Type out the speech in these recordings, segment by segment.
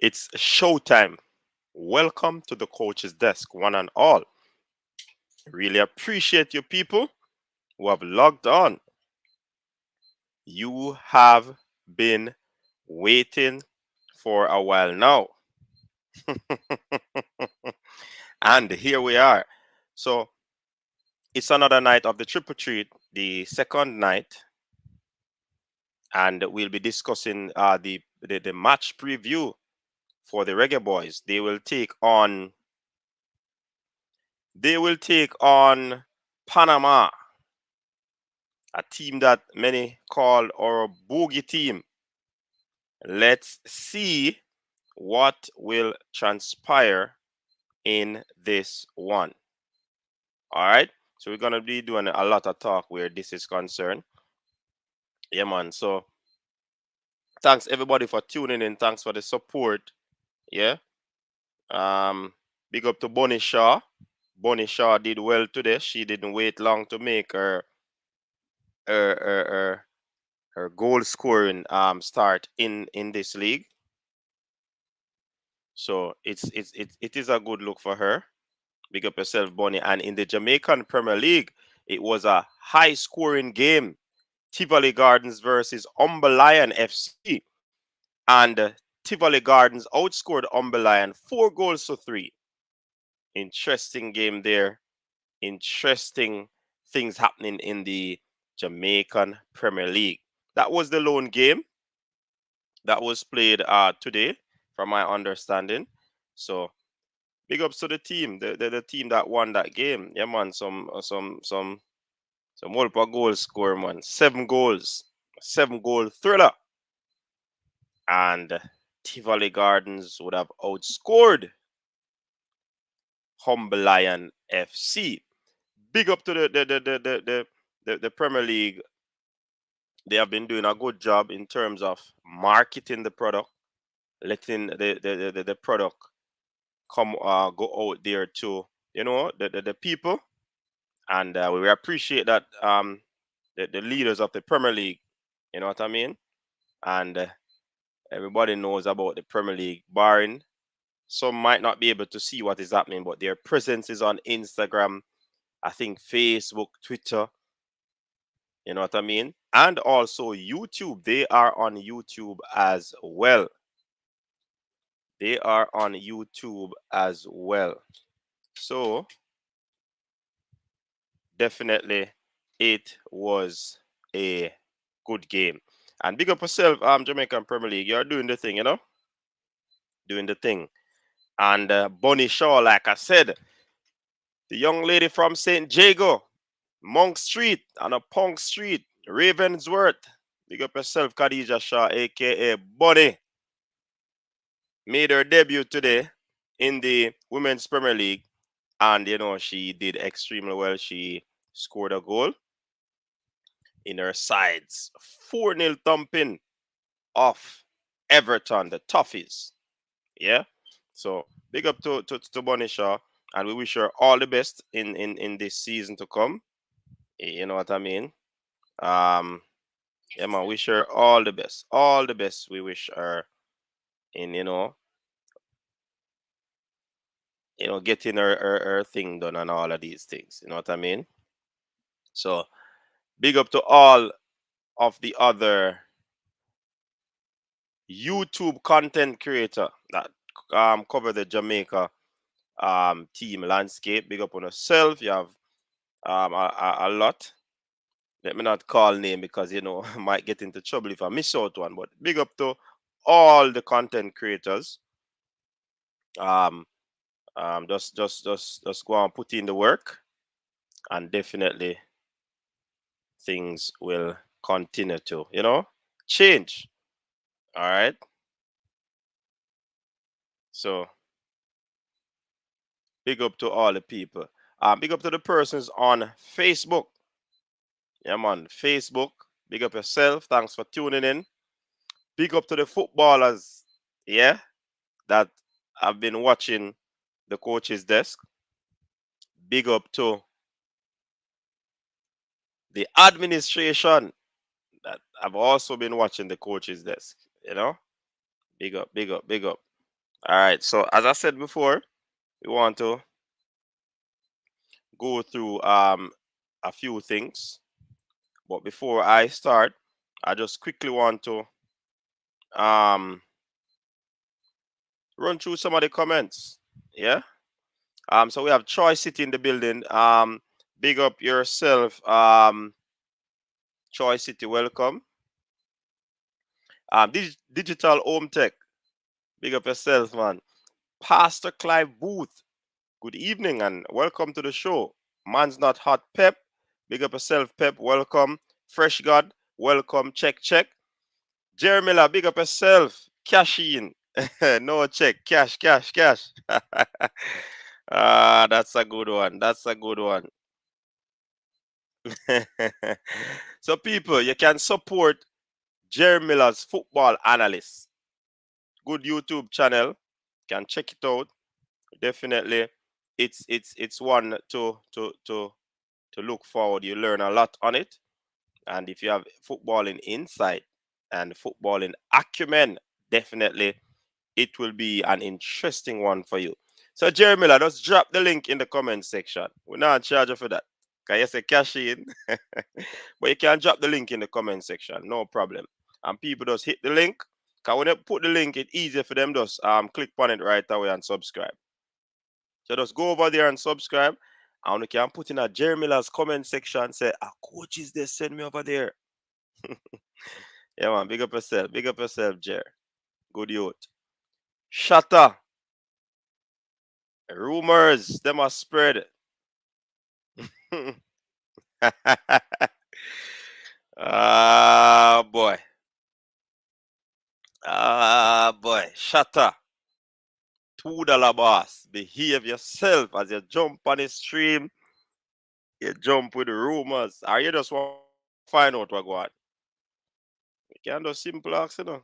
It's showtime. Welcome to the coach's desk, one and all. Really appreciate you people who have logged on. You have been waiting for a while now. And here we are. So it's another night of the triple treat, the second night, and we'll be discussing the match preview for the Reggae Boyz. They will take on Panama, a team that many call our boogie team. Let's see what will transpire in this one. All right. So we're gonna be doing a lot of talk where this is concerned. Yeah, man. So thanks everybody for tuning in. Thanks for the support. Yeah. Um, big up to Bonnie Shaw. Bonnie Shaw did well today. She didn't wait long to make her her her, her goal scoring start in this league. So it is a good look for her. Big up yourself, Bonnie. And in the Jamaican Premier League, it was a high scoring game. Tivoli Gardens versus Umber Lion FC. And Tivoli Gardens outscored Umber Lion 4 goals to 3. Interesting game there. Interesting things happening in the Jamaican Premier League. That was the lone game that was played today, from my understanding. So big ups to the team, the team that won that game. Yeah, man. Some multiple goal score, man. 7 goals, 7 goal thriller, and Tivoli Gardens would have outscored Humble Lion FC. Big up to the Premier League. They have been doing a good job in terms of marketing the product, letting the product come go out there to the people, and we appreciate that the leaders of the Premier League. You know what I mean? And everybody knows about the Premier League, barring some might not be able to see what is happening, but their presence is on Instagram, I think Facebook, Twitter. You know what I mean? And also YouTube. They are on YouTube as well. They are on YouTube as well. So definitely it was a good game. And big up yourself, Jamaican Premier League. You're doing the thing, doing the thing. And Bonnie Shaw, like I said, the young lady from St. Jago, Monk Street, and a Punk Street, Ravensworth. Big up yourself, Khadija Shaw, aka Bonnie. Made her debut today in the Women's Premier League. And, she did extremely well. She scored a goal in her sides. 4-0 thumping off Everton, the Toffees. Yeah. So big up to Bonnie Shaw. And we wish her all the best in this season to come. You know what I mean? Yeah, man, wish her all the best. All the best we wish her in, getting her thing done and all of these things. You know what I mean? So big up to all of the other YouTube content creator that cover the Jamaica team landscape. Big up on yourself. You have a lot. Let me not call name because I might get into trouble if I miss out one. But big up to all the content creators. Um, just go and put in the work, and definitely things will continue to change. All right. So big up to all the people. Big up to the persons on Facebook. Yeah, man. Facebook. Big up yourself. Thanks for tuning in. Big up to the footballers. Yeah, that have been watching the coach's desk. Big up to the administration that have also been watching the coach's desk. Big up, big up, big up. All right. So as I said before, we want to go through a few things. But before I start, I just quickly want to um run through some of the comments. Yeah. So we have Troy City in the building. Big up yourself. Troy City, welcome. Digital Home Tech. Big up yourself, man. Pastor Clive Booth. Good evening and welcome to the show. Man's Not Hot Pep. Big up yourself, Pep. Welcome. Fresh God. Welcome. Check, check. Jeremy La, big up yourself. Cash in. No check. Cash, cash, cash. That's a good one. That's a good one. So, people, you can support Jerry Miller's football analyst. Good YouTube channel. Can check it out. Definitely, it's one to look forward. You learn a lot on it, and if you have footballing insight and footballing acumen, definitely it will be an interesting one for you. So, Jerry Miller, just drop the link in the comment section. We're not charging for that. Can you say cash in? But you can drop the link in the comment section, no problem. And people just hit the link. Cause when you put the link, it's easier for them just click on it right away and subscribe. So just go over there and subscribe. And you can put in a Jerry Miller's comment section, say, coach is there, send me over there. Yeah, man, big up yourself. Big up yourself, Jerry. Good youth. Shatter. Rumors, them are spread. Boy. Boy. Shatter. $2 boss. Behave yourself as you jump on the stream. You jump with the rumors. Or you just want to find out what go on. You can do simple acts, you know.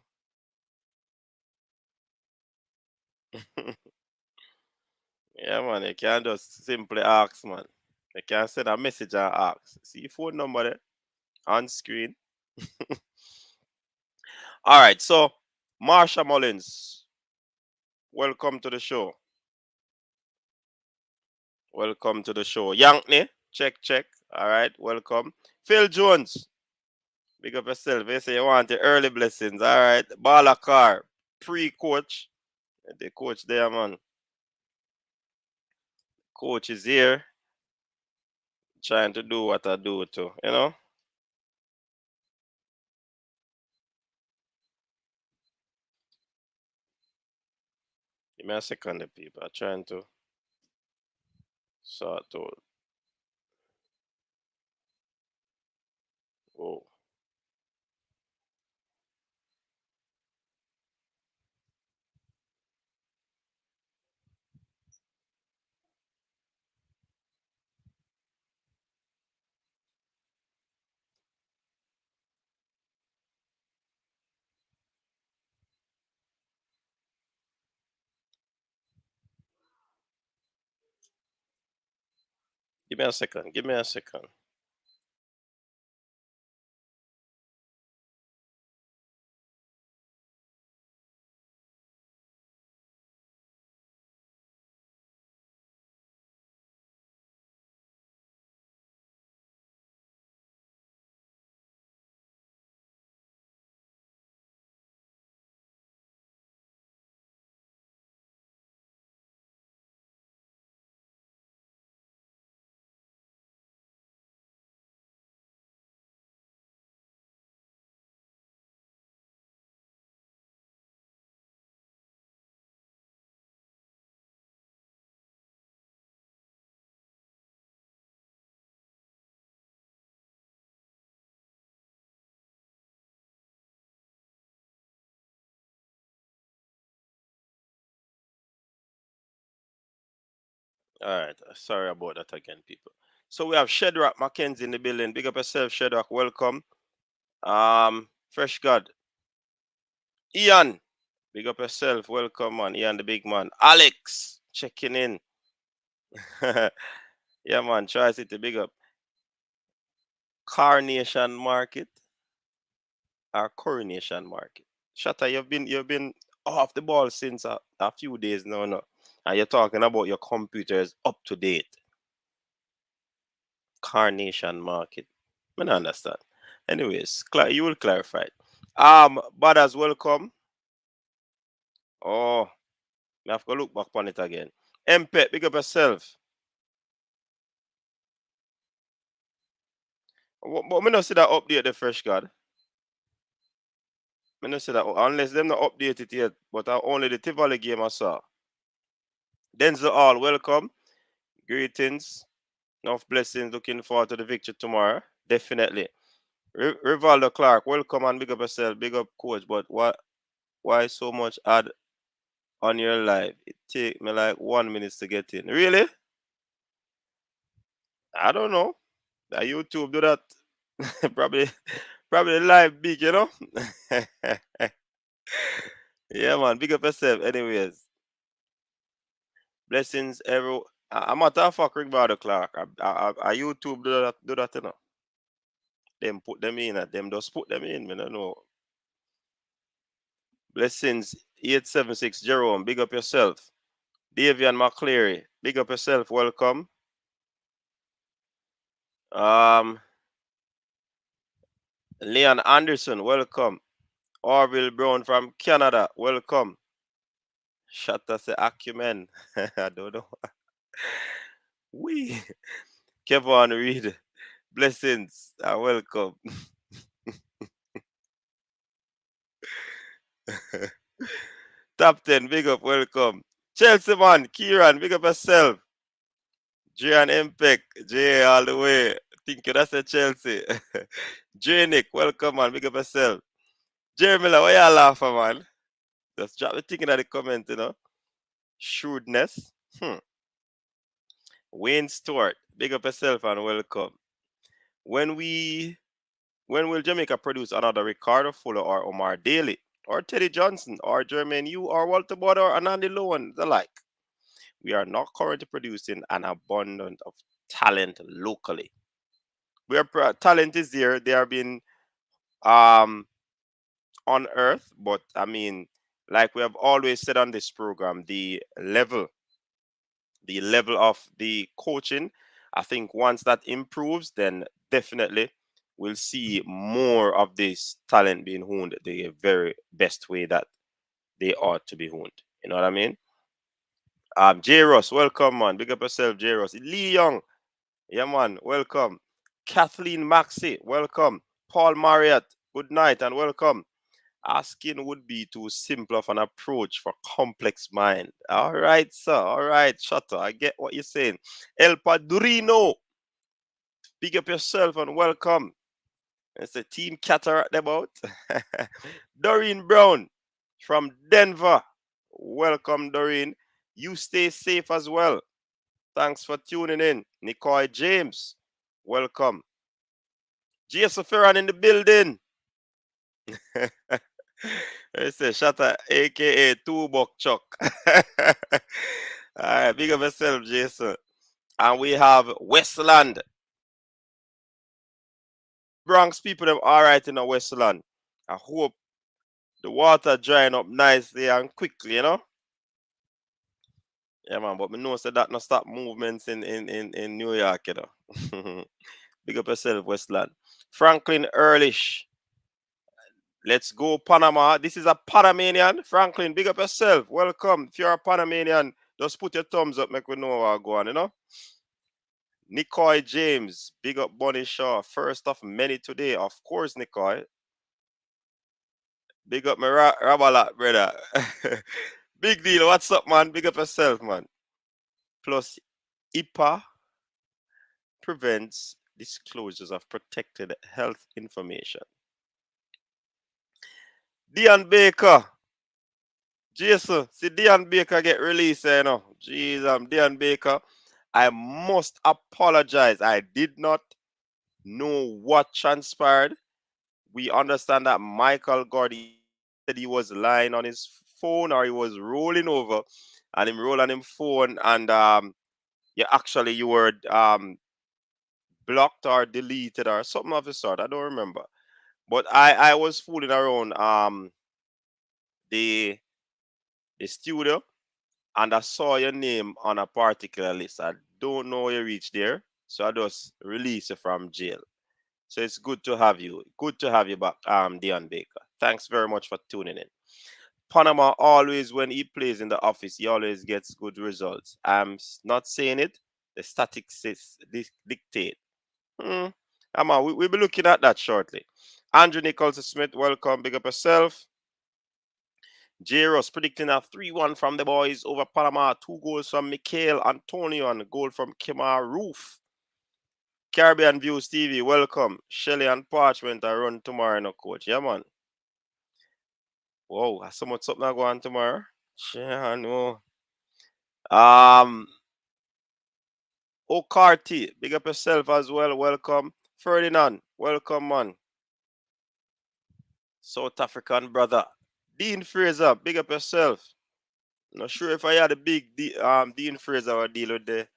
Yeah, man. You can just simply ask, man. You can send a message and ask. See your phone number there on screen. All right. So, Marsha Mullins, welcome to the show. Welcome to the show. Yankney, check, check. All right, welcome. Phil Jones, big up yourself. You say you want the early blessings. All right. Balakar, pre-coach. The coach there, man. Coach is here, trying to do what I do too, you know? Give me a second, the people. I'm trying to sort out. Oh, give me a second. Give me a second. All right. Sorry about that again, people. So we have Shedrack Mackenzie in the building. Big up yourself, Shedrack. Welcome. Fresh God. Ian. Big up yourself. Welcome, man. Ian, the big man. Alex, checking in. Yeah, man. Try City, big up. Carnation Market or Coronation Market. Shatta, you've been off the ball since a few days now, no. And you're talking about your computer is up to date. Carnation market. I don't understand. Anyways, you will clarify it. Brothers, welcome. Oh, I have to look back on it again. MPET, big up yourself. But me not see that update the fresh card. Me not see that unless them not update it yet. But only the Tivoli game I saw. Denzel all welcome. Greetings. Enough blessings. Looking forward to the victory tomorrow. Definitely. Rivaldo Clark, welcome and big up yourself. Big up coach. But why so much ad on your live? It take me like 1 minute to get in. Really? I don't know. That YouTube do that. probably live big, you know? Yeah, man. Big up yourself. Anyways, blessings, every. I'm a matter of fact, Rivaldo Clark. I YouTube do that, you know. Them put them in, them just put them in. Me don't know. Blessings 876 Jerome, big up yourself. Davian McCleary, big up yourself, welcome. Um Leon Anderson, welcome. Orville Brown from Canada, welcome. Shatta say acumen. I don't know. We Kevin Reed, blessings and welcome. Top 10, big up, welcome. Chelsea man, Kieran, big up yourself. J and Impec, J all the way. Think you that's a Chelsea. J Nick, welcome man, big up yourself. Jeremy, why y'all laughing, man? Just drop the thing in the comment, you know. Shrewdness. Wayne Stewart, big up yourself and welcome. When we when will Jamaica produce another Ricardo Fuller or Omar Daly? Or Teddy Johnson or Jermaine Yu or Walter Bode or Andy Lowen, the like. We are not currently producing an abundance of talent locally. Talent is there. They are being um unearthed, but I mean, like we have always said on this program, the level of the coaching, I think once that improves, then definitely we'll see more of this talent being honed the very best way that they ought to be honed. You know what I mean? J Ross, welcome man. Big up yourself, J Ross. Lee Young, yeah man, welcome. Kathleen Maxey, welcome. Paul Marriott, good night and welcome. Asking would be too simple of an approach for complex mind. All right, sir. All right, Shutter. I get what you're saying. El Padrino, pick up yourself and welcome. It's a team cataract about. Doreen Brown from Denver. Welcome, Doreen. You stay safe as well. Thanks for tuning in. Nicole James, welcome. Jason Ferran in the building. It's a Shatter, aka Two Buck Chuck. All right, big up yourself, Jason. And we have Westland. Bronx people, them all right in the Westland. I hope the water drying up nicely and quickly, you know? Yeah, man, but me know so that no stop movements in New York, you know. Big up yourself, Westland. Franklin Earlish. Let's go, Panama. This is a Panamanian. Franklin, big up yourself. Welcome. If you're a Panamanian, just put your thumbs up, make we know where I'm going, you know? Nicoy James, big up Bonnie Shaw. First of many today. Of course, Nicoy. Big up my Rabalat, brother. Big deal. What's up, man? Big up yourself, man. Plus, IPA prevents disclosures of protected health information. Dion Baker. Jason, see Dion Baker get released, you know. Jeez, Dion Baker. I must apologize. I did not know what transpired. We understand that Michael Gordy said he was lying on his phone or he was rolling over and him roll on him phone and yeah, actually you were blocked or deleted or something of the sort. I don't remember. But I was fooling around the the studio, and I saw your name on a particular list. I don't know how you reached there, so I just release you from jail. So it's good to have you. Good to have you back, Dion Baker. Thanks very much for tuning in. Panama always, when he plays in the office, he always gets good results. Not saying it. The statistics dictate. Hmm. We'll be looking at that shortly. Andrew Nicholson Smith, welcome. Big up yourself. J. Ross predicting a 3-1 from the boys over Panama. 2 goals from Mikhail Antonio and a goal from Kemar Roof. Caribbean Views TV, welcome. Shelly and Parchment are run tomorrow, no coach. Yeah, man. Whoa, so much something I go on tomorrow. Yeah, I know. Um, O'Carty, big up yourself as well. Welcome. Ferdinand, welcome, man. South African brother. Dean Fraser, big up yourself. Not sure if I had a big Dean Fraser or deal with the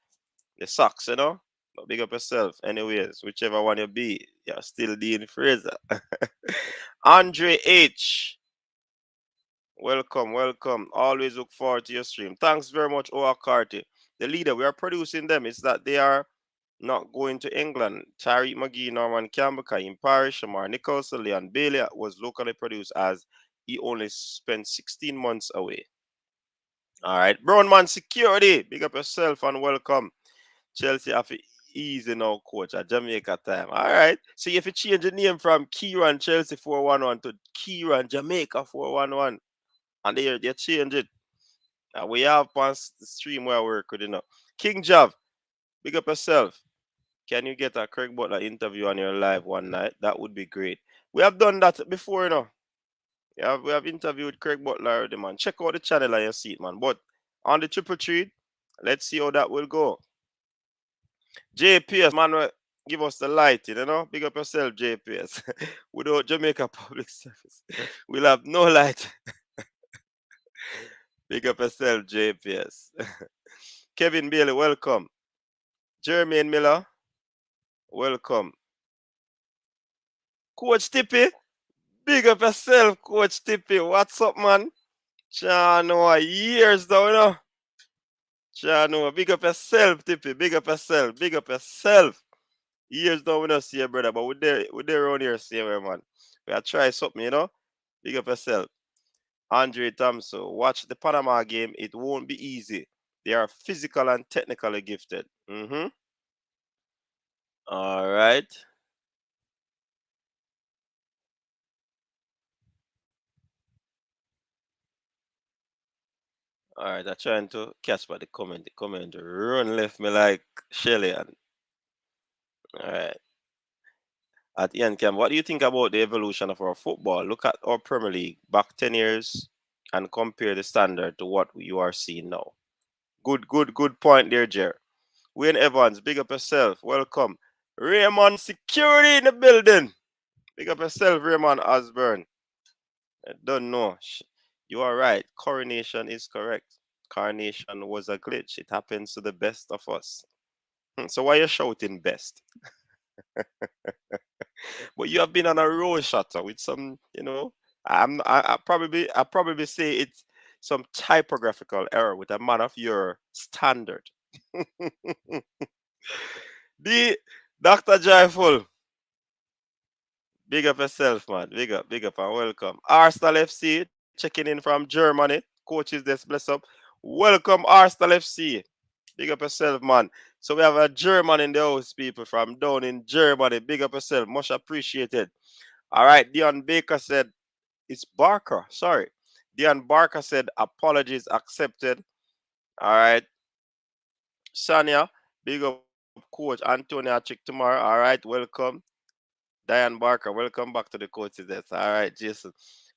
socks, you know. But big up yourself. Anyways, whichever one you be, you're still Dean Fraser. Andre H. Welcome, welcome. Always look forward to your stream. Thanks very much, Oa Carty. The leader, we are producing them. It's that they are not going to England. Tariq McGee, Norman Campbell, Kaim Parrish, Shamar Nicholson, Leon Bailey was locally produced as he only spent 16 months away. All right. Brown Man Security, big up yourself and welcome. Chelsea have to easy now, coach, at Jamaica time. All right. So you have to change the name from Kieran Chelsea 411 to Kieran Jamaica 411. And they change it. We have on the stream where I work with, you know. King Jav, big up yourself. Can you get a Craig Butler interview on your live one night? That would be great. We have done that before, you know. We have interviewed Craig Butler already, man. Check out the channel and you see it, man. But on the triple treat, let's see how that will go. JPS, man, give us the light, you know. Big up yourself, JPS. Without Jamaica Public Service, we'll have no light. Big up yourself, JPS. Kevin Bailey, welcome. Jermaine Miller, welcome. Coach Tippy, big up yourself, Coach Tippy. What's up, man? Chano, years down, you know. Chano, big up yourself, Tippy. Big up yourself. Big up yourself. Years down, we don't see you, brother, but we're around here, same way, man. We are try something, you know. Big up yourself. Andre Thompson, watch the Panama game. It won't be easy. They are physical and technically gifted. All right. All right, I'm trying to catch by the comment. The comment run left me like Shelly. And all right. At Ian Cam, what do you think about the evolution of our football? Look at our Premier League back 10 years and compare the standard to what you are seeing now. Good point there, Jer. Wayne Evans, big up yourself. Welcome. Raymond Security in the building. Big up yourself, Raymond Osborne. I don't know. You are right. Coronation is correct. Coronation was a glitch. It happens to the best of us. So why are you shouting best? But you have been on a roll shutter with some, you know. I probably say it's some typographical error with a man of your standard. The Dr. Joyful, big up yourself, man. Big up, and welcome. Arsenal FC checking in from Germany. Coaches, this bless up. Welcome, Arsenal FC. Big up yourself, man. So we have a German in the house, people from down in Germany. Big up yourself. Much appreciated. All right. Dion Baker said, it's Barker. Sorry. Dion Barker said, apologies accepted. All right. Sanya, big up coach Antonio Chick tomorrow. All right. Welcome. Diane Barker, welcome back to the coaches. That's all right, Jason.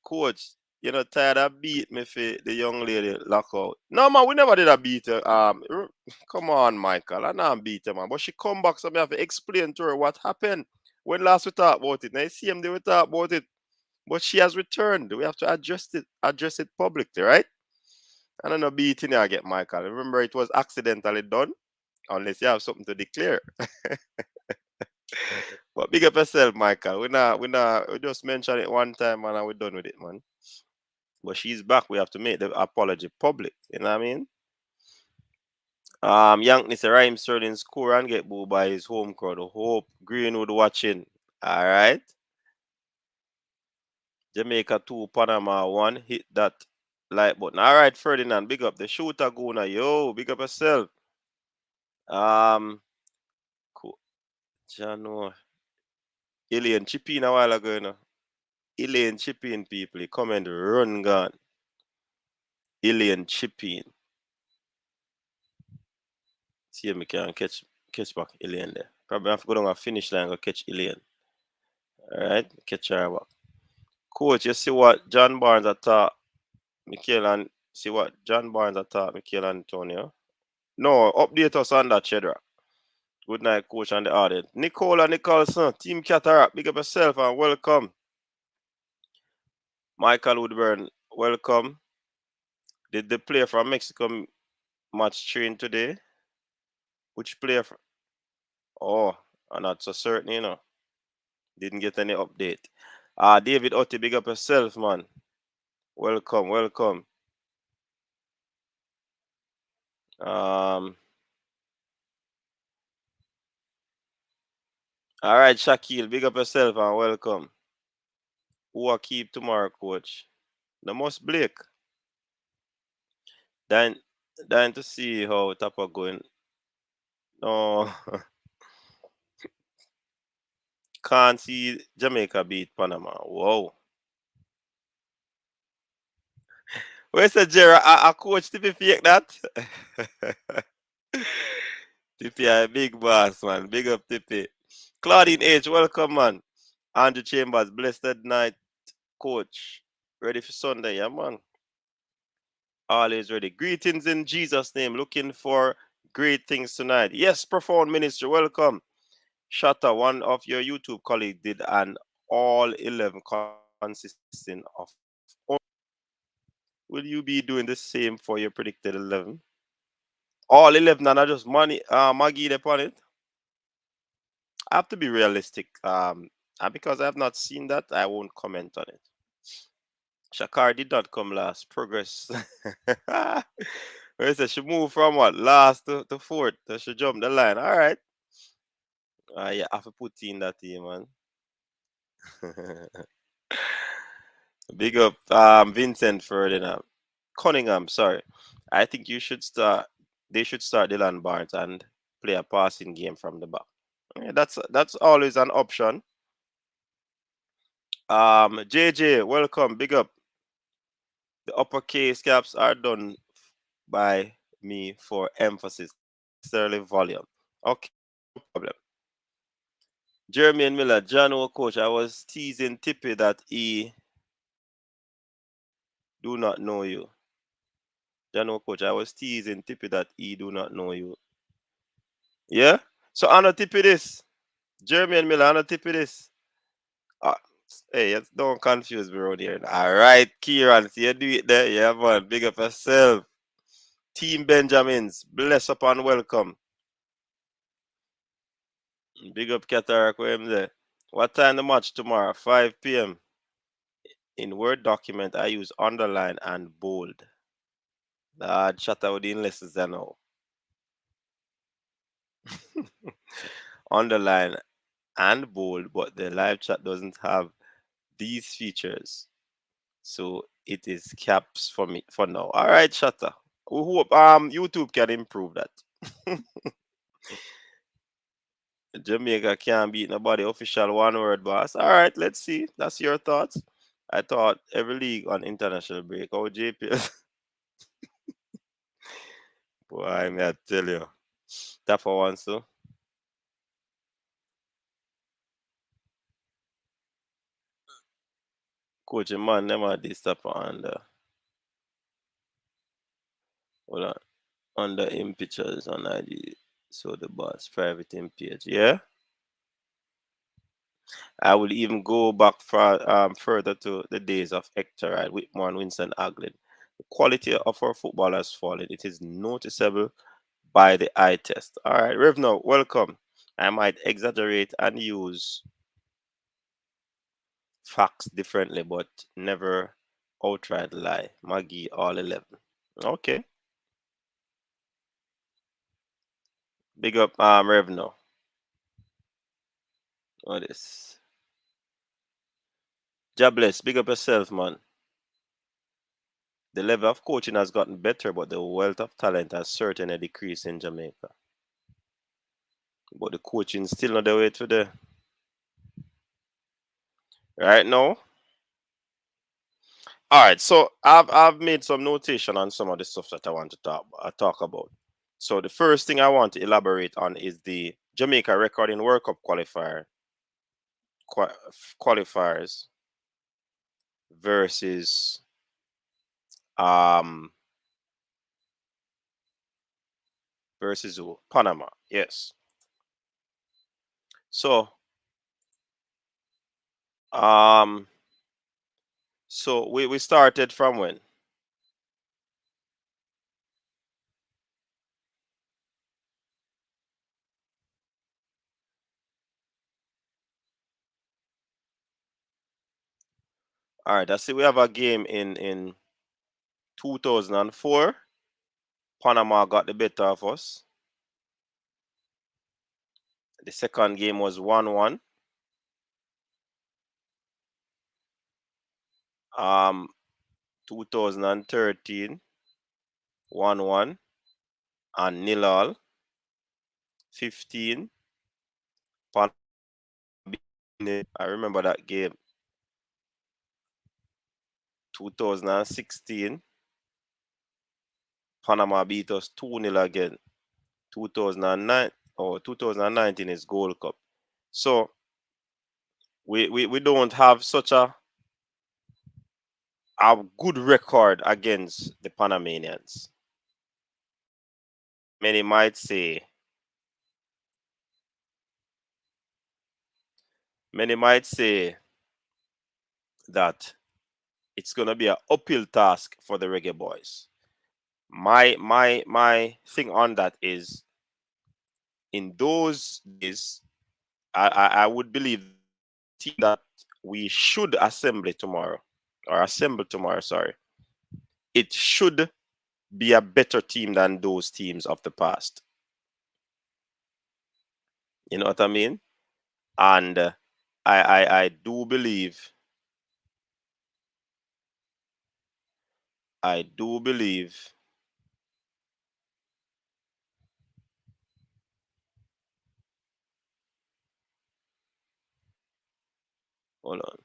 Coach, you know, tired of beat me for the young lady lockout. No man, we never did a beat her. Come on, Michael. I know beat her, man. But she come back, so I have to explain to her what happened. When last we talked about it. Now you see him they we talk about it. But she has returned. We have to address it publicly, right? I don't know beating I get Michael. Remember it was accidentally done, unless you have something to declare. But big up yourself, Michael. We just mentioned it one time and we're done with it, man. But she's back. We have to make the apology public. You know what I mean? Yankness a rhyme Sterling score and get booed by his home crowd. Hope Greenwood watching. All right. Jamaica 2, Panama 1. Hit that like button. All right, Ferdinand. Big up the shooter Guna. Yo, big up yourself. Um, cool. Jano. Alien chip in a while ago, you know. Alien chip in people. He come and run gun. Alien chip in. See if me can catch back Alien there. Probably have to go down a finish line and go catch Alien. Alright, catch her back. Coach, you see what John Barnes attack Michael and see what John Barnes attack Michael Antonio? No, update us on that, Chedra. Good night, coach, and the audience. Nicola Nicholson, Team Cataract, big up yourself and welcome. Michael Woodburn, welcome. Did the player from Mexico match train today? Which player? Oh, I'm not so certain, you know. Didn't get any update. David Otti, big up yourself, man. Welcome, welcome. Um, all right, Shaquille, big up yourself and welcome. Who are keep tomorrow, coach? The most Blake. Dying, dying to see how Tapa going. No, can't see Jamaica beat Panama. Whoa. Where's the Jera? A coach to be fake that? Tippy, a big boss, man. Big up, Tippy. Claudine H, welcome, man. Andrew Chambers, blessed night, coach. Ready for Sunday, yeah, man. Always ready. Greetings in Jesus' name. Looking for great things tonight. Yes, Profound Ministry, welcome. Shatta, one of your YouTube colleagues, did an all 11 consisting of only. Will you be doing the same for your predicted 11? All 11 and not just money, Maggie upon it. I have to be realistic. And because I have not seen that, I won't comment on it. Shakar did not come last. Progress. Where is it? She moved from what? Last to fourth. So she jumped the line. All right. Yeah, I have to put in that team, man. Big up Vincent Ferdinand. Cunningham, sorry. I think you should start they should start Dylan Barnes and play a passing game from the back. Yeah, that's always an option. JJ, welcome, big up. The uppercase caps are done by me for emphasis, necessarily volume. Okay, no problem. Jeremy and Miller, John O. Coach, I was teasing Tippy that he do not know you. John O. Coach, I was teasing Tippy that he do not know you. Yeah? So I know Tippy this. Jeremy and Miller, I know Tippy this. Ah, hey, don't confuse me around here. All right, Kieran, see you do it there. Yeah, man. Big up yourself. Team Benjamins, bless up and welcome. Big up Cataract, where him there. What time the match tomorrow? 5 p.m. In Word document, I use underline and bold. Chat out the lessons I know. Underline and bold, but the live chat doesn't have these features. So it is caps for me for now. All right, Shatter. We hope YouTube can improve that. Jamaica can't beat nobody official one word boss. All right, let's see. That's your thoughts. I thought every league on international break. Oh, JPL. Boy, I may I tell you. That for one, so. Coach, man, never did stop under. Hold on. Under in pictures on IG. So the boss, private in page. Yeah? I will even go back further to the days of Hector Ride, Whitmore, and Winston Aglin. The quality of our football has fallen. It is noticeable by the eye test. All right, Revno, welcome. I might exaggerate and use facts differently, but never Outright lie. Maggie all 11. Okay. Big up Revenue. What is? Jobless. Big up yourself, man. The level of coaching has gotten better, but the wealth of talent has certainly decreased in Jamaica. But the coaching still not the way to the right now. All right, so I've made some notation on some of the stuff that I want to talk about. So the first thing I want to elaborate on is the Jamaica recording World Cup qualifiers versus um versus who? Panama. Yes. So um we started from when? All right, I see we have a game in 2004. Panama got the better of us. The second game was 1-1. 2013 1-1 and nil all. 15 Panama. I remember that game. 2016 Panama beat us 2-0 again. 2009 or 2019 is Gold Cup. So we don't have such a good record against the Panamanians. Many might say many might say that it's gonna be an uphill task for the Reggae Boys. My thing on that is in those days I would believe the team that we should assemble tomorrow, sorry, it should be a better team than those teams of the past. You know what I mean? And I do believe I do believe hold on.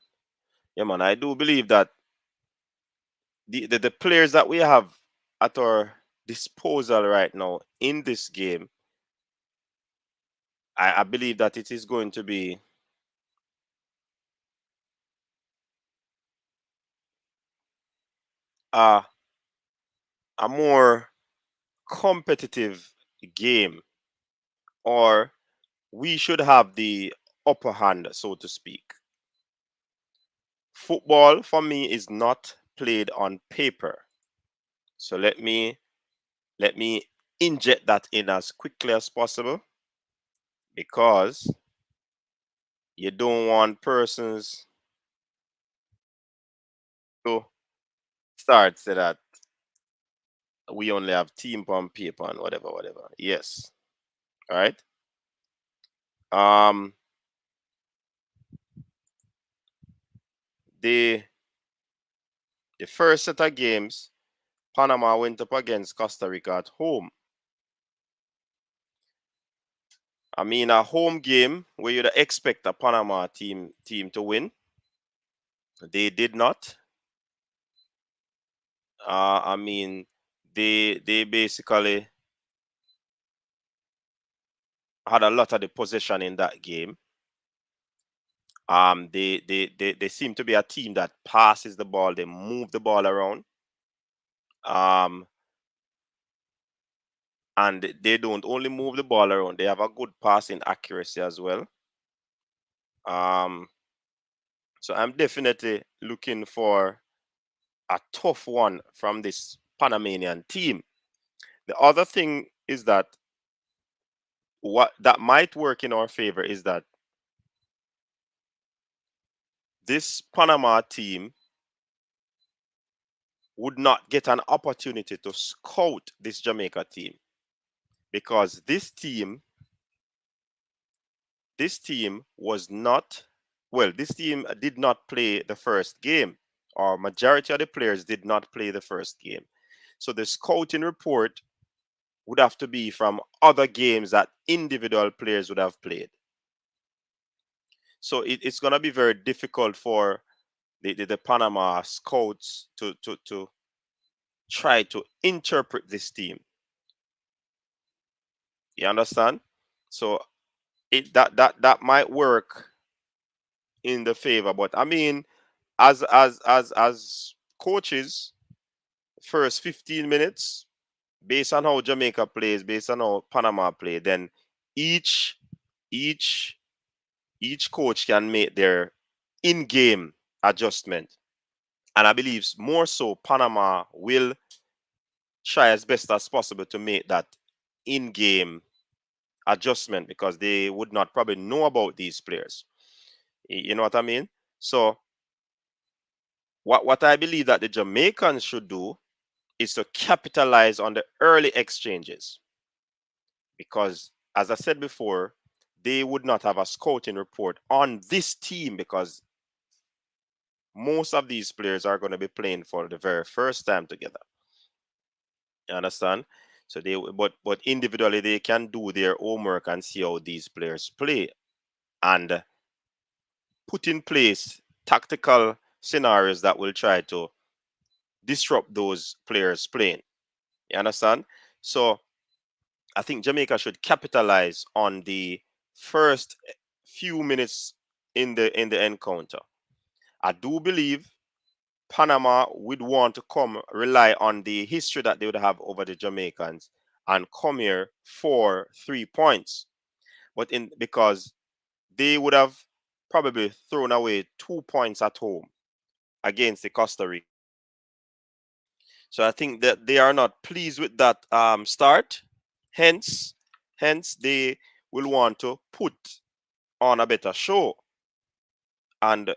Yeah man, I do believe that the players that we have at our disposal right now in this game, I believe that it is going to be a a more competitive game, or we should have the upper hand, so to speak. Football for me is not played on paper. So let me inject that in as quickly as possible because you don't want persons to start say that we only have team on paper and whatever. Yes. All right. Um the the first set of games, Panama went up against Costa Rica at home. I mean, a home game where you'd expect a Panama team to win. They did not. I mean, they basically had a lot of the possession in that game. They seem to be a team that passes the ball, they move the ball around. Um, and they don't only move the ball around, they have a good passing accuracy as well. Um, so I'm definitely looking for a tough one from this Panamanian team. The other thing is that what that might work in our favor is that this Panama team would not get an opportunity to scout this Jamaica team, because this team was not, well, this team did not play the first game, or majority of the players did not play the first game. So the scouting report would have to be from other games that individual players would have played. So it's going to be very difficult for the Panama scouts to try to interpret this team. You understand? So that might work in the favor, but I mean, as coaches, first 15 minutes, based on how Jamaica plays, based on how Panama play, then each each each coach can make their in-game adjustment. And I believe more so Panama will try as best as possible to make that in-game adjustment, because they would not probably know about these players. You know what I mean? So what I believe that the Jamaicans should do is to capitalize on the early exchanges, because, as I said before, they would not have a scouting report on this team, because most of these players are going to be playing for the very first time together. You understand? So but individually they can do their homework and see how these players play, and put in place tactical scenarios that will try to disrupt those players playing. You understand? So I think Jamaica should capitalize on the first few minutes in the encounter. I do believe Panama would want to come rely on the history that they would have over the Jamaicans and come here for 3 points. But in because they would have probably thrown away 2 points at home against the Costa Rica. So I think that they are not pleased with that start. Hence, hence they will want to put on a better show, and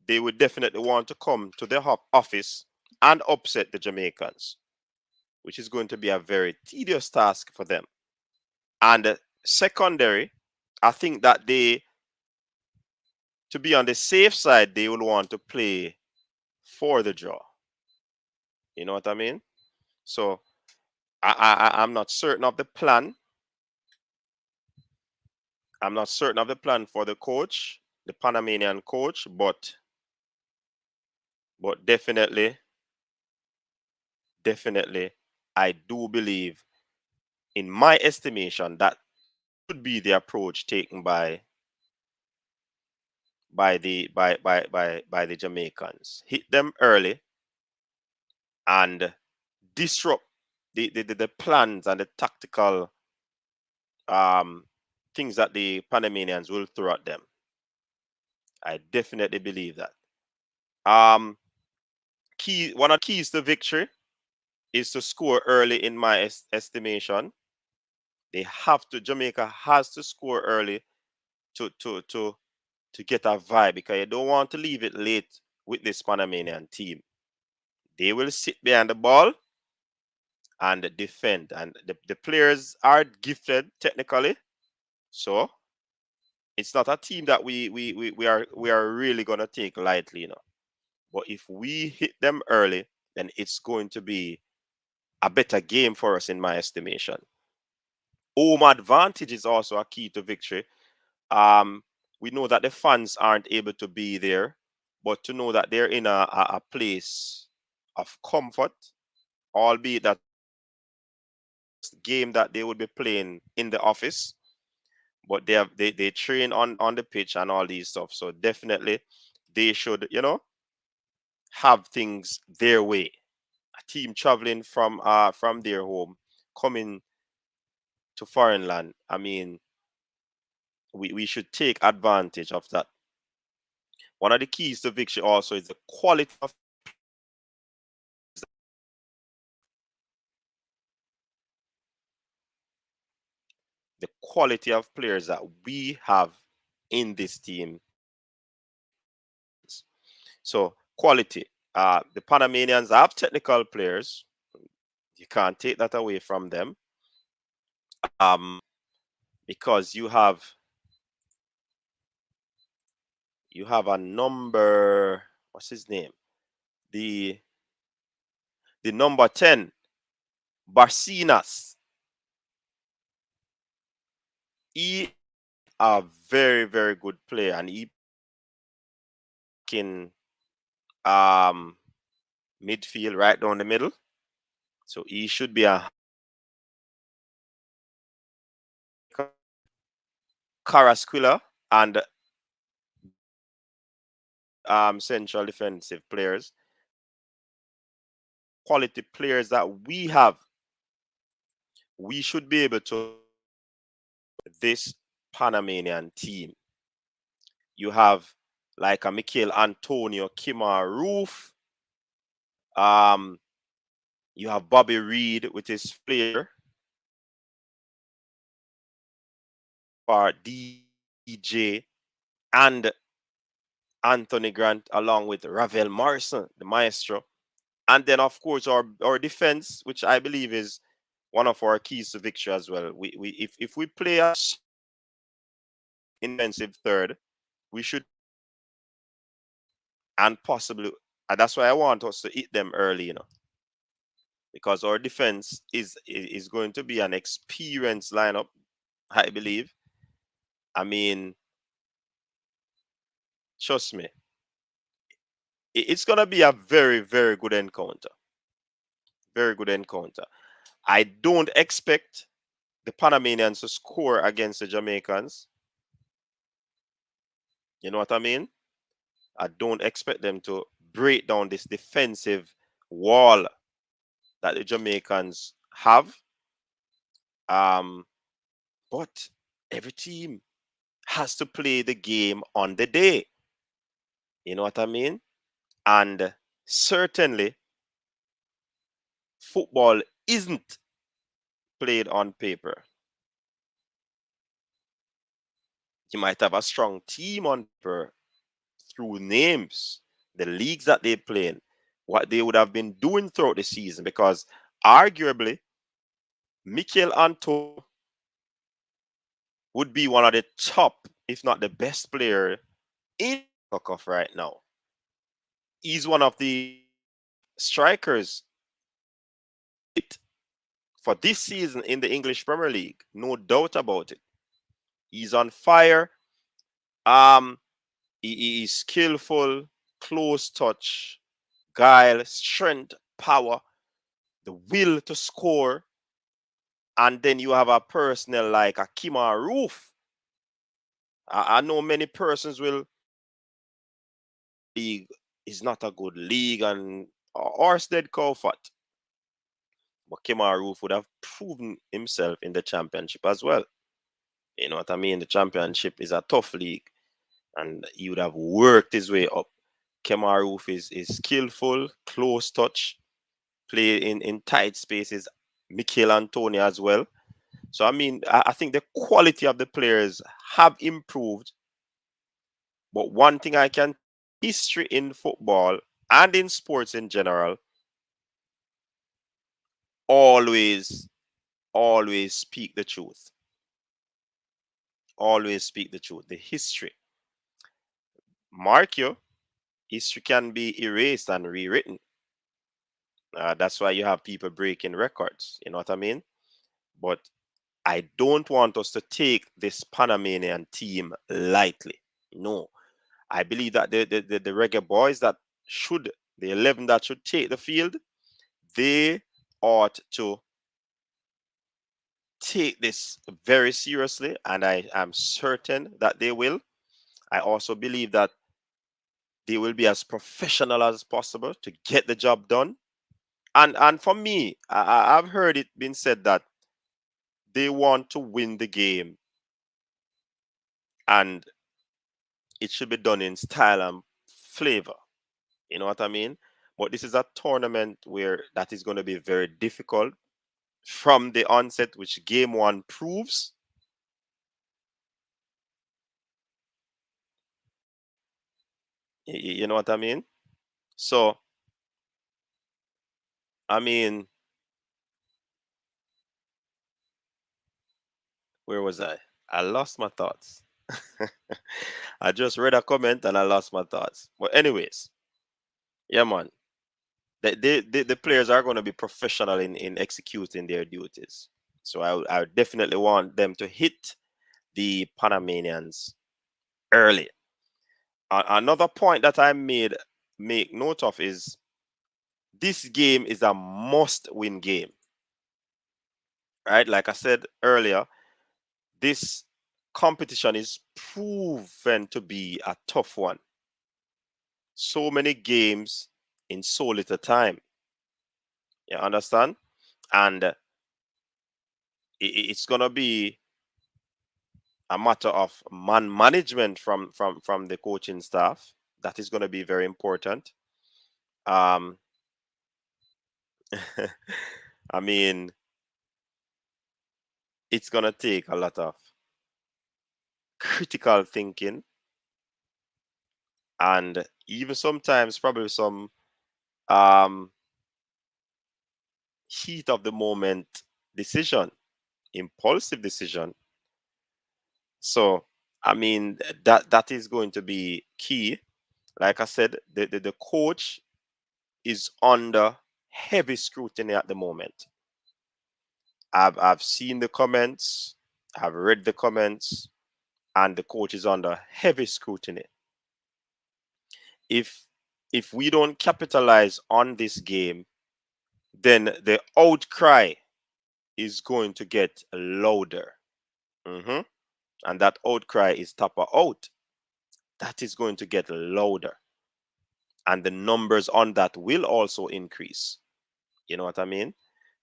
they would definitely want to come to the office and upset the Jamaicans, which is going to be a very tedious task for them. And secondary, I think that to be on the safe side, they will want to play for the draw. You know what I mean? So I'm not certain of the plan. I'm not certain of the plan for the coach, the Panamanian coach, but definitely, I do believe, in my estimation, that should be the approach taken by the Jamaicans. Hit them early and disrupt the plans and the tactical um things that the Panamanians will throw at them. I definitely believe that. Um One of the keys to victory is to score early, in my estimation. Jamaica has to score early to to to to get a vibe, because you don't want to leave it late with this Panamanian team. They will sit behind the ball and defend, and the players are gifted technically. So it's not a team that we are really gonna take lightly, you know. But if we hit them early, then it's going to be a better game for us, in my estimation. Home advantage is also a key to victory. Um, we know that the fans aren't able to be there, but to know that they're in a place of comfort, albeit that game that they would be playing in the office, but they train on the pitch and all these stuff. So definitely they should, have things their way. A team traveling from their home, coming to foreign land. I mean, we should take advantage of that. One of the keys to victory also is the quality of players that we have in this team. So quality. The Panamanians have technical players. You can't take that away from them. Um, because you have a number. What's his name? The the number 10, Barcinas. He a very very good player, and he can um midfield right down the middle. So he should be a Carasquilla and central defensive players, quality players that we have. We should be able to this Panamanian team. You have like a Michael Antonio Kimar Roof. Um, you have Bobby Reed with his player for DJ and Anthony Grant along with Ravel Morrison, the maestro. And then of course our defense, which I believe is one of our keys to victory as well. We if we play a defensive third, we should and possibly and that's why I want us to hit them early, because our defense is going to be an experienced lineup, I believe. I mean, trust me, it's gonna be a very, very good encounter. Very good encounter. I don't expect the Panamanians to score against the Jamaicans. You know what I mean? I don't expect them to break down this defensive wall that the Jamaicans have. Um, but every team has to play the game on the day. You know what I mean? And certainly, football isn't played on paper. You might have a strong team on paper through names, the leagues that they play in, what they would have been doing throughout the season, because arguably, Mikel Antonio would be one of the top, if not the best player in Cup right now. He's one of the strikers for this season in the English Premier League, no doubt about it. He's on fire. Um, he is skillful, close touch, guile, strength, power, the will to score. And then you have a personnel like a Kima Roof. I know many persons will league is not a good league and Orsted Kofat. But Kima Roof would have proven himself in the championship as well. You know what I mean? The championship is a tough league and he would have worked his way up. Kemar Roof is skillful, close touch, play in tight spaces. Mikel Antonio as well. So I mean, I think the quality of the players have improved. But one thing I can history in football and in sports in general always, always speak the truth. Always speak the truth. The history. Mark you, history can be erased and rewritten. That's why you have people breaking records. You know what I mean? But I don't want us to take this Panamanian team lightly. No. I believe that the Reggae Boys that should, the 11 that should take the field, they ought to take this very seriously, and I am certain that they will. I also believe that they will be as professional as possible to get the job done. And for me, I've heard it been said that they want to win the game and it should be done in style and flavor. You know what I mean? But this is a tournament where that is going to be very difficult from the onset, which game one proves. You know what I mean? So I mean, where was I? I lost my thoughts. I just read a comment and I lost my thoughts. But anyways, yeah, man. The players are going to be professional in executing their duties. So I definitely want them to hit the Panamanians early. Another point that I make note of is this game is a must-win game, right? Like I said earlier, this competition is proven to be a tough one. So many games in so little time. You understand? And it's gonna be a matter of management from the coaching staff. That is gonna be very important. Um, I mean, it's gonna take a lot of critical thinking and even sometimes probably some um heat of the moment decision, impulsive decision. So I mean that is going to be key. Like I said, the coach is under heavy scrutiny at the moment. I've seen the comments, I've read the comments, and the coach is under heavy scrutiny. If if we don't capitalize on this game, then the outcry is going to get louder. Mhm. And that outcry is Tapa out. That is going to get louder. And the numbers on that will also increase. You know what I mean?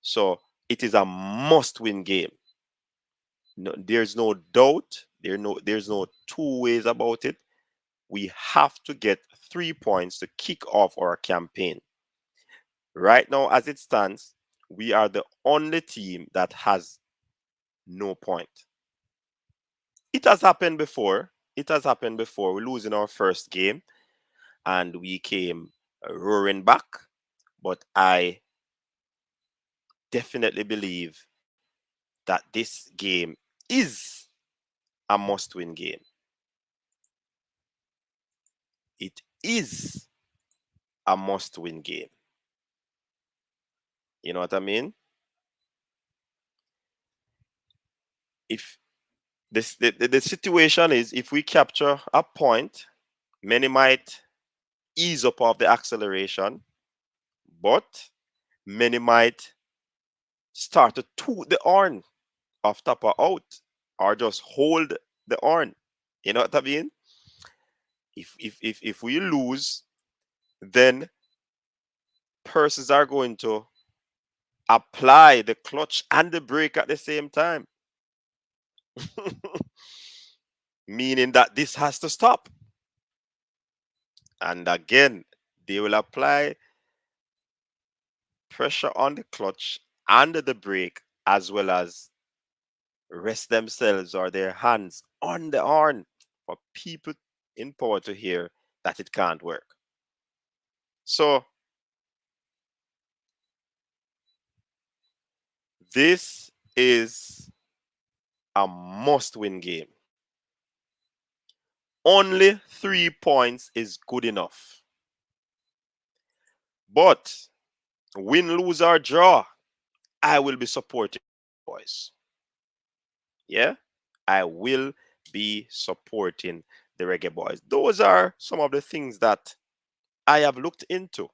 So it is a must win game. No, there's no doubt. There's no two ways about it. We have to get 3 points to kick off our campaign. Right now, as it stands, we are the only team that has no point. It has happened before. It has happened before. We lose in our first game and we came roaring back. But I definitely believe that this game is a must win game. It is a must win game. You know what I mean? If the situation is if we capture a point, many might ease up of the acceleration, but many might start to toot the horn of Tapa out or just hold the horn. You know what I mean? If we lose, then persons are going to apply the clutch and the brake at the same time, meaning that this has to stop. And again, they will apply pressure on the clutch and the brake as well as rest themselves or their hands on the horn for people in power to hear that it can't work. So this is a must win game. Only 3 points is good enough. But win, lose, or draw, I will be supporting boys. Yeah, I will be supporting the Reggae Boyz. Those are some of the things that I have looked into,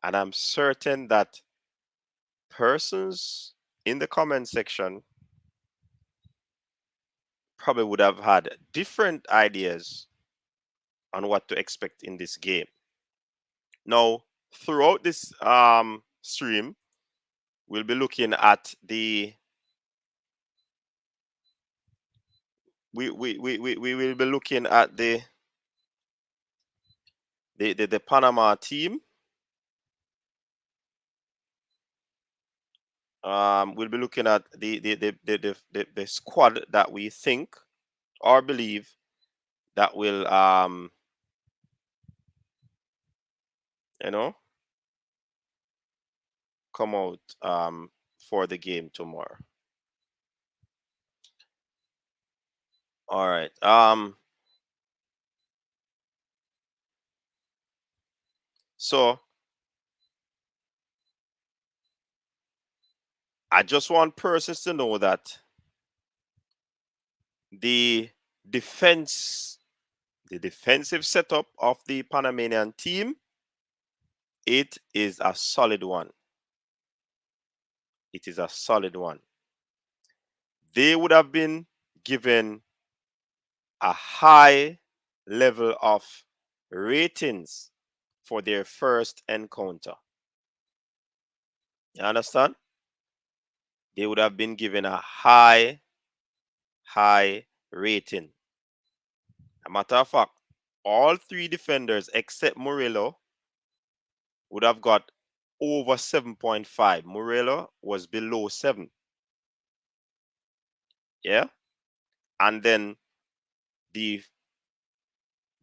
and I'm certain that persons in the comment section probably would have had different ideas on what to expect in this game. Now, throughout this stream, we'll be looking at we will be looking at the Panama team. We'll be looking at the squad that we think or believe that will you know come out for the game tomorrow. All right. So I just want persons to know that the defense, the defensive setup of the Panamanian team, it is a solid one. It is a solid one. They would have been given a high level of ratings for their first encounter. You understand? They would have been given a high rating. A matter of fact, all three defenders except Murillo would have got over 7.5. Murillo was below 7. Yeah? And then the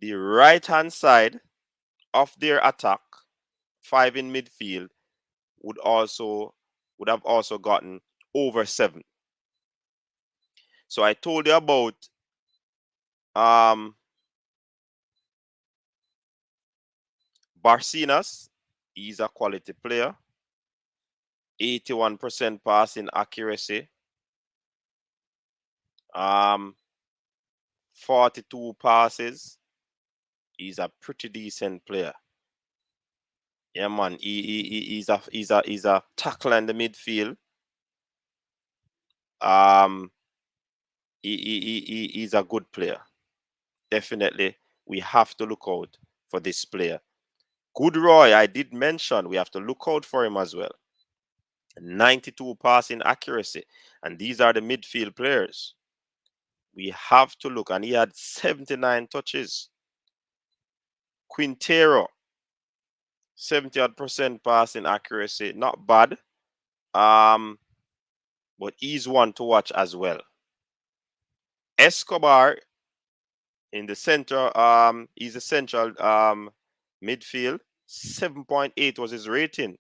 right hand side of their attack, 5 in midfield, would have also gotten over 7. So I told you about Barcinas. He's a quality player. 81% passing accuracy. 42 passes. He's a pretty decent player. Yeah, man. He's a tackler in the midfield. He's a good player. Definitely, we have to look out for this player. Goodroy, I did mention we have to look out for him as well. 92 passing accuracy, and these are the midfield players. We have to look, and he had 79 touches. Quintero, 70% passing accuracy, not bad. But he's one to watch as well. Escobar in the center, he's a central midfield. 7.8 was his rating.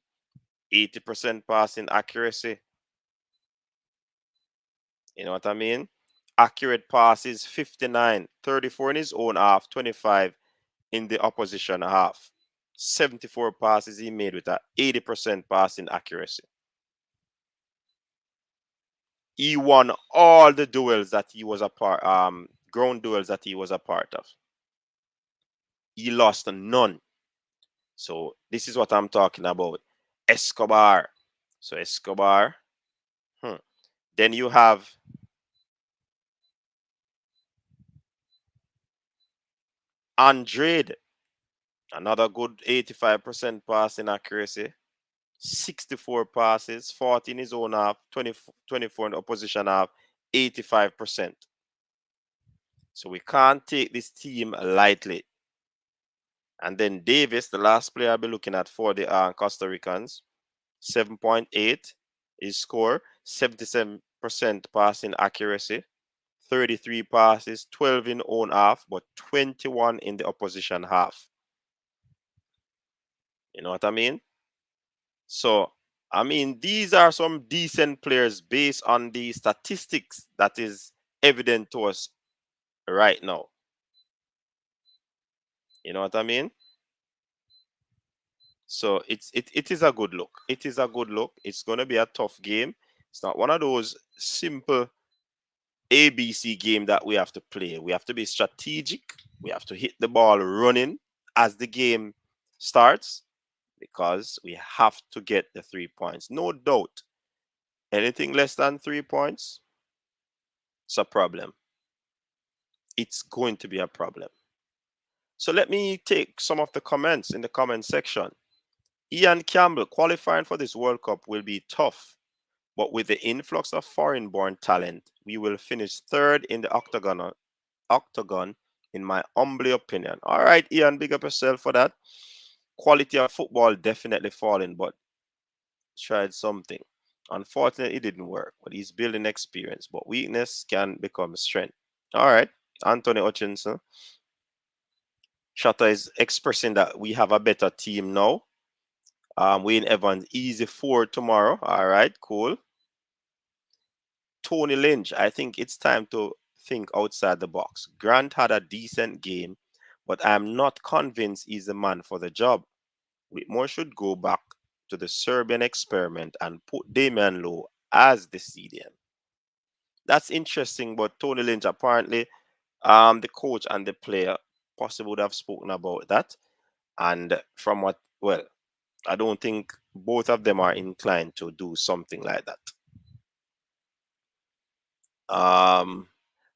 80% passing accuracy. You know what I mean? Accurate passes 59, 34 in his own half, 25 in the opposition half. 74 passes he made with a 80% passing accuracy. He won all the duels that he was a part, ground duels that he was a part of. He lost none. So this is what I'm talking about. Escobar. So Escobar. Then you have Andrade. Another good 85% passing accuracy. 64 passes, 40 in his own half, 24 in the opposition half, 85%. So we can't take this team lightly. And then Davis, the last player I'll be looking at for the Costa Ricans, 7.8 his score, 77% passing accuracy, 33 passes, 12 in own half, but 21 in the opposition half. You know what I mean? So, I mean, these are some decent players based on the statistics that is evident to us right now. You know what I mean? So it is a good look. It is a good look. It's gonna be a tough game. It's not one of those simple ABC game that we have to play. We have to be strategic. We have to hit the ball running as the game starts because we have to get the 3 points. No doubt. Anything less than 3 points, it's a problem. It's going to be a problem. So let me take some of the comments in the comment section. Ian Campbell, qualifying for this World Cup will be tough, but with the influx of foreign-born talent, we will finish third in the octagon, in my humble opinion. All right, Ian, big up yourself for that. Quality of football definitely falling, but tried something. Unfortunately, it didn't work, but he's building experience. But weakness can become strength. All right, Anthony Hutchinson. Shatta is expressing that we have a better team now. Wayne Evans, easy 4 tomorrow. All right, cool. Tony Lynch, I think it's time to think outside the box. Grant had a decent game, but I'm not convinced he's the man for the job. Whitmore should go back to the Serbian experiment and put Damian Lowe as the CDM. That's interesting, but Tony Lynch apparently, the coach and the player possibly would have spoken about that. And from what, well, I don't think both of them are inclined to do something like that.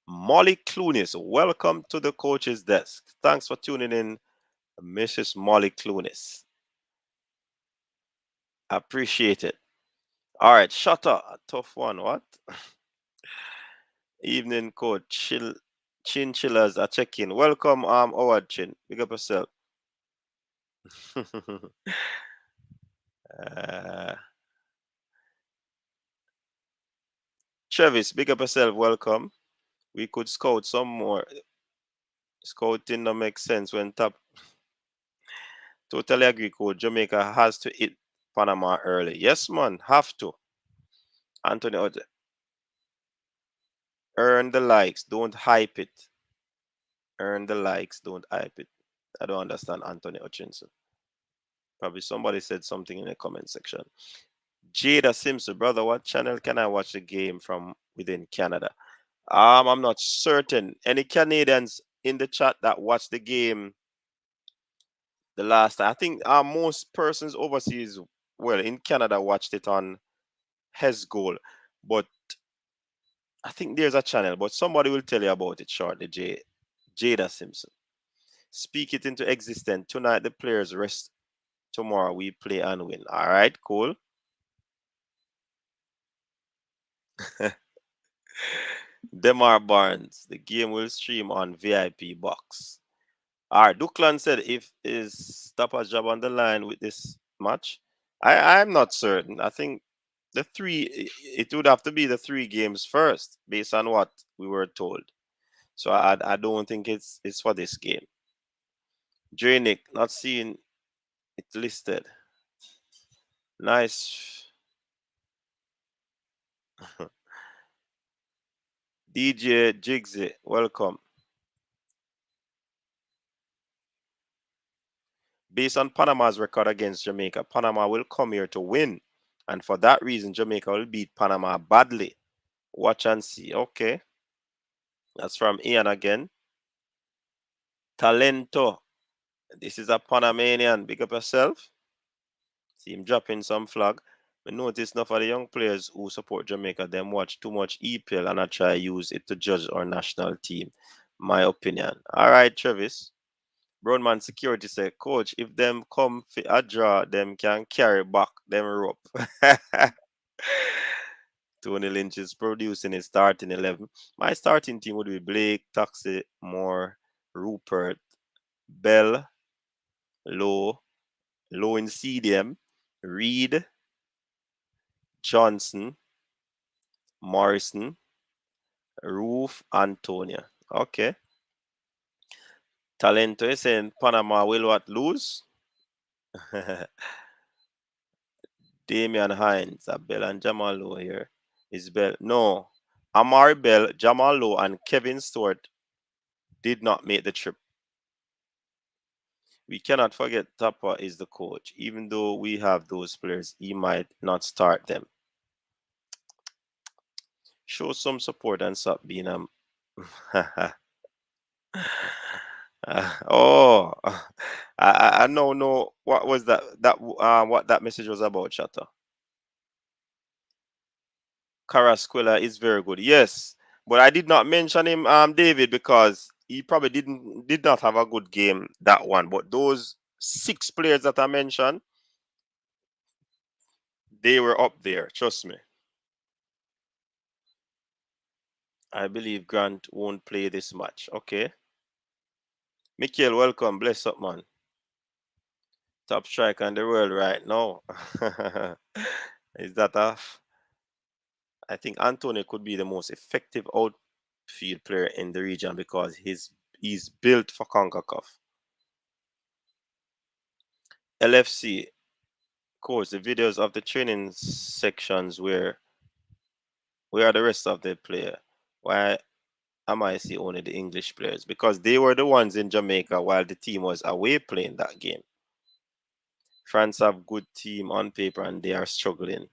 Molly Clunis, welcome to the coach's desk. Thanks for tuning in, Mrs. Molly Clunis. Appreciate it. All right, Shutter, a tough one. What? Evening, coach. Chinchillas are checking. Welcome, Howard Chin. Big up yourself. uh, Travis, big up yourself. Welcome. We could scout some more. Scouting don't make sense when top. Totally agree, coach. Jamaica has to hit Panama early. Yes, man, have to. Anthony, earn the likes, don't hype it. Earn the likes, don't hype it. I don't understand Anthony Hutchinson. Probably somebody said something in the comment section. Jada Simpson, brother, what channel can I watch the game from within Canada? I'm not certain. Any Canadians in the chat that watched the game the last time? I think most persons overseas, well, in Canada, watched it on His Goal, but I think there's a channel, but somebody will tell you about it shortly. Jada Simpson. Speak it into existence. Tonight the players rest. Tomorrow we play and win. All right, cool. Demar Barnes. The game will stream on VIP box. All right, Duklan said if is Stopper's job on the line with this match. I'm not certain. I think it would have to be the 3 games first, based on what we were told. So I don't think it's for this game. Dranic, not seeing it listed. Nice. DJ Jigsy, welcome. Based on Panama's record against Jamaica, Panama will come here to win. And for that reason, Jamaica will beat Panama badly. Watch and see. Okay. That's from Ian again. Talento. This is a Panamanian. Big up yourself. See him dropping some flag. We notice enough of the young players who support Jamaica, them watch too much EPL and I try use it to judge our national team. My opinion. All right, Travis. Broadman Security said, Coach, if them come for a draw, them can carry back them rope. Tony Lynch is producing his starting 11. My starting team would be Blake, Taxi, Moore, Rupert, Bell, Low in CDM, Reed, Johnson, Morrison, Roof, Antonia. Okay. Talento is saying Panama will what lose? Damian Hines, Bell and Jamal Lowe here. Is Bell? No. Amari Bell, Jamal Lowe, and Kevin Stewart did not make the trip. We cannot forget Tapa is the coach. Even though we have those players, he might not start them. Show some support and stop being oh, I don't know what was what that message was about, Shatter. Carasquilla is very good. Yes, but I did not mention him, David, because he probably did not have a good game that one. But those 6 players that I mentioned, they were up there. Trust me. I believe Grant won't play this match. Okay. Mikhail, welcome. Bless up, man. Top striker in the world right now. Is that off? I think Antonio could be the most effective outfield player in the region because he's built for CONCACAF. LFC, course, the videos of the training sections where are the rest of the player? Why am I see only the English players? Because they were the ones in Jamaica while the team was away playing that game. France have good team on paper and they are struggling.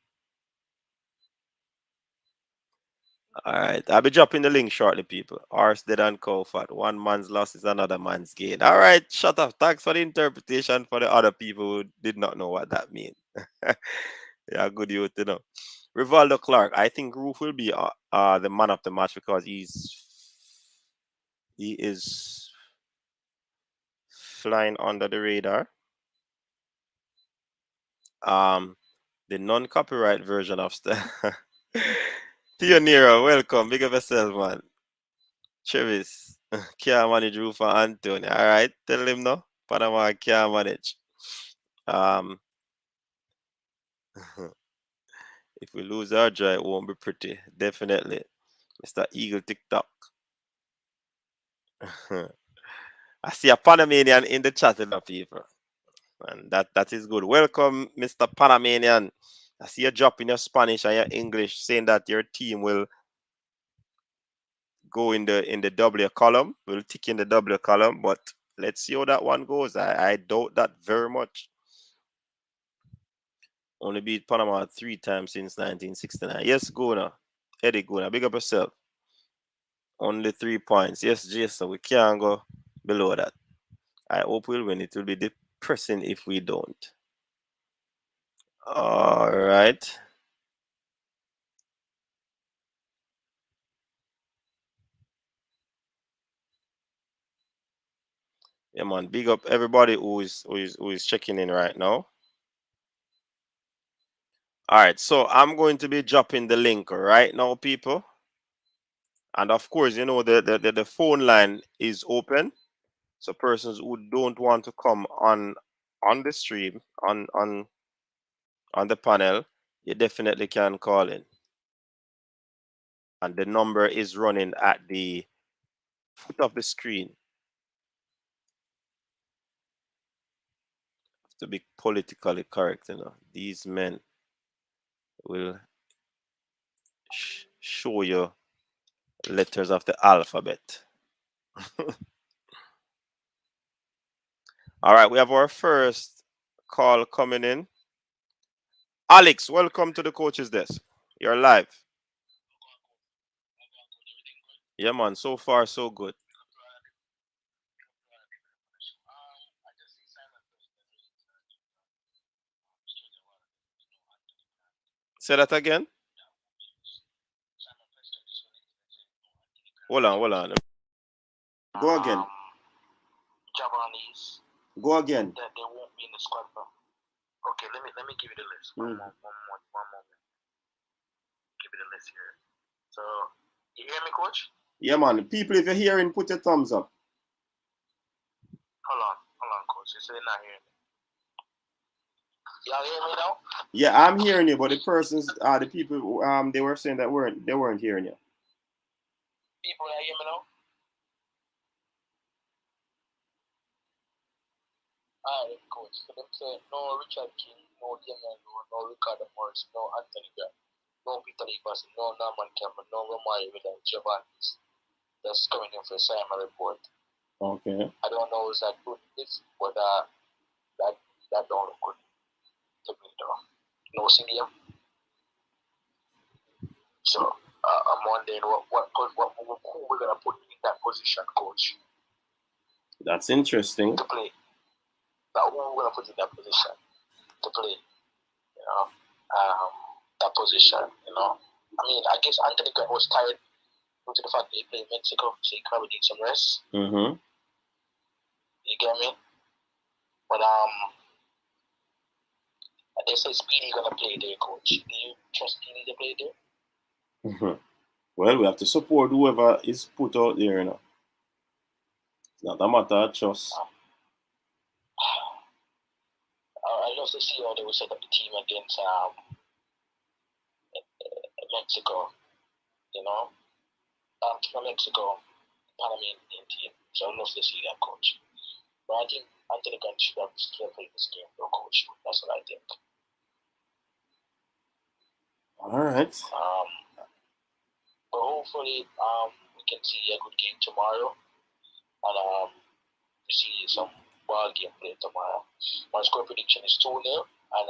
All right, I'll be dropping the link shortly, people. Horse dead and cow fat. One man's loss is another man's gain. All right, shut up. Thanks for the interpretation for the other people who did not know what that means. Yeah, good youth to know. Rivaldo Clark. I think Roof will be the man of the match because he is flying under the radar. The non-copyright version of stuff. Pioneer, welcome. Big up yourself, man. Travis, can't manage Roof and Anthony. All right, tell him no. Panama can't manage. Um, if we lose our draw, it won't be pretty. Definitely, Mr. Eagle TikTok. I see a Panamanian in the chat, people, and that is good. Welcome, Mr. Panamanian. I see you dropping your Spanish and your English, saying that your team will go in the W column. Will tick in the W column, but let's see how that one goes. I doubt that very much. Only beat Panama 3 times since 1969. Yes, Guna. Eddie Guna, big up yourself. Only 3 points. Yes, Jason, we can't go below that. I hope we'll win. It will be depressing if we don't. All right. Yeah, man. Big up everybody who is checking in right now. All right, so I'm going to be dropping the link right now, people. And of course, you know the phone line is open. So persons who don't want to come on the stream on the panel, you definitely can call in. And the number is running at the foot of the screen. To be politically correct, these men will show you letters of the alphabet. All right, we have our first call coming in. Alex, welcome to the coach's desk. You're live. Yeah, man. So far, so good. Say that again. Hold on. Go again. Japanese. Go again. That they won't be in the squad, bro. Okay, let me give you the list. One moment. Give you the list here. So, you hear me, coach? Yeah, man. People, if you're hearing, put your thumbs up. Hold on, coach. You say you're not hearing me. Y'all hear me now? Yeah, I'm hearing you, but the persons, the people, they were saying that they weren't hearing you. People, y'all hear me now? Alright, coach. So them say no Richard King, no Damian Lowe, no Ricardo Morris, no Anthony Grant, no Peter Libas, no Norman Campbell, no Romari without Giovanni's. That's coming in for Simon report. Okay. I don't know is that good, but that don't look good to me though. No CDM. So I'm wondering who we're gonna put in that position, coach. That's interesting. To play. Now who we're gonna put in that position to play? That position. I mean, I guess Anthony Grant was tired due to the fact that he played Mexico, so he probably needs some rest. Mm-hmm. You get me? But they say Speedy gonna play there, coach. Do you trust Speedy to play there? Mm-hmm. Well, we have to support whoever is put out there, It's not a matter of trust. I love to see how they will set up the team against Mexico. From Mexico, Panamanian team. So I love to see that, coach. But I think Anthony Grant should have played this game, though, coach. That's what I think. All right. But hopefully, we can see a good game tomorrow, and we see some ball game play tomorrow. My score prediction is 2-0, and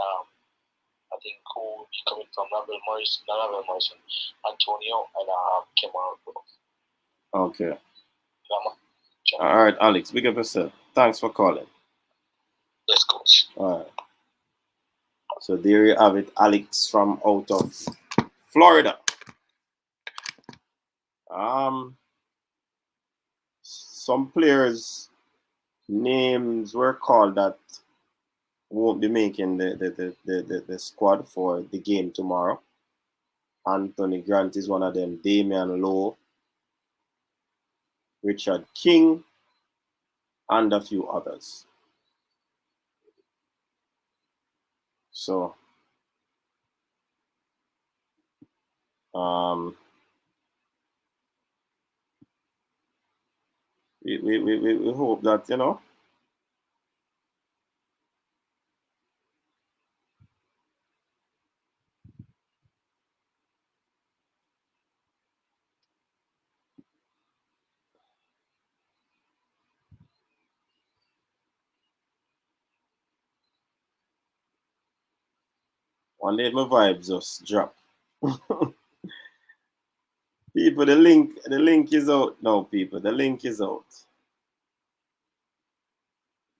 I think who will be coming from Morrison, Antonio, and Kemar. Okay. All right, Alex, big up yourself. Thanks for calling. Yes, coach. All right. So there you have it, Alex from out of Florida. Some players' names were called that won't be making the squad for the game tomorrow. Anthony Grant is one of them. Damian Lowe, Richard King, and a few others. So, we hope that, you know, one day my vibes just drop. People, the link is out now, people. The link is out.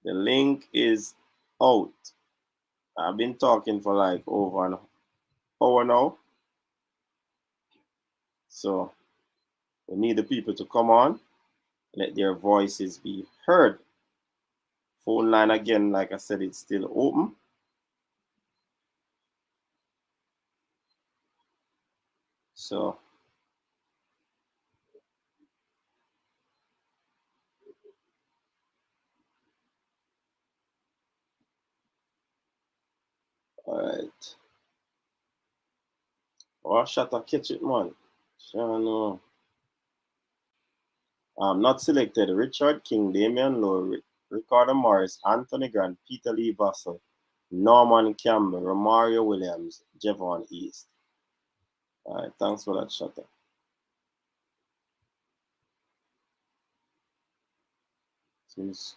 The link is out. I've been talking for like over an hour now. So we need the people to come on, let their voices be heard. Phone line again, like I said, it's still open. So all right. Oh, shut up, catch it, man. Sure, not selected. Richard King, Damian Lowe, Ricardo Morris, Anthony Grant, Peter Lee Vassell, Norman Campbell, Romario Williams, Javon East. All right, thanks for that, Shutter. Seems...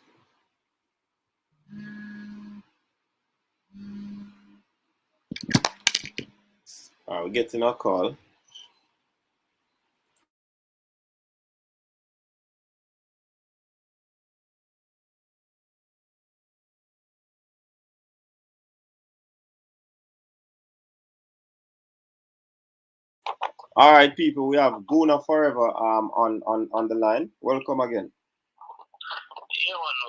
All right, we're getting a call. All right, people, we have Guna Forever on the line. Welcome again. Yeah, man.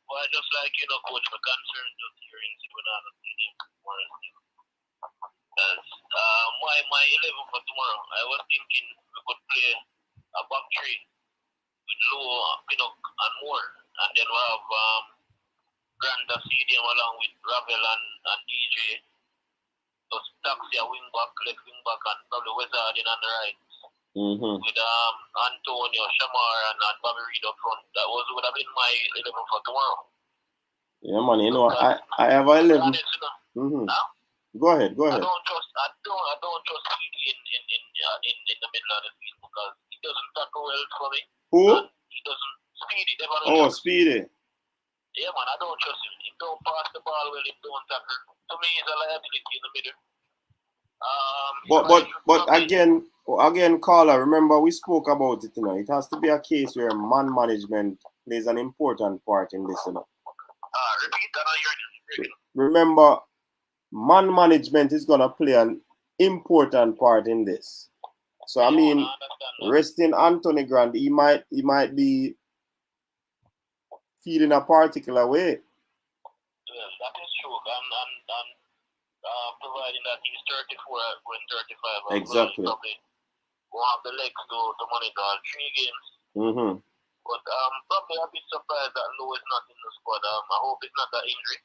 Well, just like coach, my concern just hearing Simonano Stadium tomorrow. Because my 11 for tomorrow, I was thinking we could play a back three with Low, Pinnock, and Moore, and then we have Granda Stadium along with Ravel and DJ. So Taxi a wing back, left wing back, and probably Wizard in on the right. With Antonio, Shamar, and Bobby Reed up front. That would have been my 11 for tomorrow. Yeah, man. You know, I have 11. Go ahead. I don't trust Speedy in the middle of the field because he doesn't tackle well for me. Who? He doesn't. Speedy. Speedy. Yeah, man. I don't trust him. He don't pass the ball well. He don't tackle. To me, he's a liability in the middle. But again, caller, remember we spoke about it, you know. It has to be a case where man management plays an important part in this, you know. Repeat that. Remember, man management is gonna play an important part in this. So I mean, resting Anthony Grant, he might be feeling a particular way. Yes, that is true. And providing that he's 34 going 35. Exactly. Well, he probably won't have the legs to monitor all 3 games. But probably a bit surprised that Lowe is not in the squad. I hope it's not an injury.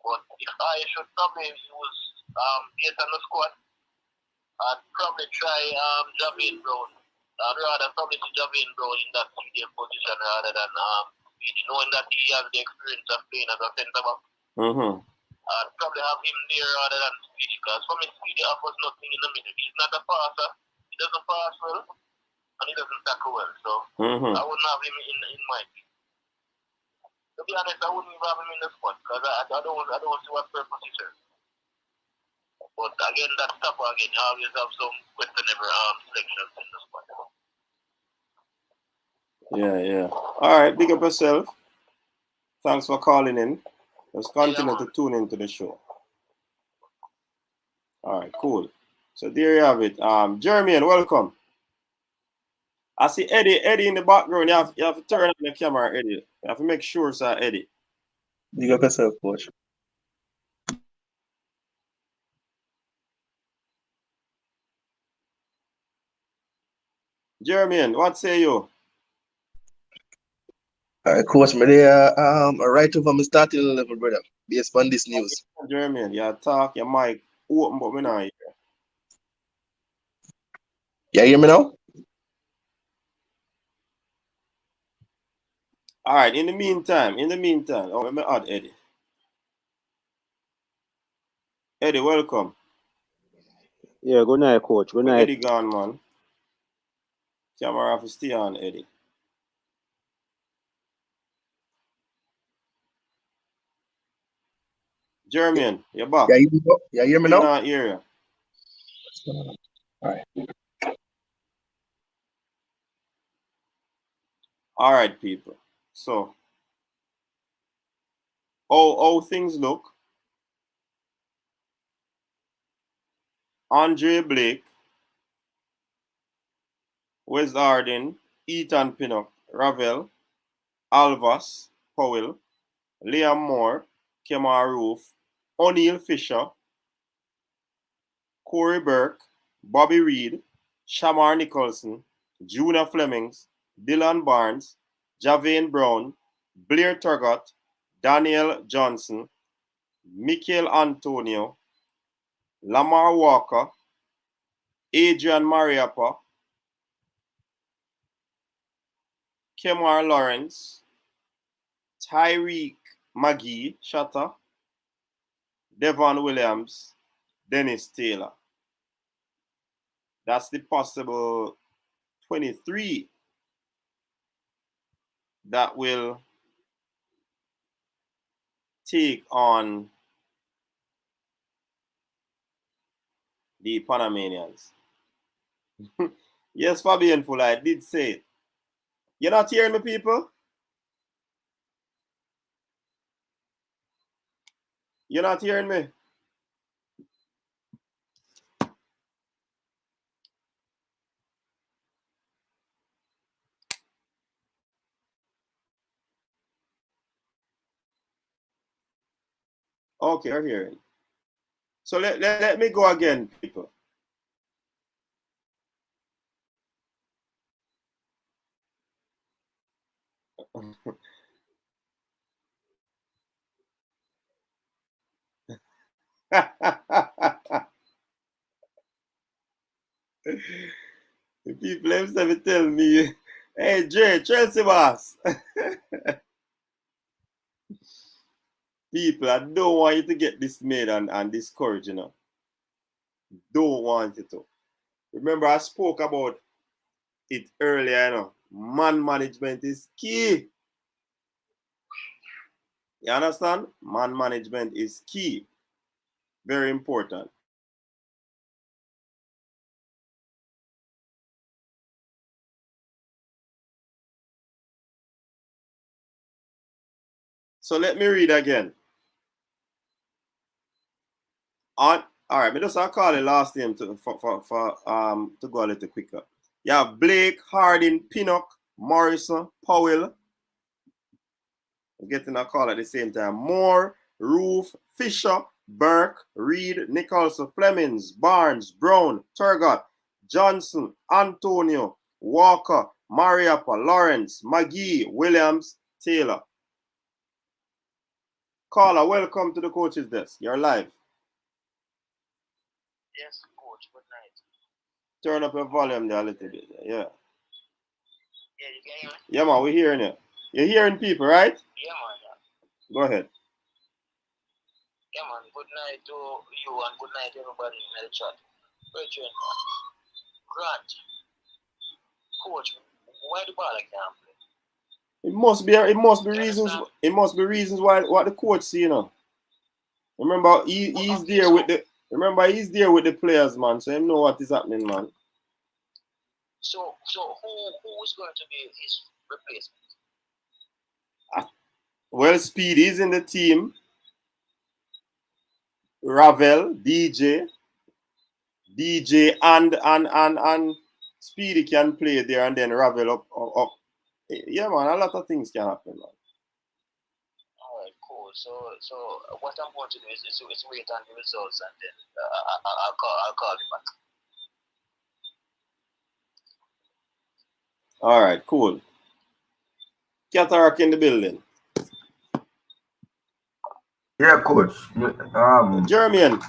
But if I should probably use based on the squad, I'd probably try Javin Brown. I'd rather probably see Javin Brown in that medium position rather than Speedy, knowing that he has the experience of playing as a centre back. I'd probably have him there rather than Speedy, because for me, Speedy offers nothing in the middle. He's not a passer. He doesn't pass well, and he doesn't tackle well. So I wouldn't have him in my team. To be honest, I wouldn't even have him in the squad because I don't see what purpose he serves. But again, that stopper again, you always have some questionable selections in the squad. Yeah. All right, big up yourself. Thanks for calling in. Let's continue to tune into the show. All right, cool. So there you have it. Jeremy, welcome. I see Eddie in the background. You have to turn on the camera, Eddie. You have to make sure, sir, Eddie. Big up yourself, coach. Jeremy, what say you? All right, coach, me there. Right over my starting level, brother. Based on this news. Jeremy, you talk your mic open, but me not hear. You hear me now? All right. In the meantime, let me add Eddie. Eddie, welcome. Yeah, good night, coach. Good Where night. Eddie gone, man? Camera off, stay on, Eddie. Jeremy, you're back. You hear me Still now? not hear you. All right. All right, people. So, how things look? Andre Blake, Wes Arden, Ethan Pinnock, Ravel, Alvas, Powell, Liam Moore, Kemar Roof, O'Neal Fisher, Corey Burke, Bobby Reed, Shamar Nicholson, Juna Flemings, Dylan Barnes, Javane Brown, Blair Turgott, Daniel Johnson, Michael Antonio, Lamar Walker, Adrian Mariappa, Kemar Lawrence, Tyreek McGee, Shatter, Devon Williams, Dennis Taylor. That's the possible 23 that will take on the Panamanians. Yes, Fabian Fuller, I did say it. You're not hearing me, people? You're not hearing me? Okay, you're hearing. So let me go again, people. The people themselves tell me, hey Jay, Chelsea boss. People, I don't want you to get dismayed and discouraged, you know. Don't want you to. Remember, I spoke about it earlier, you know. Man management is key. You understand? Man management is key. Very important. So let me read again. All right, me just I'll call the last name to go a little quicker. You have Blake, Harding, Pinnock, Morrison, Powell. I'm getting a call at the same time. Moore, Roof, Fisher, Burke, Reed, Nicholson, Flemings, Barnes, Brown, Turgott, Johnson, Antonio, Walker, Mariappa, Lawrence, McGee, Williams, Taylor. Caller, welcome to the coach's desk. You're live. Yes, coach. Good night. Turn up your volume there a little bit. Yeah. Yeah, you can hear me? Yeah, man, we're hearing you. You're hearing people, right? Yeah, man. Go ahead. Yeah, man. Good night to you and good night to everybody in the chat. Brethren, Grant, coach, why the ball I can't play? It must be You reasons. understand? It must be reasons why what the coach see, you know. Remember, he's Okay, there so with the. Remember, he's there with the players, man. So him know what is happening, man. who is going to be his replacement? Well, Speed is in the team. Ravel, DJ, and Speedy can play there, and then Ravel up. Yeah, man, a lot of things can happen, man. Alright, cool. So what I'm going to do is wait on the results and then I'll call you back. All right, cool. Cataract in the building. Yeah, coach. Jermaine,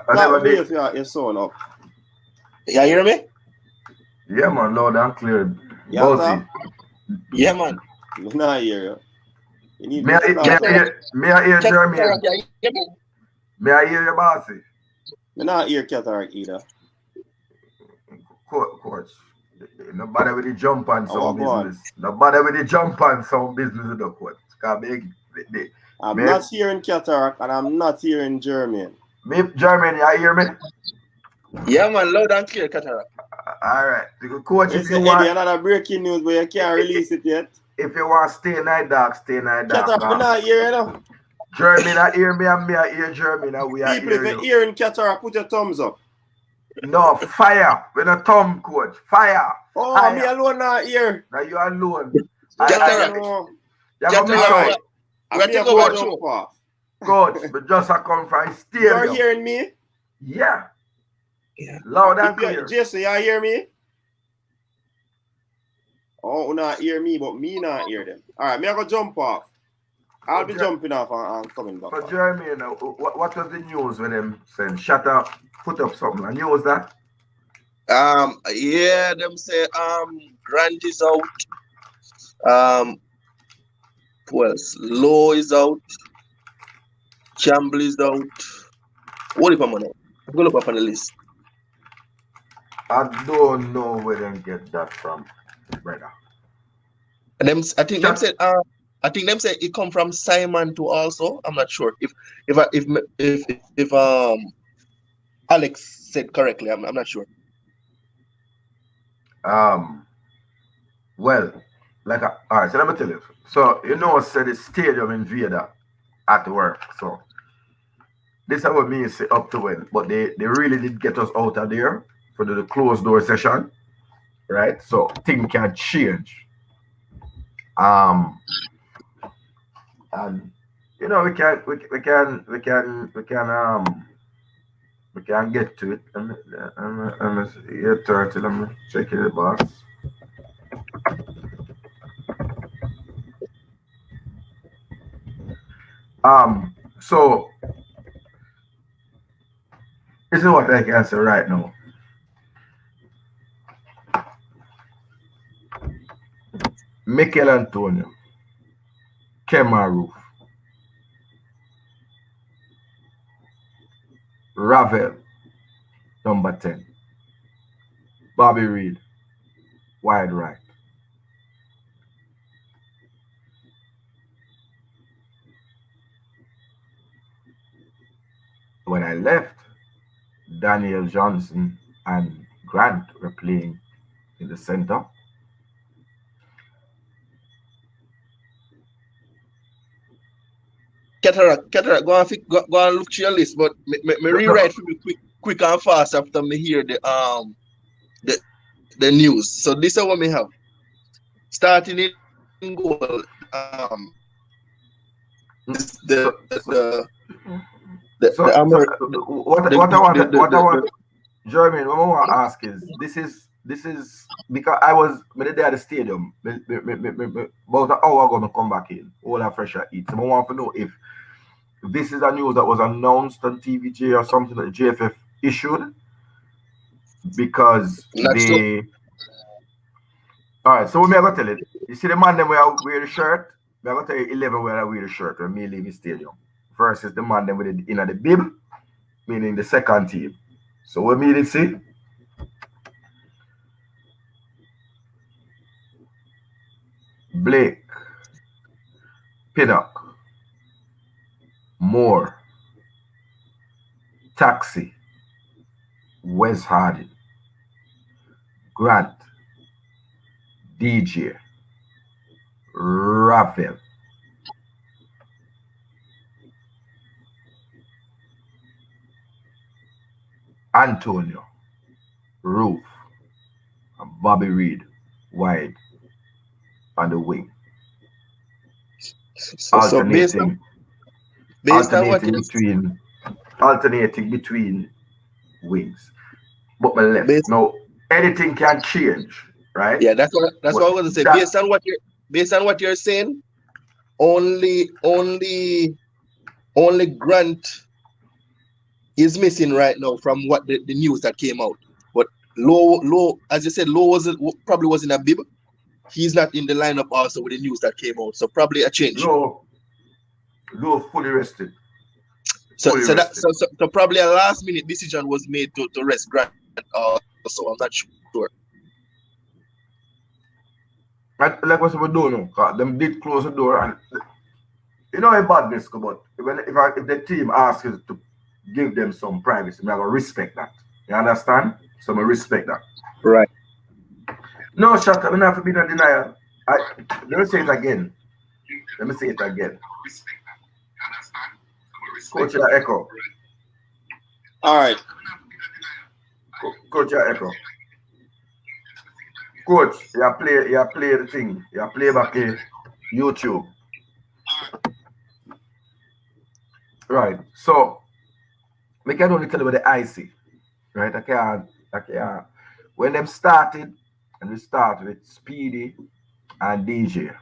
I never did. if your son up. You hear me? Yeah, man, loud and clear. You Bossy. Yeah, man. Me not hear you. You need May I hear Jeremy? May I hear your bossy? Me not hear Cataract either. Coach. Nobody with the jump on some on. business. Nobody with the jump on some business with the coach. I'm not hearing Cataract and I'm not hearing Jermaine. Me, Jermaine, you hear me? Yeah, man, loud and clear, Cataract. All right. Coach, if you want another breaking news, but you can't release it yet. If you want stay night dog, stay night dog. Cataract, me not hear you know. Jermaine, I hear me and me I hear Jermaine. We are people, if you're hearing Cataract, put your thumbs up. No, fire. With a thumb, coach. Fire. Oh, fire. Me alone not here. Now you alone. Cataract. You're going to jump off. Coach, but just I come from stadium. You're hearing me? Yeah. Loud and clear. Jason, you hear me? Oh, not hear me, but me not hear them. All right, me I go jump off. I'll be jumping off and coming back. So Jeremy, you know, what was the news with them saying? Shut up, put up something. And news that? Yeah, them say Grant is out. Who else? Low is out. Campbell is out. What if I'm on it? I'm gonna look up on the list. I don't know where them get that from, brother. And them, I think them said it come from Simon too. Also, I'm not sure if Alex said correctly. I'm not sure. Well, like all right. So let me tell you. So you know, said the stadium invader at work. So this is what me say up to when, but they really did get us out of there for the closed door session, right? So things can change. And you know we can get to it. Let me see. 30. Let me check it, boss. So this is what I can say right now. Mikel Antonio, Kemaru, Ravel, number 10, Bobby Reed, wide right. When I left, Daniel Johnson and Grant were playing in the center. Cataract, go and look to your list, but me rewrite for me quick and fast after me hear the news. So this is what we have. Starting in goal, Jeremy, what I want to ask is this is because I was there at the stadium about an hour ago to come back in, all that fresh eat. So I want to know if this is a news that was announced on TVJ or something that the JFF issued, because they. All right, so what am I going to tell you? You see the man them wear the shirt? I'm going to tell you 11 wear the shirt when me leave the stadium. versus the man them with the in the bib, meaning the second team. So what me did see? Blake, Pinnock, Moore, Taxi, Wes Hardy, Grant, DJ, Rafael, Antonio, Roof, and Bobby Reed, wide on the wing, So alternating based on what alternating you're between alternating between wings. But my left. based Now anything can change, right? yeah, that's But what I was gonna say. that Based on what you're saying, only only Grant is missing right now from what the news that came out. But Low, as you said, Low probably was in a bib. He's not in the lineup also with the news that came out. So probably a change. low low fully rested. So Fully so that rested. so probably a last minute decision was made to rest Grant also. I'm not sure. Like what we do now, 'cause them did close the door and you know a badness come out. If the team asks you to give them some privacy, I gotta respect that. You understand? So I respect that. Right. No shut up, I have to be in denial. Let me say it again. Let me say it again. Coach your echo. All right. Coach your echo. Coach, you play the thing. You play back YouTube. Right. So we can only tell you about the IC. Right? I can't. When them started, and we start with Speedy and DJ.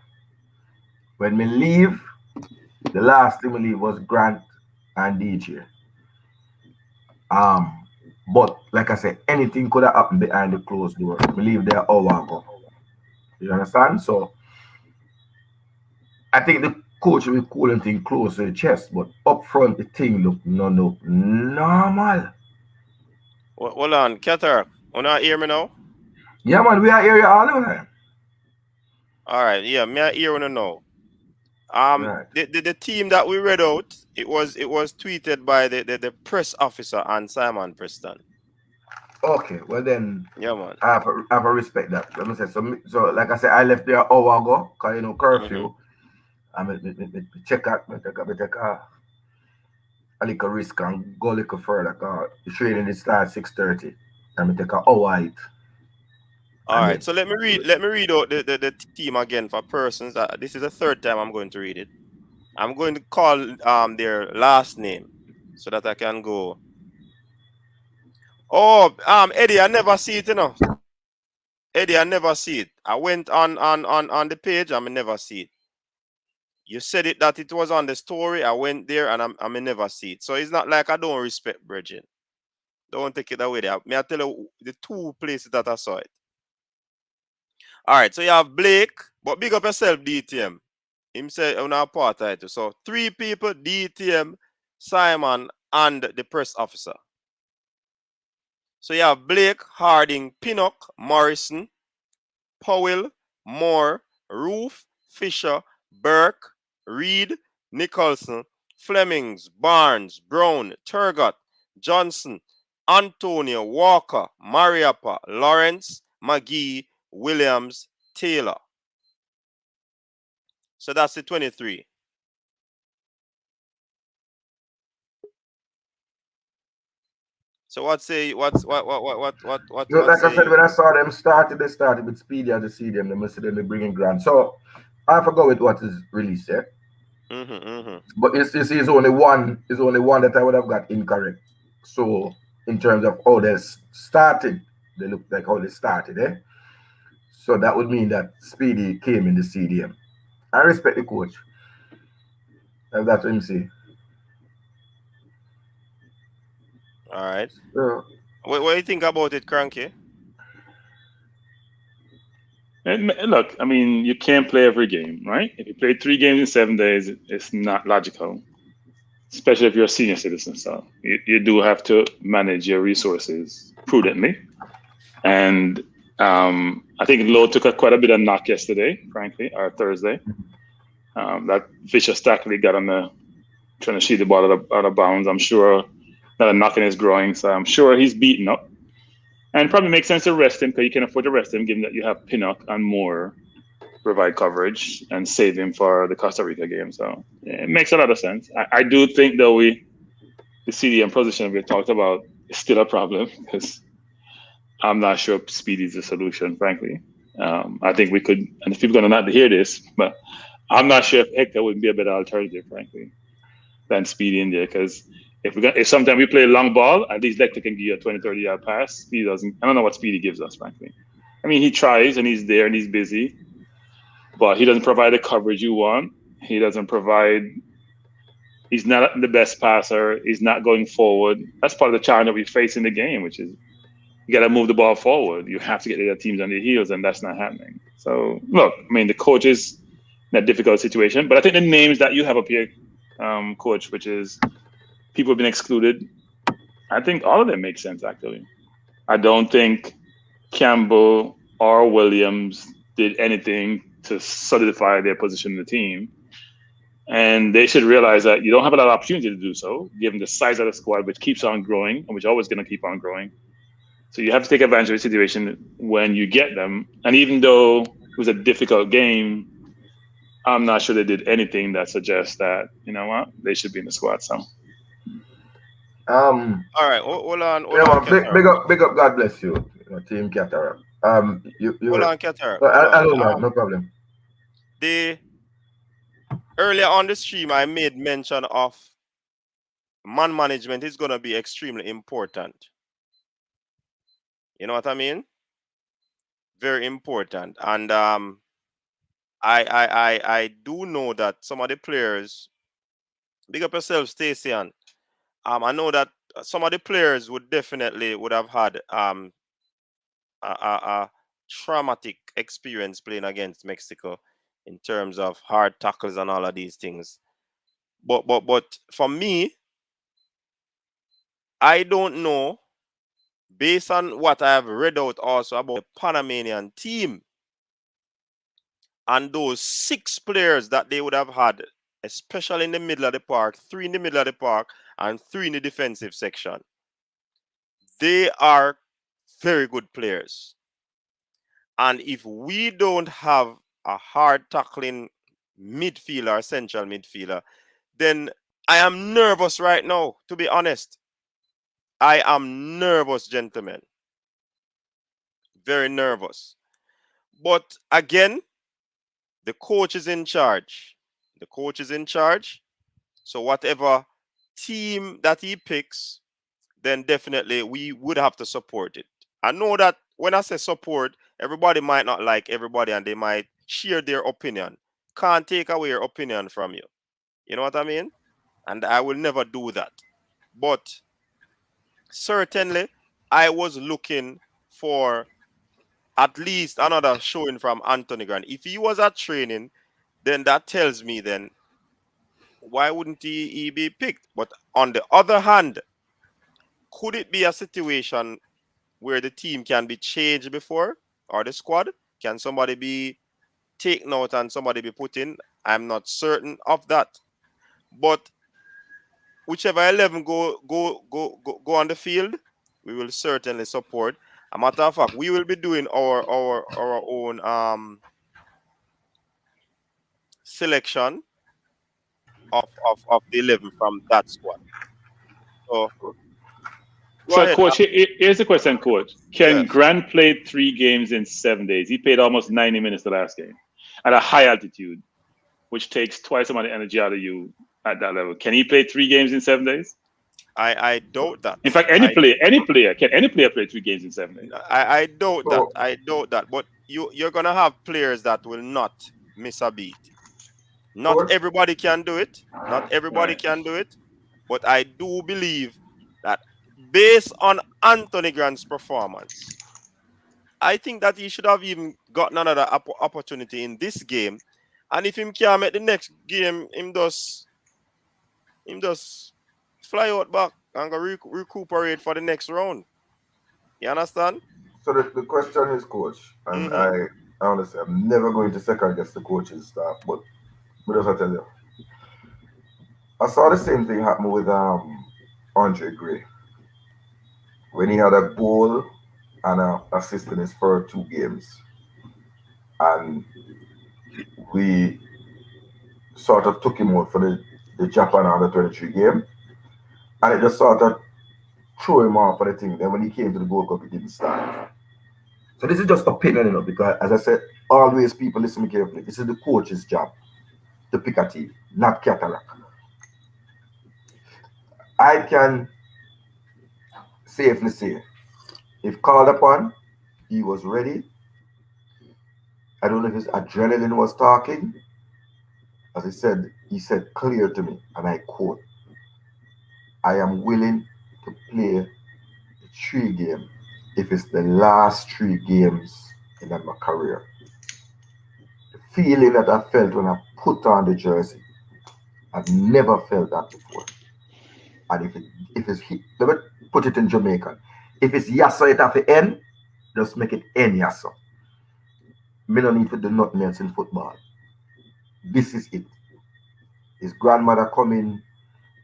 When we leave, the last thing we leave was Grant and DJ. Um, but like I said, anything could have happened behind the closed door. We leave there an hour ago. You understand? So I think the coach will be cool and thing close to the chest, but up front the thing look no normal. Hold on, Qatar. You not hear me now? Yeah man, we are here all the time. All right. Yeah, me I hear you now. Right. The team that we read out, it was tweeted by the press officer and Simon Preston. Okay, well then Yeah, man. I have to respect that. Let me say so like I said, I left there an hour ago, cause you know Mm-hmm. curfew. I check out, a little risk and go a little further. Cause the training is start 6:30. And me take an hour it. All And right. then So let me read out the team again for persons. This is the third time I'm going to read it. I'm going to call their last name so that I can go. Oh, Eddie, I never see it, you know. Eddie, I never see it. I went on the page, I may never see it. You said it that it was on the story. I went there and I may never see it. So it's not like I don't respect Bridget. Don't take it away there. May I tell you the two places that I saw it. All right, so you have Blake, but big up yourself, DTM. Him say on our part title. So three people, DTM, Simon, and the press officer. So you have Blake, Harding, Pinnock, Morrison, Powell, Moore, Roof, Fisher, Burke, Reed, Nicholson, Flemings, Barnes, Brown, Turgot, Johnson, Antonio, Walker, Mariappa, Lawrence, McGee, Williams, Taylor. So that's the 23. So what say you know, what like I said, say when I saw them started, they started with Speedy as I see them. They must then they bringing Grant. So I forgot with what is released, yeah. mm-hmm. But you see, it's only one that I would have got incorrect. So in terms of how they started, they look like how they started, eh? So that would mean that Speedy came in the CDM. I respect the coach. That's what him say. All right. So, What do you think about it, Cranky? And look, I mean, you can't play every game, right? If you play 3 games in 7 days, it's not logical. especially if you're a senior citizen. So you do have to manage your resources prudently. And I think Lowe took quite a bit of knock yesterday, frankly, or Thursday. That vicious tackle he got on the trying to shoot the ball out of bounds. I'm sure that a knock in his groin, so I'm sure he's beaten up. And probably makes sense to rest him because you can afford to rest him, given that you have Pinnock and Moore provide coverage and save him for the Costa Rica game. So it makes a lot of sense. I do think, though, the CDM position we talked about is still a problem because I'm not sure speed is the solution, frankly. I think we could, and if people are going to not hear this, but I'm not sure if Hector would be a better alternative, frankly, than Speedy in there. Because if sometimes we play a long ball, at least Hector can give you a 20, 30 yard pass. Speedy doesn't. I don't know what Speedy gives us, frankly. I mean, he tries and he's there and he's busy, but he doesn't provide the coverage you want. He doesn't provide. He's not the best passer. He's not going forward. That's part of the challenge that we face in the game, which is you got to move the ball forward. You have to get the other teams on their heels, and that's not happening. So, look, I mean, the coach is in a difficult situation, but I think the names that you have up here, Coach, which is people have been excluded, I think all of them make sense, actually. I don't think Campbell or Williams did anything to solidify their position in the team. And they should realize that you don't have a lot of opportunity to do so, given the size of the squad, which keeps on growing and which is always going to keep on growing. So you have to take advantage of the situation when you get them. And even though it was a difficult game, I'm not sure they did anything that suggests that, you know what, they should be in the squad. So, All right, hold on, big up, God bless you, Team Qatar. hold on, Qatar. I don't know, no problem. Earlier on the stream, I made mention of man management is going to be extremely important. You know what I mean? Very important. And I do know that some of the players, big up yourself, Stacey, and I know that some of the players would have had a traumatic experience playing against Mexico in terms of hard tackles and all of these things. But for me, I don't know, based on what I have read out also about the Panamanian team and those 6 players that they would have had, especially in the middle of the park, 3 in the middle of the park and 3 in the defensive section. They are very good players. And if we don't have a hard tackling midfielder, central midfielder, then I am nervous right now, to be honest. I am nervous, gentlemen. Very nervous. But again, the coach is in charge. The coach is in charge. So whatever team that he picks, then definitely we would have to support it. I know that when I say support, everybody might not like everybody and they might share their opinion. Can't take away your opinion from you. You know what I mean? And I will never do that. But certainly, I was looking for at least another showing from Anthony Grant. If he was at training, then that tells me then why wouldn't he be picked? But on the other hand, could it be a situation where the team can be changed before, or the squad? Can somebody be taken out and somebody be put in? I'm not certain of that. But whichever 11 go on the field, we will certainly support. A matter of fact, we will be doing our own selection of the 11 from that squad. So go ahead. Coach, here's the question, Coach. Can Yes. Grant play 3 games in 7 days? He played almost 90 minutes the last game at a high altitude, which takes twice the amount of energy out of you at that level. Can he play 3 games in 7 days? I doubt that. In fact, any player play 3 games in 7 days? I doubt that. I doubt that. But you're gonna have players that will not miss a beat. Not everybody can do it. Not everybody can do it. But I do believe that based on Anthony Grant's performance, I think that he should have even gotten another opportunity in this game. And if him can't make the next game, him does him just fly out back and go recuperate for the next round. You understand? So the question is, coach, and Mm-hmm. I honestly, I'm never going to second guess the coaching staff, but just I tell you, I saw the same thing happen with Andre Gray when he had a goal and an assist in his first 2 games, and we sort of took him out for the Japan under 23 game, and it just sort of threw him off for the thing. Then when he came to the Gold Cup, he didn't start. So this is just opinion, because as I said, always people listen to me carefully. This is the coach's job to pick a team, not cataract. I can safely say, if called upon, he was ready. I don't know if his adrenaline was talking. As he said clear to me, and I quote, I am willing to play the 3 game if it's the last 3 games in my career. The feeling that I felt when I put on the jersey, I've never felt that before. And if it's let me put it in Jamaican. If it's yassa it have to end, just make it end yassa. Me no need to do nothing else in football. This is it. His grandmother come in,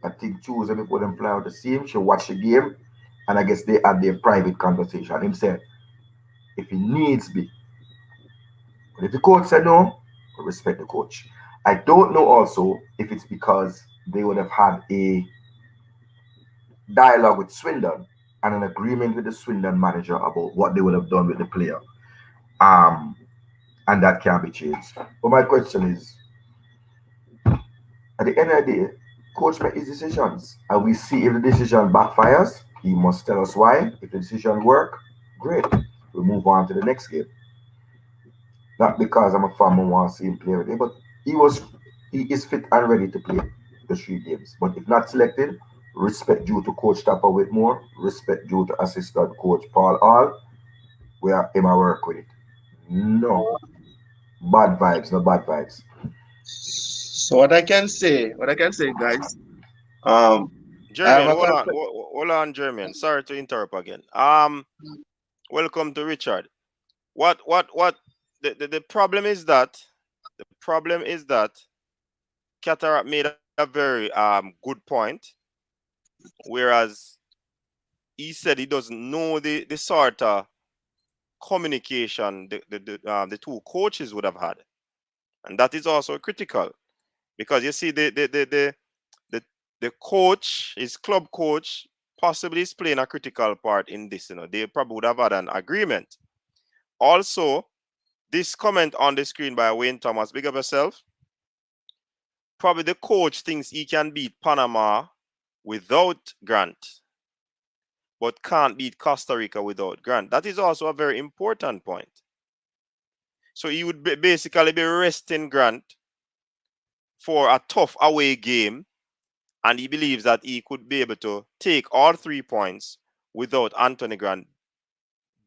I think Tuesday before them fly out to see him. She watched the game, and I guess they had their private conversation. Him said, if he needs be, but if the coach said no, I respect the coach. I don't know also if it's because they would have had a dialogue with Swindon and an agreement with the Swindon manager about what they would have done with the player. And that can be changed. But my question is, at the end of the day, coach make his decisions. And we see if the decision backfires, he must tell us why. If the decision work, great. We move on to the next game. Not because I'm a fan and want to see him play every day, but he is fit and ready to play the 3 games. But if not selected, respect due to Coach Tapper Whitmore, respect due to assistant coach Paul Hall. Where am I work with it? No. Bad vibes, no bad vibes. So what I can say, guys, um, I have Jermaine, a hold on, Jermaine. Sorry to interrupt again. Welcome to Richard. What the problem is that Cataract made a very good point, whereas he said he doesn't know the sort of communication the 2 coaches would have had, and that is also critical because you see the the coach, his club coach, possibly is playing a critical part in this. They probably would have had an agreement. Also, this comment on the screen by Wayne Thomas, big up yourself. Probably the coach thinks he can beat Panama without Grant, but can't beat Costa Rica without Grant. That is also a very important point. So he would basically be resting Grant for a tough away game, and he believes that he could be able to take all 3 points without Anthony Grant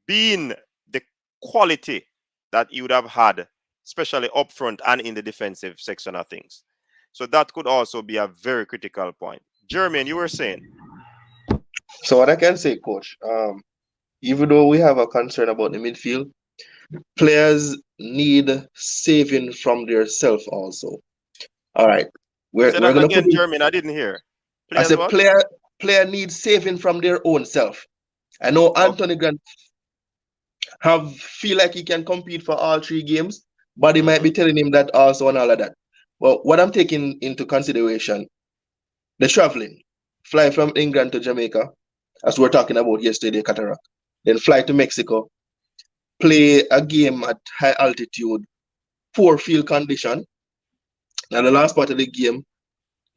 being the quality that he would have had, especially up front and in the defensive section of things. So that could also be a very critical point. Jermaine, you were saying? So what I can say, coach, even though we have a concern about the midfield, players need saving from their self also. All right. We're Say we're that gonna put again, in Jermaine. I didn't hear. as Players a what? player needs saving from their own self. I know Okay. Anthony Grant feel like he can compete for all 3 games, but he might Mm-hmm. be telling him that also and all of that. Well, what I'm taking into consideration, the traveling, fly from England to Jamaica, as we were talking about yesterday, Cataract, then fly to Mexico, play a game at high altitude, poor field condition, and the last part of the game,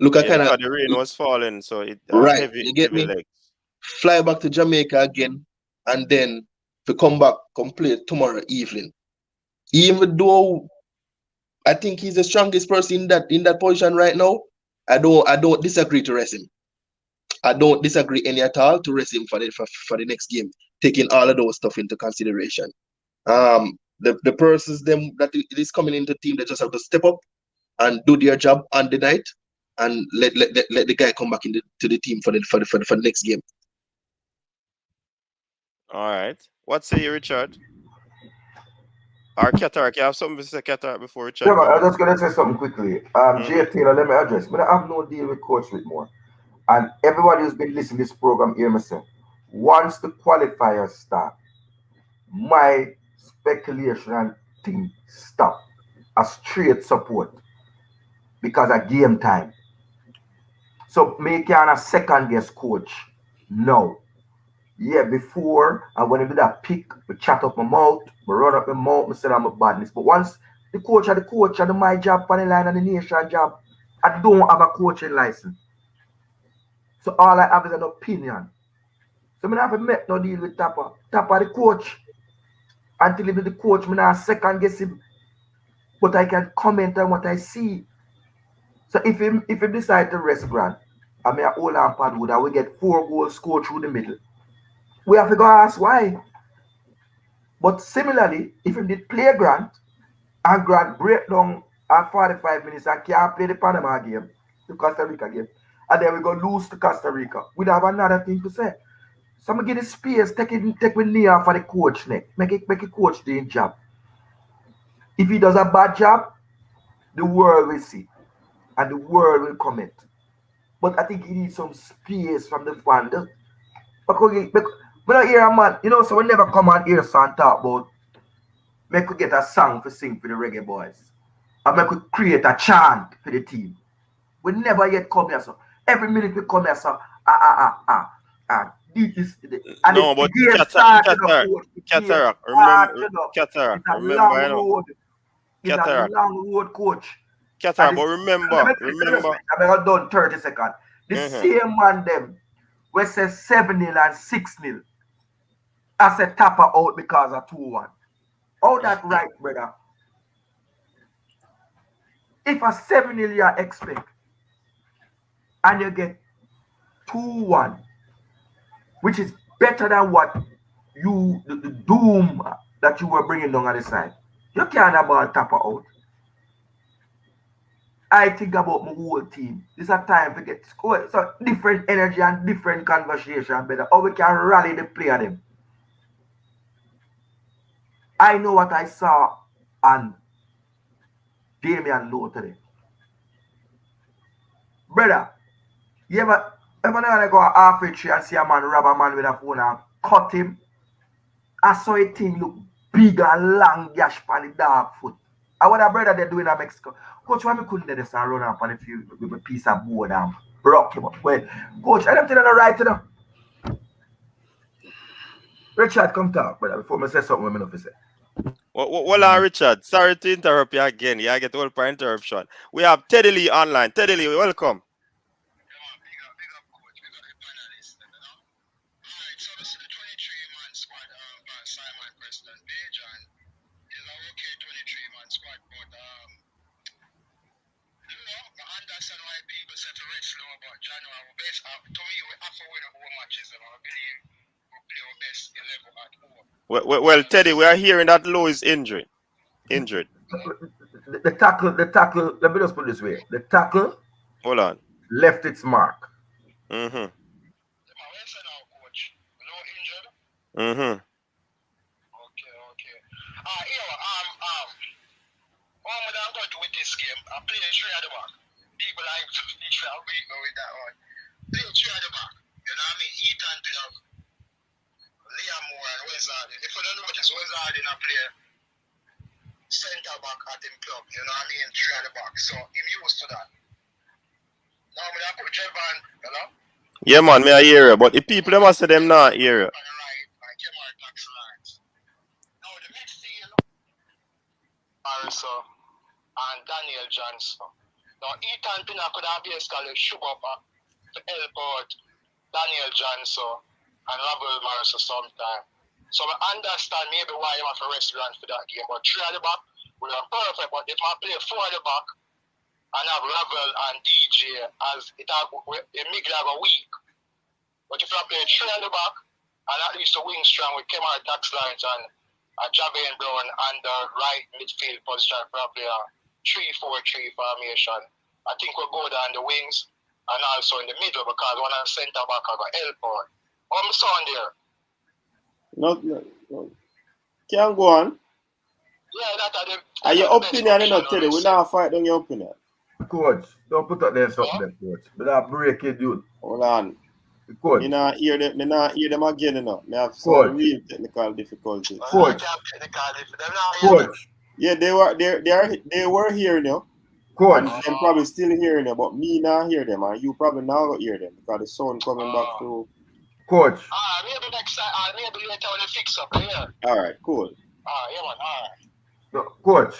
look at Yeah, kind of because the rain was falling, so it right. heavy You get heavy me? legs. Fly back to Jamaica again, and then to come back complete tomorrow evening. Even though I think he's the strongest person in that position right now, I don't disagree to rest him. I don't disagree any at all to rest him for the next game, taking all of those stuff into consideration. The persons them that is coming into the team, they just have to step up and do their job on the night and let the guy come back to the team for the next game. All right. What say you, Richard? Or Qatar? You have something to say, Qatar, before Yeah, Richard but come I'm in? just gonna say something quickly. Jay Mm-hmm. Taylor, let me address. But I have no deal with Coach Whitmore. And everybody who's been listening to this program, hear me say, once the qualifiers start, my speculation and thing stop. A straight support because of game time. So make a second guess coach. No. Yeah, before and when I do that pick, we chat up my mouth, we run up my mouth, I said I'm a badness. But once the coach and my job on the line and the nation job, I don't have a coaching license. So all I have is an opinion. So I don't have to make no deal with Tapper. Tapper the coach. Until he be the coach, I not second guess him. But I can comment on what I see. So if he decide to rest Grant, I mean hold on Padwood, I will get 4 goals scored through the middle. We have to go ask why. But similarly, if he did play Grant and Grant break down at 45 minutes and can't play the Panama game, the Costa Rica game, and then we go lose to Costa Rica, we'd have another thing to say. So I'm gonna give the space, take with knee off for the coach neck. Make it coach the job. If he does a bad job, the world will see. And the world will comment. But I think he needs some space from the fan. Because we don't hear a man, so we never come on here and talk about make we get a song to sing for the Reggae Boyz. And make we create a chant for the team. We never yet come here, so every minute we come here, so this and No, the but game started up, coach. The game Cataract, started up. Cataract, It's a remember, long road. It's a Cataract, long road, coach. Cataract, And but remember, I'm not done 30 seconds. The same man them we say 7-0 and 6-0. I said Tapper out because of 2-1. All that right, brother. If a 7-0 you expect and you get 2-1, which is better than what the doom that you were bringing down on the side, you can't have ball Tapper out. I think about my whole team. This is a time to get score. So different energy and different conversation better. How we can rally the player them. I know what I saw on Damian Lowe today. Brother, you ever know go half a tree and see a man rob a man with a phone and cut him? I saw a thing look big and long gash on the dog foot. And what a brother they doing in Mexico. Coach, why me couldn't they just run up on a few with a piece of board and rock him up? Well, coach, I don't think they're right to them. Richard, come talk, brother, before I say something I'm not to say. Well, Richard, sorry to interrupt you again. Yeah, I get all per interruption. We have Teddy Lee online. Teddy Lee, welcome. Big up, coach. Big up the panelists. Alright, so this is the 23-man squad by Simon Preston page, and it's an okay 23-man squad, but I understand why people say to rest slow about January. To me, we have to win all matches, and I believe we play our best 11 at home. Well, Teddy, we are hearing that Lowe is injured. The tackle, let me just put it this way. The tackle Hold on. left its mark. Mm-hmm. Where's the now, coach? No injured? Mm-hmm. Okay. What am I going to do with this game? I play 3 at the back. People like to beat me with that one. Play 3 at the back. You know what I mean? Ethan Pinnock, Liam Moore, and Wizard. If you don't notice, Wizard in a play center back at him club. You know what I mean? 3 at the back. So I'm used to that. Now I'm going to put Jevan, you know? Yeah, man, me I hear you, but the people them must say them not hear you. Now the midfield, Arisa and Daniel Johnson. Now Ethan Pinnock could have basically shoot up to help out Daniel Johnson and Robert Morrison sometime. So I understand maybe why you have to rest Grant for that game. But 3 at the back would have perfect, but if I play 4 at the back and have Ravel and DJ as it middle of a week. But if I play 3 at the back and at least a wing strong with Kemar Tax Lines and Javian Brown and the right midfield position, probably a 3-4-3 formation, I think we'll go down the wings and also in the middle because one of the centre back I got help out. I'm son there. No. Can't go on. Yeah, that's the. Are your opinion, you know, Teddy? We now fight on your opinion. Coach, don't put up there something there, coach. But that break it, dude. Hold on. Coach. Me not hear them again, you know. Me have some Coach. real technical difficulties. Coach. Coach. Yeah, they were hearing you. Coach. And them probably still hearing you, but me not hear them, and you probably now hear them because the sound coming back through. Coach. Maybe next time, maybe later when they fix up, yeah. All right, cool. Yeah, man, all right. No, coach.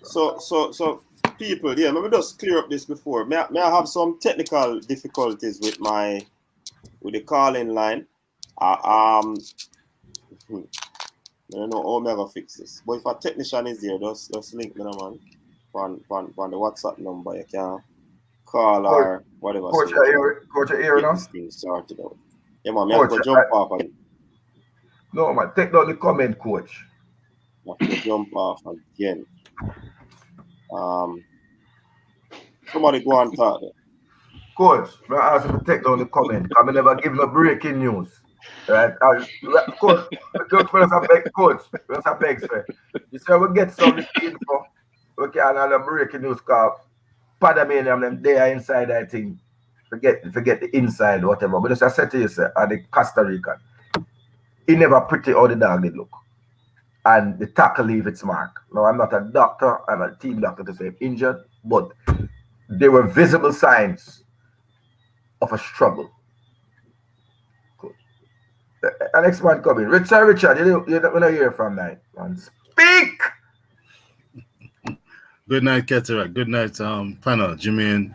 So people, yeah, let me just clear up this before. May I have some technical difficulties with the calling line. I don't know how I'm gonna fix this. But if a technician is there, just link me, man. On the WhatsApp number, you can call coach, or whatever. Coach, so hearing us? This thing sorted out. Yeah, man, I have to jump off again. No, man, take down the comment, coach. I have to jump off again. Somebody go on talk there. Coach, I ask you to take down the comment. I never give no breaking news. Right? Coach, let's beg, coach. Let's beg, sir. You say we get some info. We can have a breaking news call. Panama and them there inside, I think. Forget the inside, whatever. But as I said to you, sir, at the Costa Rican, he never pretty how the dog did look. And the tackle leave its mark. Now, I'm not a doctor, I'm a team doctor to say injured, but there were visible signs of a struggle. Good. The next man coming. Richard, you don't hear from night. Speak! Good night, Cataract. Good night, panel. Jermaine,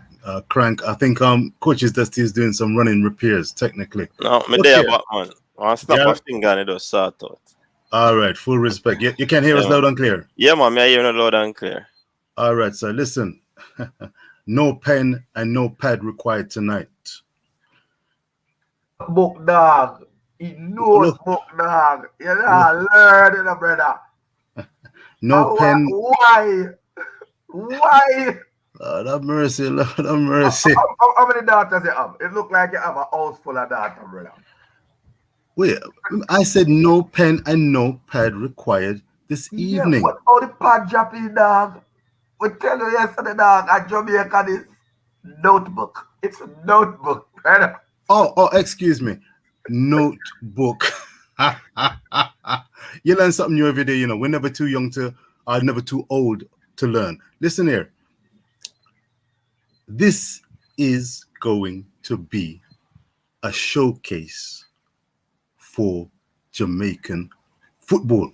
Crank. I think Coach is just doing some running repairs, technically. No, me there about man. I'll snap my finger and it does sort out. All right, full respect. You can hear us loud and clear? Yeah, man, I hear you loud and clear. All right, so listen. No pen and no pad required tonight. Book dog. He knows book dog. You know, learn it, brother. No pen. Why? Lord have mercy, Lord have mercy. How many daughters you have? It look like you have a house full of daughters, brother. Wait, I said no pen and no pad required this evening. But all the pad dropping, dog. We tell you yesterday, dog, at Jamaica, this notebook. It's a notebook, brother. Oh, excuse me. Notebook. You learn something new every day, you know. We're never too young never too old to learn. Listen here. This is going to be a showcase for Jamaican football.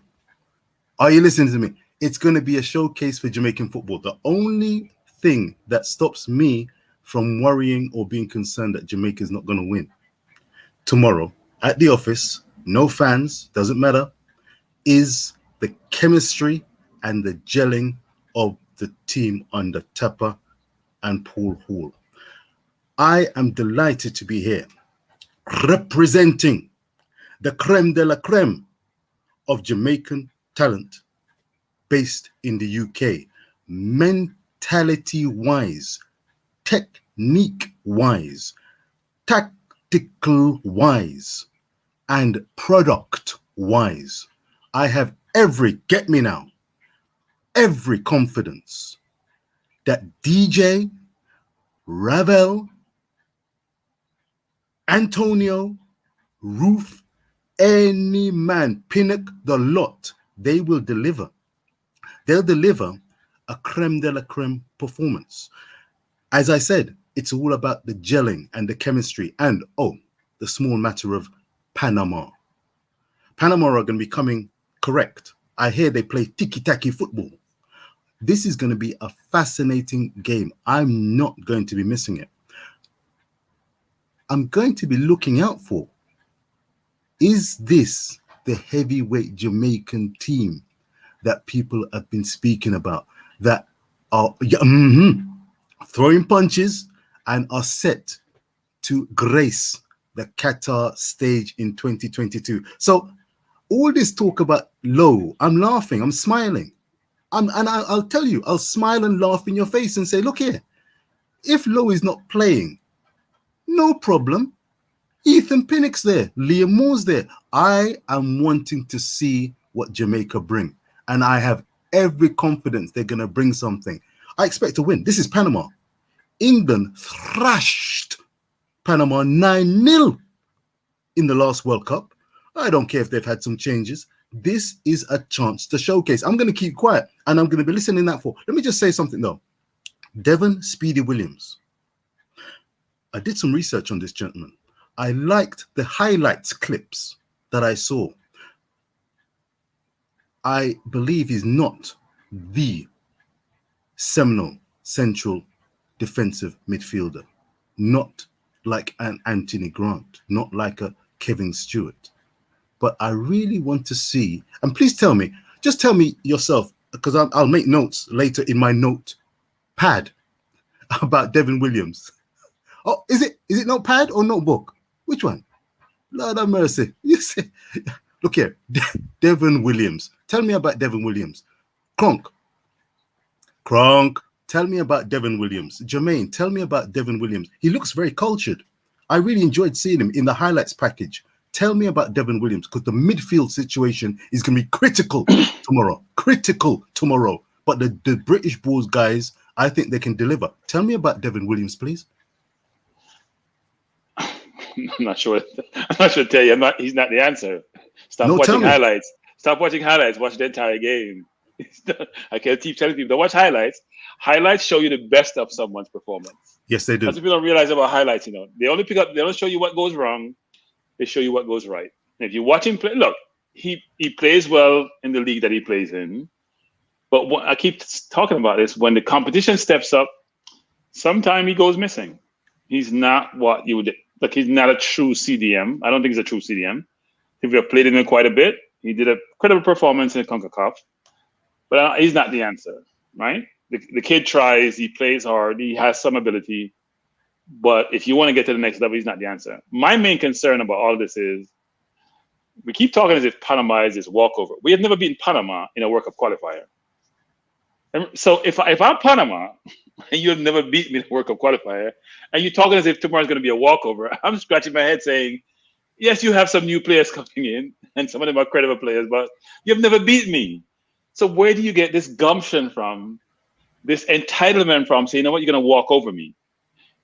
Are you listening to me? It's going to be a showcase for Jamaican football. The only thing that stops me from worrying or being concerned that Jamaica is not going to win tomorrow at the office, no fans, doesn't matter, is the chemistry and the gelling of the team under Tapper and Paul Hall. I am delighted to be here representing the creme de la creme of Jamaican talent based in the UK, mentality-wise, technique-wise, tactical-wise, and product-wise. I have every confidence that DJ, Ravel, Antonio, Roof, any man, Pinnock, the lot, they will deliver. They'll deliver a creme de la creme performance. As I said, it's all about the gelling and the chemistry and, the small matter of Panama. Panama are going to be coming correct. I hear they play tiki-taki football. This is going to be a fascinating game. I'm not going to be missing it. I'm going to be looking out for, is this the heavyweight Jamaican team that people have been speaking about, that are throwing punches and are set to grace the Qatar stage in 2022? So all this talk about low, I'm laughing, I'm smiling. I'll tell you, I'll smile and laugh in your face and say, look here, if Lowe is not playing, no problem. Ethan Pinnock's there, Liam Moore's there. I am wanting to see what Jamaica bring, and I have every confidence they're going to bring something. I expect to win. This is Panama. England thrashed Panama 9-0 in the last World Cup. I don't care if they've had some changes. This is a chance to showcase. I'm going to keep quiet, and I'm going to be listening that for. Let me just say something, though. Devon Speedy Williams. I did some research on this gentleman. I liked the highlights clips that I saw. I believe he's not the seminal central defensive midfielder, not like an Anthony Grant, not like a Kevin Stewart. But I really want to see, and please tell me, just tell me yourself, because I'll make notes later in my note pad about Devon Williams. Oh, is it notepad or notebook? Which one? Lord have mercy. You say, look here, Devon Williams. Tell me about Devon Williams. Kronk, tell me about Devon Williams. Jermaine, tell me about Devon Williams. He looks very cultured. I really enjoyed seeing him in the highlights package. Tell me about Devon Williams, because the midfield situation is going to be critical tomorrow. Critical tomorrow. But the British Bulls guys, I think they can deliver. Tell me about Devon Williams, please. I'm not sure to tell you. He's not the answer. Stop watching highlights. Stop watching highlights. Watch the entire game. I can't keep telling people to watch highlights. Highlights show you the best of someone's performance. Yes, they do. That's what people don't realize about highlights. They don't show you what goes wrong. They show you what goes right. And if you watch him play, look, he plays well in the league that he plays in. But what I keep talking about is when the competition steps up, sometimes he goes missing. He's not what you would like. He's not a true CDM. I don't think he's a true CDM. I think we've played him quite a bit. He did a credible performance in the CONCACAF, but he's not the answer, right? The kid tries. He plays hard. He has some ability. But if you want to get to the next level, he's not the answer. My main concern about all of this is we keep talking as if Panama is this walkover. We have never beaten Panama in a World Cup qualifier. And so if I'm Panama and you have never beaten me in a World Cup qualifier, and you're talking as if tomorrow's going to be a walkover, I'm scratching my head saying, yes, you have some new players coming in, and some of them are credible players, but you've never beat me. So where do you get this gumption from, this entitlement from, saying, you know what, you're going to walk over me?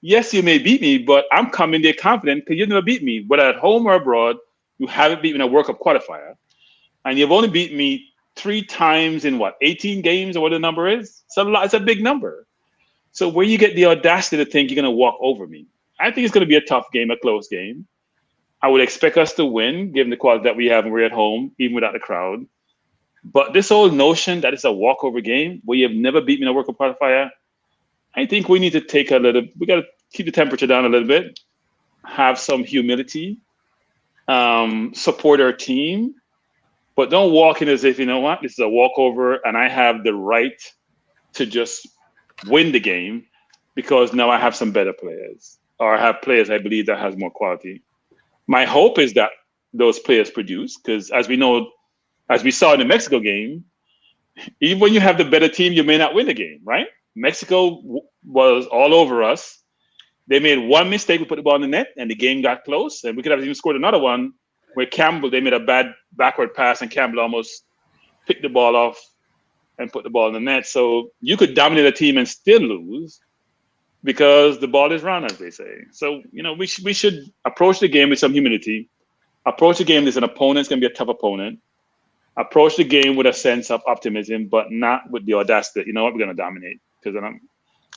Yes, you may beat me, but I'm coming there confident because you've never beat me. Whether at home or abroad, you haven't beaten me in a World Cup qualifier. And you've only beat me 3 times in 18 games or what the number is? It's a big number. So where you get the audacity to think you're going to walk over me? I think it's going to be a tough game, a close game. I would expect us to win, given the quality that we have and we're at home, even without the crowd. But this whole notion that it's a walkover game where you have never beat me in a World Cup qualifier, I think we need to we got to keep the temperature down a little bit, have some humility, support our team, but don't walk in as if, you know what, this is a walkover and I have the right to just win the game because now I have some better players or I have players I believe that has more quality. My hope is that those players produce because as we know, as we saw in the Mexico game, even when you have the better team, you may not win the game, right? Mexico was all over us. They made one mistake, we put the ball in the net, and the game got close. And we could have even scored another one where they made a bad backward pass, and Campbell almost picked the ball off and put the ball in the net. So you could dominate a team and still lose because the ball is round, as they say. So, we should approach the game with some humility. Approach the game as an opponent. It's going to be a tough opponent. Approach the game with a sense of optimism, but not with the audacity. You know what, we're going to dominate. Because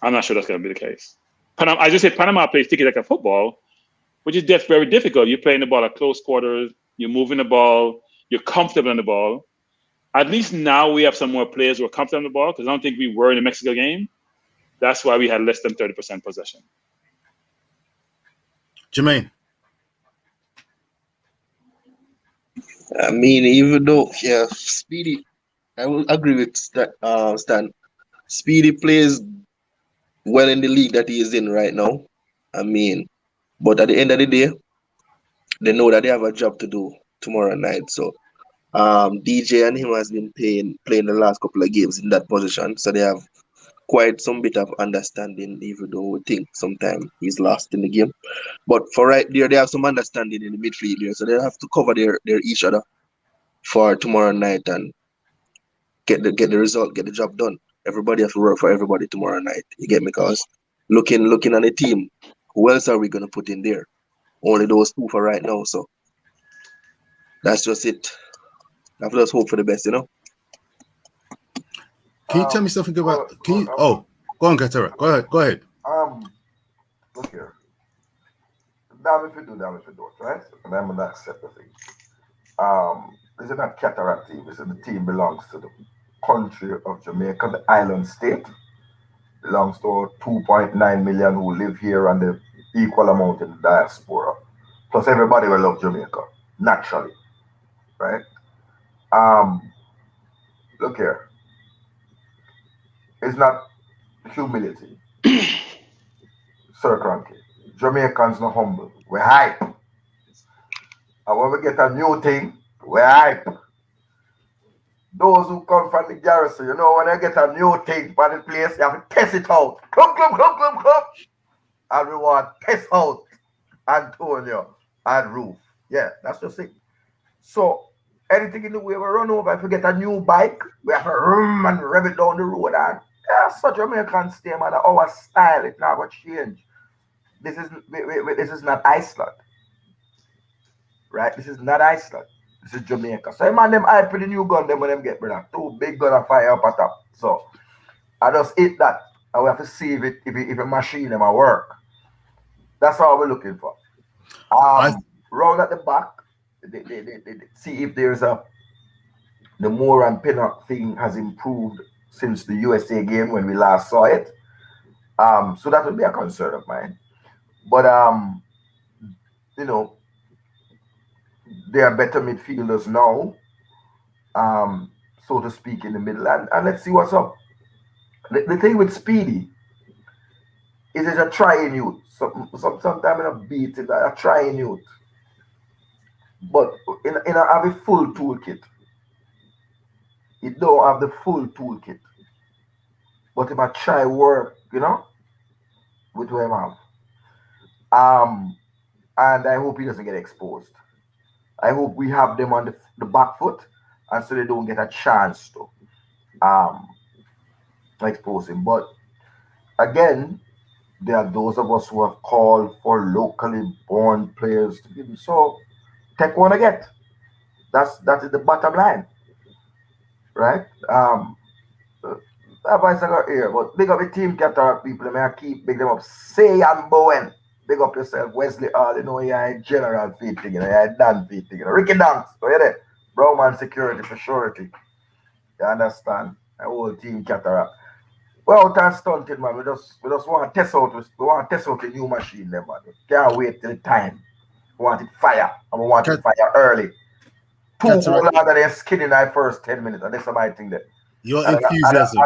I'm not sure that's going to be the case. I just said Panama plays tiki-taka football, which is very difficult. You're playing the ball at close quarters. You're moving the ball. You're comfortable on the ball. At least now we have some more players who are comfortable on the ball because I don't think we were in the Mexico game. That's why we had less than 30% possession. Jermaine. I mean, even though, Speedy, I will agree with Stan. Speedy plays well in the league that he is in right now. I mean, but at the end of the day, they know that they have a job to do tomorrow night. So DJ and him has been playing the last couple of games in that position, so they have quite some bit of understanding, even though we think sometimes he's lost in the game. But for right there, they have some understanding in the midfield here, so they have to cover their each other for tomorrow night and get the result, get the job done. Everybody has to work for everybody tomorrow night. You get me? Cause looking on the team, who else are we gonna put in there? Only those two for right now. So that's just it. I have to just hope for the best, you know. Can you tell me something about? Can you? Well, Oh, go on, Gatera. Go ahead. Go ahead. Look here. Damn if you do, damn if you don't, right? And I'm gonna accept the thing. This is not cataract team. This is the team belongs to the country of Jamaica, the island state. Belongs to 2.9 million who live here and the equal amount in the diaspora. Plus everybody will love Jamaica, naturally. Right? Look here. It's not humility. Sir Cranky. Jamaicans not humble. We're hype. And when we get a new thing, we're hype. Those who come from the garrison, you know, when they get a new thing for the place, you have to test it out. Club. And we want to test out Antonio and Roof. Yeah, that's just it. So, anything in the way we run over, if we get a new bike, we have to rum and rev it down the road. And yeah, such American stay, man. Our style, it never change. This is not Iceland. Right? This is not Iceland. This is Jamaica. So, man, them hype with the new gun, them when them get, brother. Two big gun and fire up at top. So, I just hit that. And we have to see if a machine them work. That's all we're looking for. Round at the back, they see if there's the Moore and Pinnock thing has improved since the USA game when we last saw it. So that would be a concern of mine. But you know, they are better midfielders now, so to speak, in the middle. And let's see what's up. The thing with Speedy is it's a trying youth. Sometimes in a beat it, a trying youth. But in have a full toolkit. It don't have the full toolkit. But if I try work, you know, with what I have. And I hope he doesn't get exposed. I hope we have them on the back foot, and so they don't get a chance to expose him. But again, there are those of us who have called for locally born players to give. So take one again. That is the bottom line, right? Advice I got here, but big up the team cataract people. I keep big them up. Say and Bowen. Big up yourself, Wesley All. You know, you're a general feet thing, you're a Dan feet thing. Ricky Danks, so you there. Brown security for surety. You understand? A whole team cataract. Well, out and stunted, man. We just want to test out. We want to test out a new machine, there, man. We can't wait till the time. We want it fire, and we want it fire early. Two goals under their skin in our first 10 minutes, and that's my thing there. Your enthusiasm.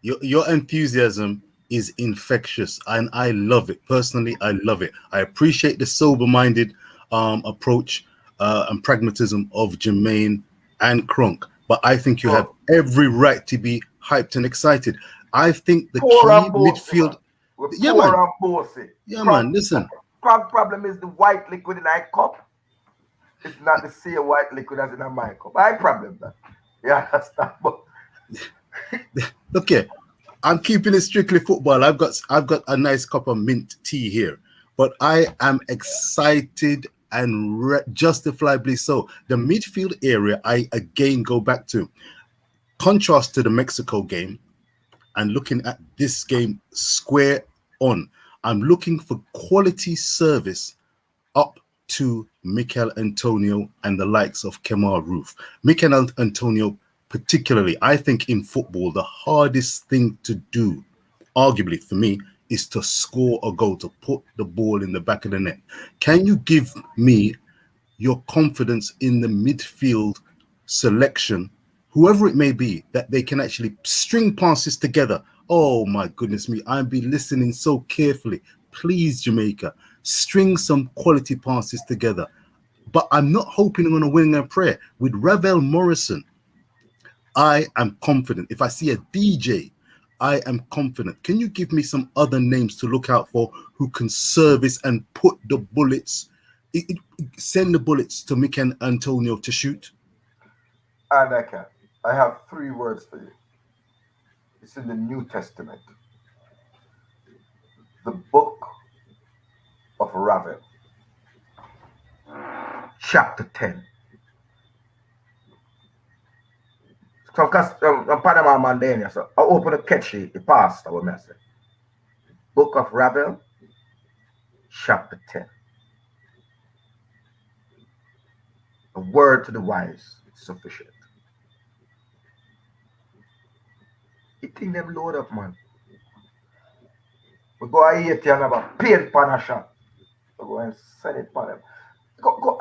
Your enthusiasm is infectious, and I love it. Personally, I love it. I appreciate the sober-minded approach and pragmatism of Jermaine and Kronk, but I think you have every right to be hyped and excited. I think the key midfield. Man. Listen. Problem is the white liquid in my cup. It's not the same white liquid as in my cup. I problem that. Yeah, that's not. Look here. I'm keeping it strictly football. I've got a nice cup of mint tea here, but I am excited and justifiably so. The midfield area, I again go back to contrast to the Mexico game and looking at this game square on. I'm looking for quality service up to Mikel Antonio and the likes of Kemar Roof. Mikel Antonio particularly, I think in football, the hardest thing to do, arguably for me, is to score a goal, to put the ball in the back of the net. Can you give me your confidence in the midfield selection, whoever it may be, that they can actually string passes together? Oh my goodness me, I'll be listening so carefully. Please, Jamaica, string some quality passes together. but I'm not hoping on a win and prayer. With Ravel Morrison, I am confident. If I see a DJ, I am confident. Can you give me some other names to look out for who can service and put the bullets, send the bullets to Mick and Antonio to shoot? And I can. I have 3 words for you. It's in the New Testament. The book of Ravel, chapter 10. So, because Panama man there, so I open the catchy, the pastor, what I say. Book of Ravel, chapter 10. A word to the wise is sufficient. You think them load up, man. We go here and have a paint pan a shot. We go and send it for them. Go,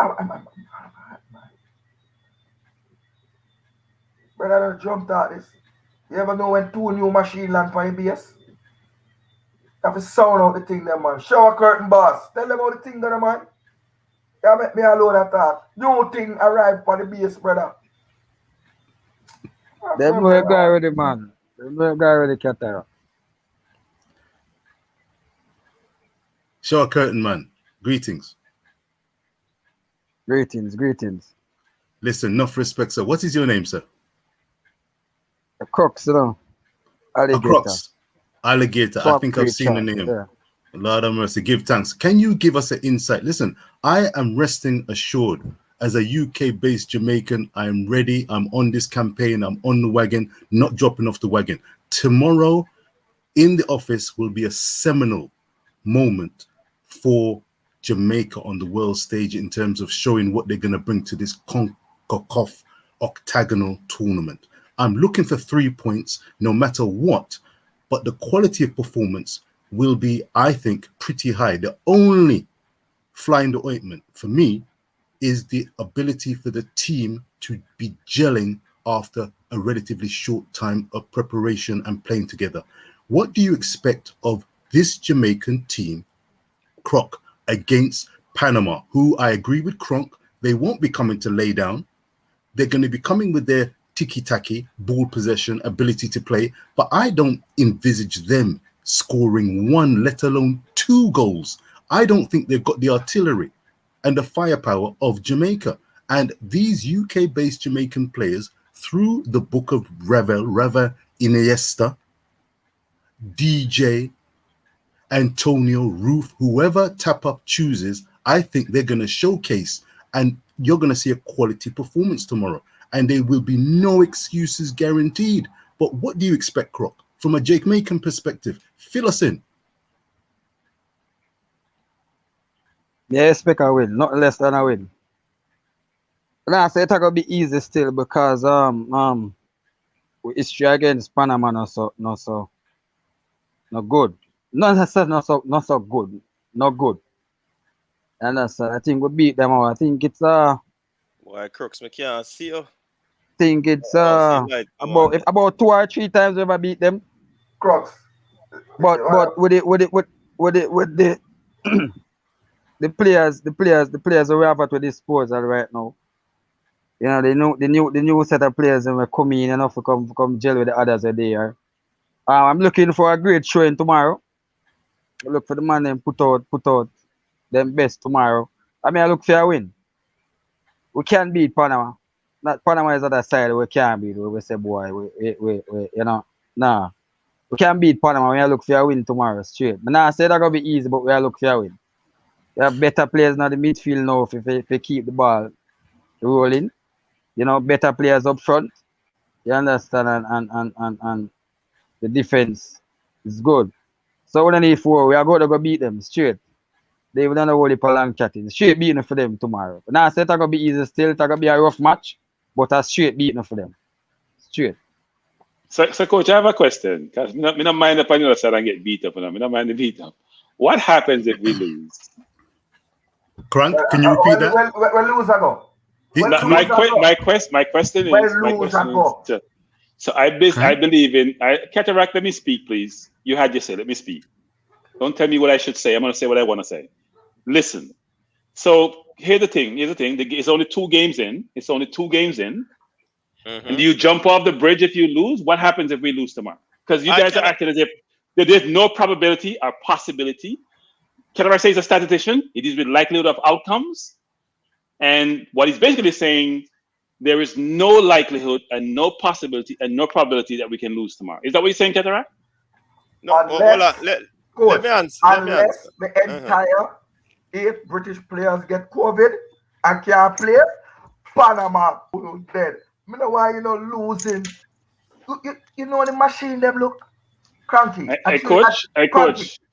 brother, don't jump out this. You ever know when 2 new machine land for ABS? You have to sound out the thing there, man. Shower curtain boss. Tell them how the thing there, man. You make me alone at that. New thing arrived for the base, brother. Them know a guy already, man. Them know a guy already, Catara. Shower curtain, man. Greetings. Greetings. Listen, enough respect, sir. What is your name, sir? A crux, you know. Alligator. A crux. Alligator. I think I've seen the name. Yeah. Lord have mercy. Give thanks. Can you give us an insight? Listen, I am resting assured as a UK-based Jamaican. I am ready. I'm on this campaign. I'm on the wagon, not dropping off the wagon. Tomorrow in the office will be a seminal moment for Jamaica on the world stage in terms of showing what they're going to bring to this CONCACAF octagonal tournament. I'm looking for 3 points no matter what, but the quality of performance will be, I think, pretty high. The only fly in the ointment for me is the ability for the team to be gelling after a relatively short time of preparation and playing together. What do you expect of this Jamaican team, Croc, against Panama, who I agree with Cronk, they won't be coming to lay down. They're going to be coming with their tiki-taki, ball possession, ability to play, but I don't envisage them scoring 1, let alone 2 goals. I don't think they've got the artillery and the firepower of Jamaica. And these UK-based Jamaican players, through the book of Ravel Iniesta, DJ, Antonio, Roof, whoever Tap Up chooses, I think they're going to showcase, and you're going to see a quality performance tomorrow. And there will be no excuses guaranteed. But what do you expect, Croc? From a Jamaican perspective, fill us in. Yeah, I expect a win, not less than a win. But I say it's gonna be easy still because history against Panama not good. Not so good. Not good. And that's I think we beat them out. I think it's Why, Crooks, I can't see you. think it's Light, about 2 or 3 times we ever beat them. Crocs. But with the the players who we have at with this sports right now, you know, the new set of players and we're coming in enough to come gel with the others are there. I'm looking for a great showing tomorrow. I look for the man and put out them best tomorrow. I mean, I look for a win. We can't beat Panama. Not Panama is other side. We can't beat. We say, boy, we you know, nah. We can't beat Panama. We look for a win tomorrow straight. But now I say that's gonna be easy, but we look for a win. We have better players now in the midfield now if they keep the ball rolling. You know, better players up front. You understand? And the defense is good. So we don't need 4. We are going to go beat them straight. They will not hold it for long chatting. Straight beating for them tomorrow. But now I said it's going to be easy still. It's going to be a rough match, but a straight beating for them. Straight. So Coach, I have a question. Because I don't mind up on the other side and get beat up. I don't mind the beat up. What happens if we lose? Crank, can you repeat that? When lose I go. My question is, so I believe in Cataract, let me speak, please. You had your say, let me speak. Don't tell me what I should say. I'm going to say what I want to say. Listen. So here's the thing. It's only 2 games in. Mm-hmm. And do you jump off the bridge if you lose? What happens if we lose tomorrow? Because you guys are acting as if there's no probability or possibility. Can I say he's a statistician? It is with likelihood of outcomes. And what he's basically saying, there is no likelihood and no possibility and no probability that we can lose tomorrow. Is that what you're saying, Cataract? No, Unless, let me answer. unless the entire 8 British players get COVID and can't play, Panama will dead. Me know why losing. You know the machine them look cranky. Coach.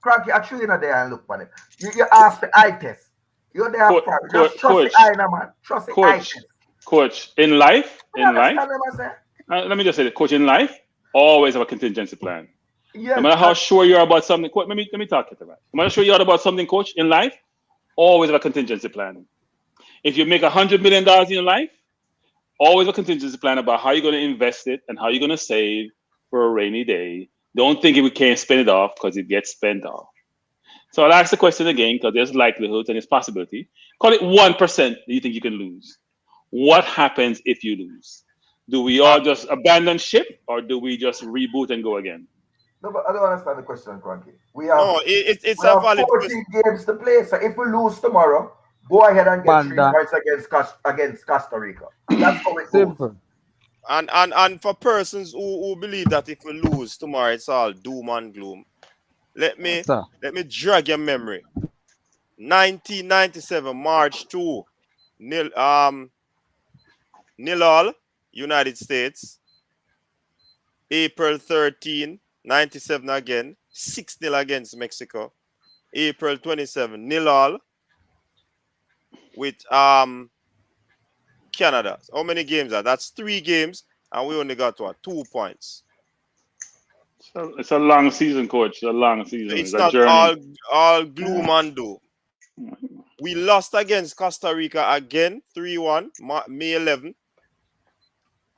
Cranky. Actually, you know there and look on it. You ask the eye test. You're there for just trust the eye, man. Trust the eye test. Coach, in life, let me just say that, coach, in life, always have a contingency plan. Yes, no matter how sure you are about something, let me talk to you about. No matter how sure you are about something, coach, in life, always have a contingency plan. If you make $100 million in your life, always a contingency plan about how you're going to invest it and how you're going to save for a rainy day. Don't think we can't spend it off because it gets spent off. So I'll ask the question again because there's likelihoods and there's possibility. Call it 1% that you think you can lose. What happens if you lose? Do we all just abandon ship or do we just reboot and go again? No, but I don't understand the question, Cranky. We have, it's a valid 14 games to play. So if we lose tomorrow, go ahead and get 3 points against Costa Rica. That's how it goes. And for persons who believe that if we lose tomorrow, it's all doom and gloom. Let me drag your memory. 1997, March 2, nil all, United States. April 13, 97 again, 6-0 against Mexico. April 27, nil all with Canada. How many games are that's 3 games, and we only got 2 points. So it's a long season, coach. A long season. It's not journey. all gloom and doom. We lost against Costa Rica again, 3-1, May 11.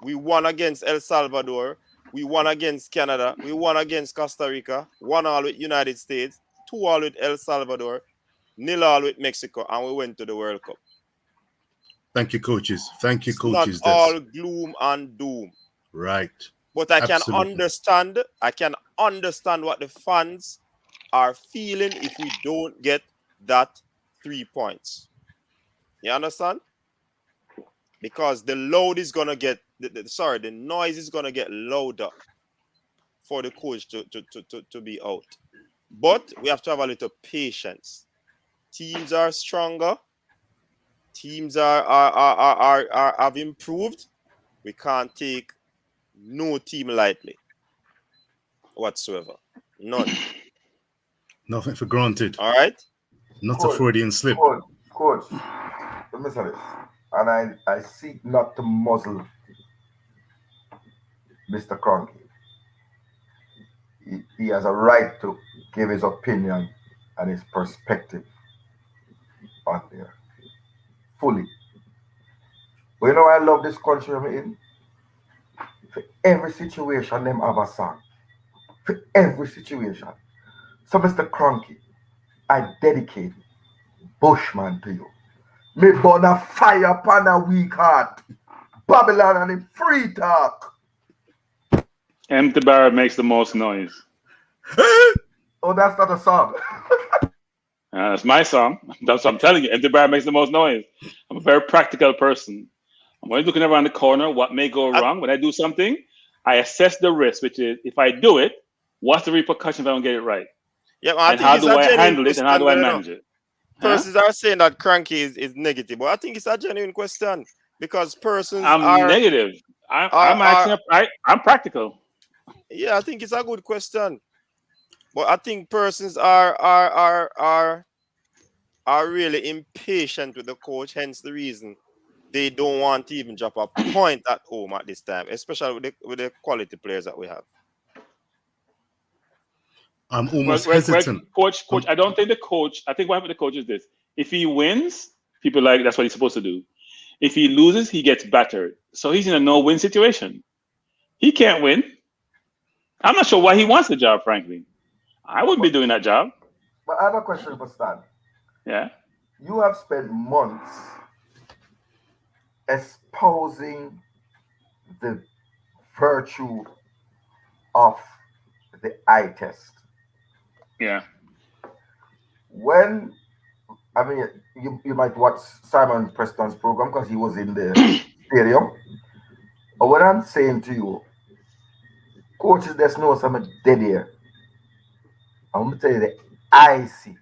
We won against El Salvador. We won against Canada. We won against Costa Rica. 1-all with United States. 2-all with El Salvador. 0-all with Mexico. And we went to the World Cup. Thank you, coaches. Thank you, it's coaches. Not all gloom and doom. Right. But I can understand what the fans are feeling if we don't get that 3 points. You understand? Because the load is gonna get the noise is gonna get louder for the coach to be out. But we have to have a little patience. Teams are stronger. Teams have improved. We can't take no team lightly whatsoever. None. Nothing for granted. All right. Not a Freudian slip. Coach, let me say this. And I seek not to muzzle Mr. Cronky. He has a right to give his opinion and his perspective on there. Fully. But you know I love this country I'm in? For every situation, them have a song. For every situation. So Mr. Cronky, I dedicate Bushman to you. Me burn a fire upon a weak heart. Babylon and in free talk. Empty barrel makes the most noise. Oh, that's not a song. That's my song. That's what I'm telling you. Empty barrel makes the most noise. I'm a very practical person. I'm always looking around the corner, what may go wrong. When I do something, I assess the risk, which is if I do it, what's the repercussion if I don't get it right? Yeah, and how do I handle it and how do I manage it? Persons are saying that Cranky is negative, but I think it's a genuine question because persons are negative. I'm practical. Yeah, I think it's a good question, but I think persons are really impatient with the coach. Hence the reason they don't want to even drop a point at home at this time, especially with the quality players that we have. I'm almost hesitant. Coach, I don't think the coach, I think what happened to the coach is this. If he wins, people like that's what he's supposed to do. If he loses, he gets battered. So he's in a no-win situation. He can't win. I'm not sure why he wants the job, frankly. I wouldn't be doing that job. But I have a question for Stan. Yeah. you have spent months espousing the virtue of the eye test. Yeah. When I mean, you might watch Simon Preston's program because he was in the stadium. But what I'm saying to you, coaches, there's no some dead here. I'm gonna tell you the eye see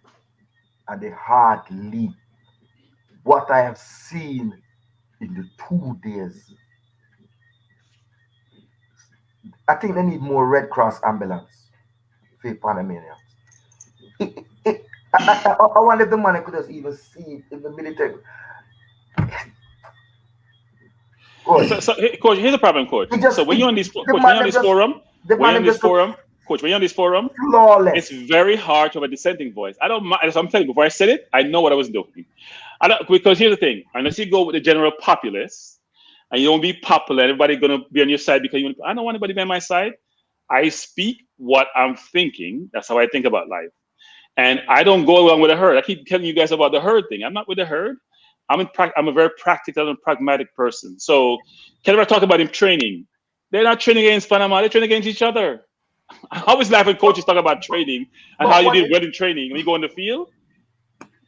and the heart leap. What I have seen in the 2 days, I think they need more Red Cross ambulance for Panamanians. I wonder if the money could have even see in the military. Coach, So, coach, here's the problem, coach. So when you're on this, coach, when you're on this forum, coach, when you're on this forum, flawless. it's very hard to have a dissenting voice. I don't mind. As I'm telling you, before I said it, I know what I was doing. I don't, because here's the thing: unless you go with the general populace and you don't be popular, everybody gonna be on your side because you. I don't want anybody to be on my side. I speak what I'm thinking. That's how I think about life, and I don't go along with the herd. I keep telling you guys about the herd thing. I'm not with the herd. I'm a very practical and pragmatic person. So, can I talk about him training? They're not training against Panama. They're training against each other. I always laugh when coaches talk about training and how you did well in training. When you go on the field,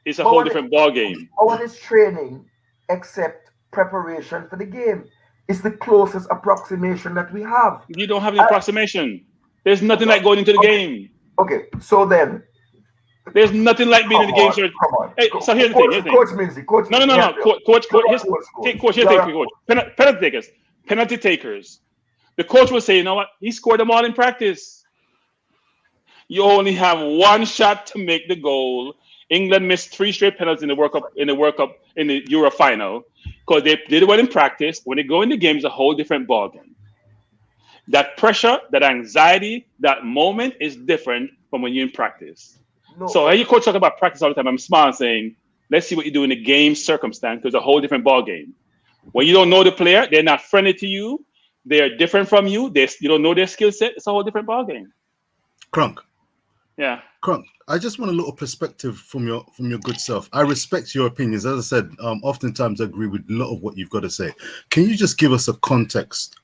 it's a whole different ball game. What is training except preparation for the game? It's the closest approximation that we have. You don't have an approximation. There's nothing like going into the game. Okay, so then. There's nothing like being in the game, sir. Come on. Hey, so here's the thing. Coach Minzy. No. Coach. Here's the thing, coach. Penalty takers. Penalty takers. The coach will say, you know what? He scored them all in practice. You only have one shot to make the goal. England missed 3 straight penalties in the Euro final because they did well in practice. When they go in the game, it's a whole different ballgame. That pressure, that anxiety, that moment is different from when you're in practice. No. So you coach talk about practice all the time. I'm smart saying, let's see what you do in the game circumstance because it's a whole different ball game. When you don't know the player, they're not friendly to you. They're different from you. You don't know their skill set. It's a whole different ball game. Crunk. Yeah. Crunk. I just want a little perspective from your good self. I respect your opinions. As I said, oftentimes I agree with a lot of what you've got to say. Can you just give us a context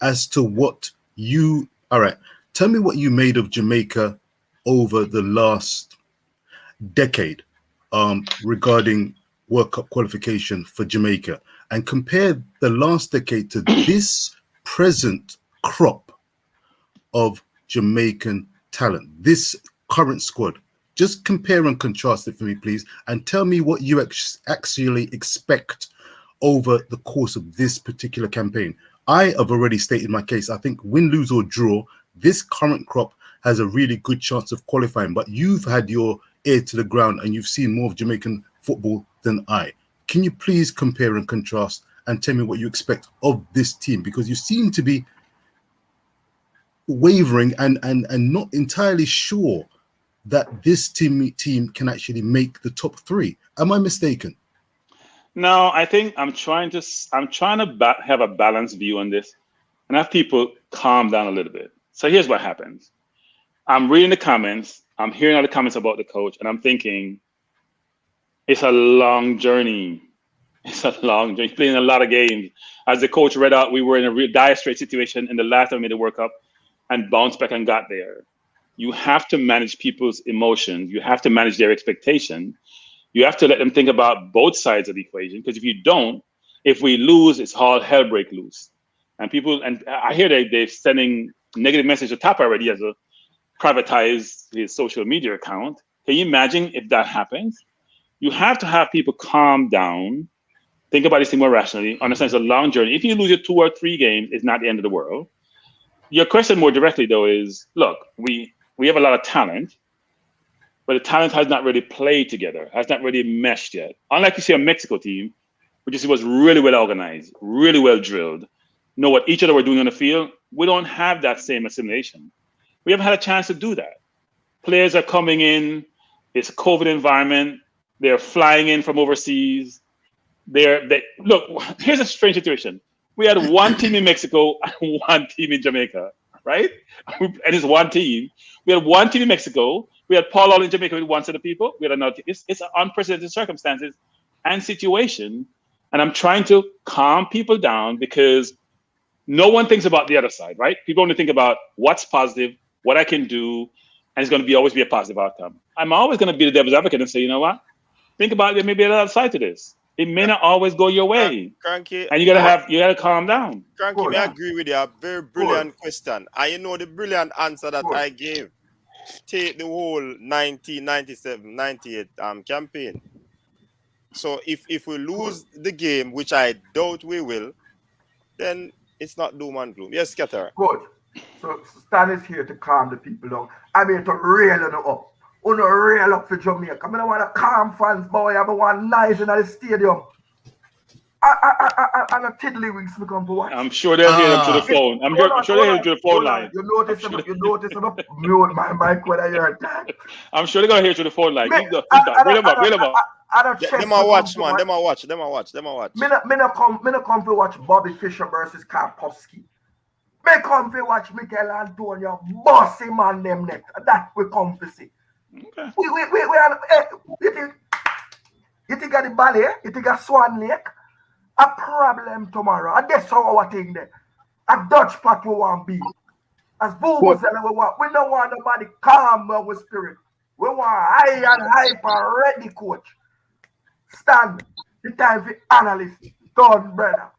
as to what you? All right. Tell me what you made of Jamaica over the last decade regarding World Cup qualification for Jamaica, and compare the last decade to this present crop of Jamaican talent, this current squad. Just compare and contrast it for me, please, and tell me what you actually expect over the course of this particular campaign. I have already stated my case. I think win, lose or draw, this current crop has a really good chance of qualifying, but you've had your ear to the ground and you've seen more of Jamaican football than I. Can you please compare and contrast and tell me what you expect of this team? Because you seem to be wavering and not entirely sure that this team can actually make the top 3. Am I mistaken? No, I think I'm trying to have a balanced view on this and have people calm down a little bit. So here's what happens. I'm reading the comments. I'm hearing all the comments about the coach, and I'm thinking, it's a long journey. It's a long journey. He's playing a lot of games. As the coach read out, we were in a real dire straight situation in the last time we made the World Cup and bounced back and got there. You have to manage people's emotions. You have to manage their expectation. You have to let them think about both sides of the equation, because if you don't, if we lose, it's all hell break loose. And I hear they're sending negative message to Tap already as a privatize his social media account. Can you imagine if that happens? You have to have people calm down, think about this thing more rationally, understand it's a long journey. If you lose your 2 or 3 games, it's not the end of the world. Your question more directly, though, is, look, we have a lot of talent, but the talent has not really played together, has not really meshed yet. Unlike you see a Mexico team, which was really well organized, really well drilled, know what each other were doing on the field, we don't have that same assimilation. We haven't had a chance to do that. Players are coming in. It's a COVID environment. They're flying in from overseas. Look, here's a strange situation. We had one team in Mexico and one team in Jamaica, right? And it's one team. We had one team in Mexico. We had Paul All in Jamaica with one set of people. We had another. It's unprecedented circumstances and situation. And I'm trying to calm people down because no one thinks about the other side, right? People only think about what's positive, what I can do, and it's going to always be a positive outcome. I'm always going to be the devil's advocate and say, you know what? Think about there may be another side to this. It may not always go your way, Cranky, and you gotta calm down. Cranky, may I agree with you. A very brilliant question. And you know the brilliant answer that I gave. Take the whole 1997, 98 campaign. So if we lose the game, which I doubt we will, then it's not doom and gloom. Yes, Scatter. Good. So Stan is here to calm the people down. I'm here to rail them up. On a rail up for Jamaica. I don't want to calm fans, boy. I want nice in the stadium. And a tiddlywinks we come for watch. I'm sure they'll hear him to the phone. I'm sure they'll hear him to the phone line. You notice I'm mute my mic when I hear that. I'm sure they're gonna hear you to the phone line. Wait them up. Them a watch, man. Them a watch. Me no come to watch Bobby Fischer versus Karpovsky. Me come to watch Mikel Antonio bossy man them neck. That we come to see. Okay. We you think the ballet? You think a Swan Lake? A problem tomorrow. And that's our thing there. A Dutch pot we want be. As Vuvuzela we want. We don't want nobody calm our spirit. We want high and hyper ready, coach. Stand. The time for analyst. Done, brother.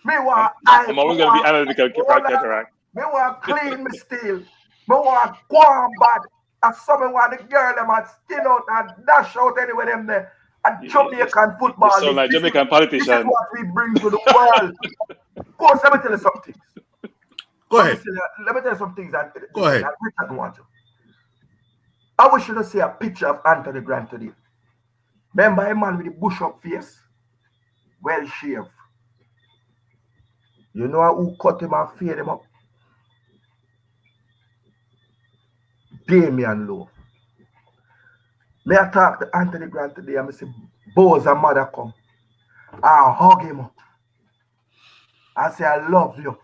Me want I'm always gonna be analytical. Me want clean me steel. Me want warm bad. As someone want the girl them and skin out and dash out anywhere them there. And Jamaican football. You sound like Jamaican politician. This is what we bring to the world. Coach, let me tell you some things. Go ahead. Let me tell you some things that Go ahead. Richard want to. I wish you to see a picture of Anthony Grant today. Remember a man with the bush up face? Well shaved. You know who cut him and fade him up? Damian Lowe. May I talk to Anthony Grant today and I say, Boz and mother come. I hug him up. I say, I love you.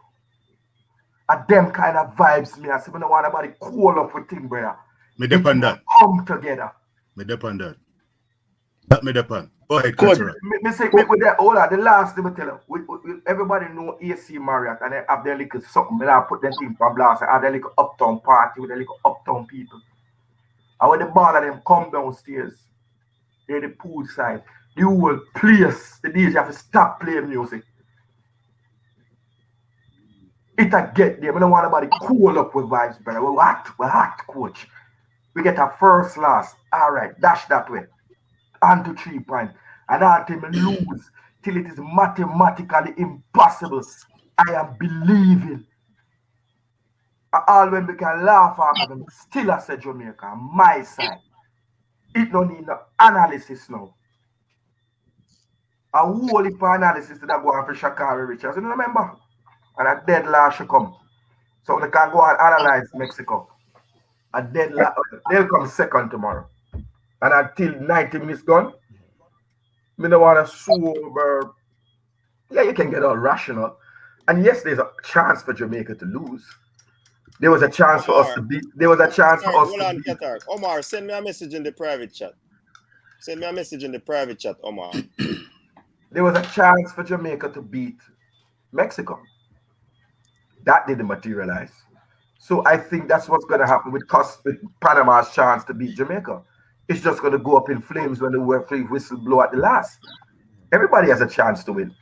And them kind of vibes me. I say, I don't want nobody cool up with him, brother. Me depend that. Come together. Me depend that. That me depend. Go ahead, Coach. Catherine. Me say, with that, hold on, the last thing I tell you, everybody know AC Marriott and they have their little something. I put them thing from blast. I have their little uptown party with their little uptown people. And when the ball of them come downstairs, they're the pool side. The whole place, the DJ have to stop playing music. It a get there. We don't want nobody cool up with vibes, brother. We're hot, coach. We get a first last. All right, dash that way. On to 3 points. And our team lose till it is mathematically impossible. I am believing. All when we can laugh at them, still I say Jamaica, my side. It don't need no analysis now. A whole heap of analysis that go on for Shakari Richards. You remember? And a dead last should come. So they can go and analyze Mexico. A dead last, they'll come second tomorrow. And until 90 minutes gone, me don't want to sober. Yeah, you can get all rational. And yes, there's a chance for Jamaica to lose. There was a chance for us to beat. There was a chance for us to beat. Omar, send me a message in the private chat. Omar. There was a chance for Jamaica to beat Mexico. That didn't materialize. So I think that's what's going to happen with Panama's chance to beat Jamaica. It's just going to go up in flames when the referee whistle blow at the last. Everybody has a chance to win.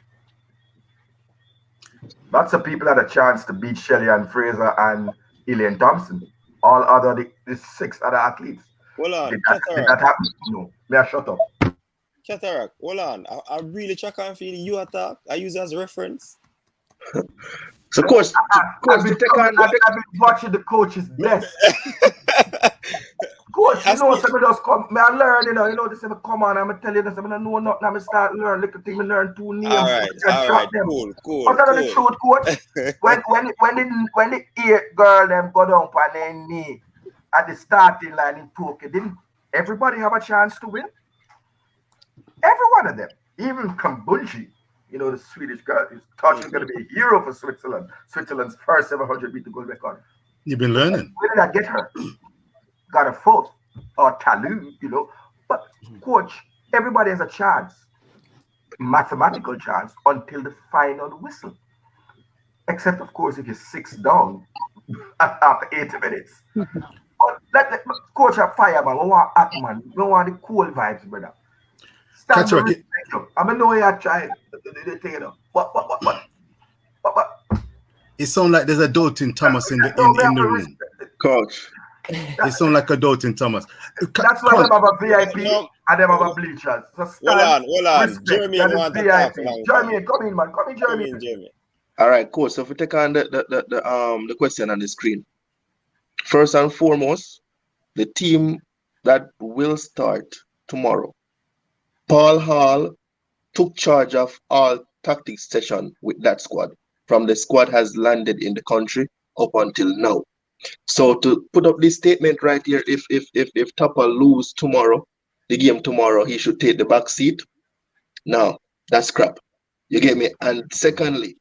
Lots of people had a chance to beat Shelley and Fraser and Elaine Thompson. All other the 6 other athletes. Hold on. Did that happen? No. May I shut up? Cataract, hold on. I really check on for you attack. I use it as reference. So, coach, I've been watching the coach's best. Coach, you know, some of those come. I learn, you know, they say, come on, I'm going to tell you this. I'm going to know nothing. I'm going to start learning. Little thing, I learn 2 names. All right, cool. But that's the truth, coach. when the 8 girl them go down on their knee at the starting line in Tokyo, didn't everybody have a chance to win? Every one of them. Even Kambunji, you know, the Swedish girl, is thought she's going to be a hero for Switzerland. Switzerland's first 700-meter gold record. You've been learning. Where did I get her? Got a foot or taloo, you know. But coach, everybody has a chance, mathematical chance, until the final whistle. Except, of course, if you're 6 down after 80 minutes. Coach, a fireman, we want hot man. We want the cool vibes, brother. Stand to respect you. I know you're trying to take it up. What? It sounds like there's a Dalton Thomas in the room. Coach. It sounds like a Dalton Thomas. That's why they have a VIP and they have a bleachers. So hold on. Jeremy wants to talk. Jeremy, come in, man. Come in, Jeremy. All right, cool. So if we take on the question on the screen. First and foremost, the team that will start tomorrow. Paul Hall took charge of all tactics session with that squad. From the squad has landed in the country up until now. So to put up this statement right here, if Tupper lose tomorrow, the game tomorrow, he should take the back seat. No, that's crap. You get me? And secondly,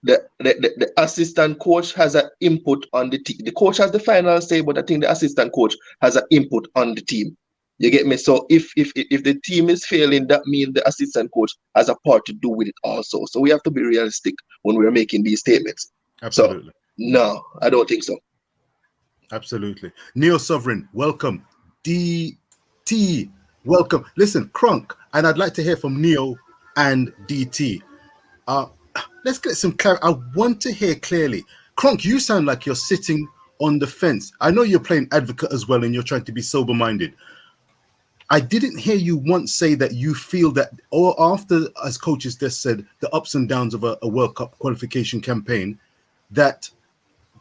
the assistant coach has an input on the team. The coach has the final say, but I think the assistant coach has an input on the team. You get me? So if the team is failing, that means the assistant coach has a part to do with it also. So we have to be realistic when we're making these statements. Absolutely. So, no, I don't think so. Absolutely. Neo Sovereign, welcome. DT, welcome. Listen, Crunk, and I'd like to hear from Neo and DT. Let's get some clarity. I want to hear clearly. Crunk, you sound like you're sitting on the fence. I know you're playing advocate as well and you're trying to be sober-minded. I didn't hear you once say that you feel that, or after, as coaches just said, the ups and downs of a World Cup qualification campaign, that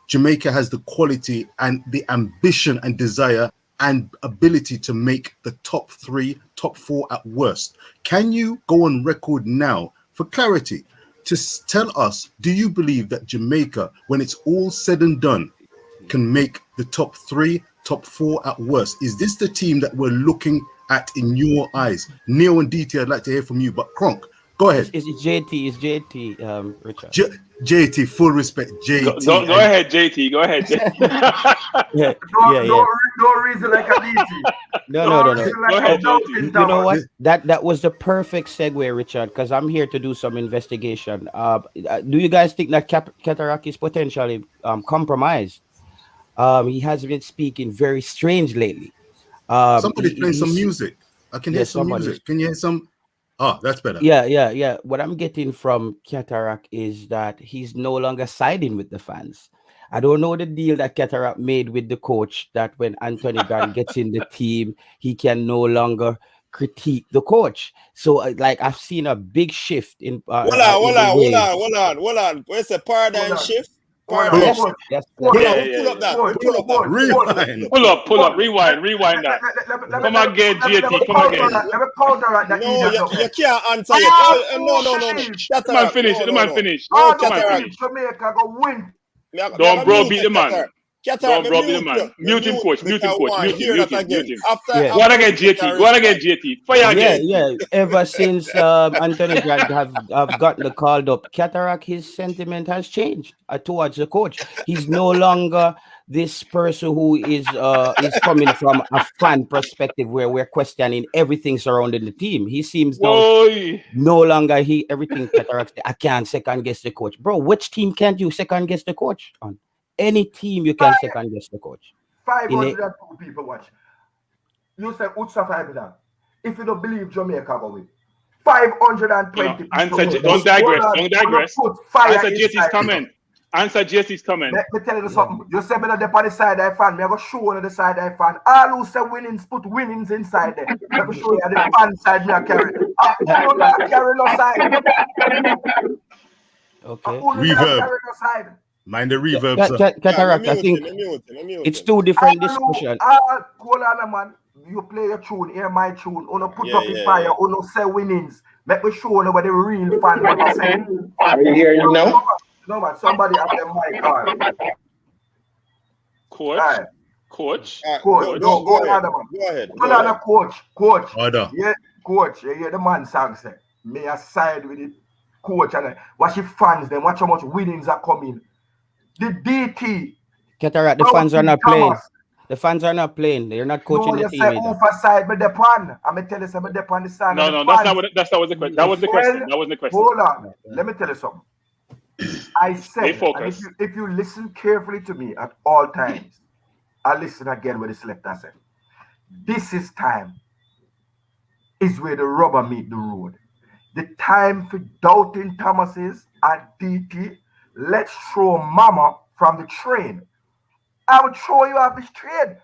Jamaica has the quality and the ambition and desire and ability to make the top 3, top 4 at worst. Can you go on record now, for clarity, to tell us, do you believe that Jamaica, when it's all said and done, can make the top 3, top 4 at worst? Is this the team that we're looking at in your eyes? Neo and DT, I'd like to hear from you, but Kronk, go ahead. It's JT, Richard. JT, full respect, JT. Go ahead, JT. Go ahead. No reason like a DT. No. Go ahead, JT. You know what? That was the perfect segue, Richard, because I'm here to do some investigation. Do you guys think that Cataract is potentially compromised? He has been speaking very strange lately. Somebody's playing some music. I can hear some music. Can you hear some? Oh, that's better. Yeah. What I'm getting from Cataract is that he's no longer siding with the fans. I don't know the deal that Cataract made with the coach, that when Anthony Grant gets in the team, he can no longer critique the coach. So I've seen a big shift in hold on. Where's the paradigm shift? Pull up, rewind that. Come again, JT. Come again. Let me counter at that. No, you can't answer it. No. The man finish. No, Jamaica go win. Don't browbeat the man. Don't browbeat the man. Mute him, coach. Mute him. Go on again, JT. Fire again. Yeah. Ever since Anthony Grant have gotten called up, Cataract, his sentiment has changed towards the coach. He's no longer this person who is coming from a fan perspective where we're questioning everything surrounding the team. He seems no longer everything Cataract. I can't second guess the coach, bro. Which team can't you second guess the coach on? Any team you can second guess the coach. 502 people watch. You say Utsa 500. If you don't believe Jamaica will win, 520 people. Don't digress. Answer JT's comment. Let me tell you something. You say me on the side I fan. Me I go show on the side I fan. All who say winnings put winnings inside there. Let me show you the fan side me I carry. I don't carry no side. Okay. Reverb. Mind the reverb. Cataract, I think it's two different discussions. Hold on, man. You play your tune, hear my tune. Uno put up in fire. Uno say winnings. Let me show you what the real fan what say. Are you hearing now? No, man. Somebody have the mic on. Coach. Go ahead. Hold on, coach. Order. Yeah, coach. You hear the man song say. May I side with it, coach, and watch the fans. Then watch how much winnings are coming. The DT Cataract, the Bro, fans are not playing. Thomas. The fans are not playing. They're not coaching No, the you team say either. who for side with the pan. I'm gonna tell you something the pan the side of the No, fans. that was the question. That was the question. Well, That was the question. hold on. Let me tell you something. I Stay said, and focused. if you listen carefully to me at all times, I listen again with the selector said. This is time is where the rubber meet the road. The time for doubting Thomases and DT. Let's throw Mama from the train. I would throw you off this train.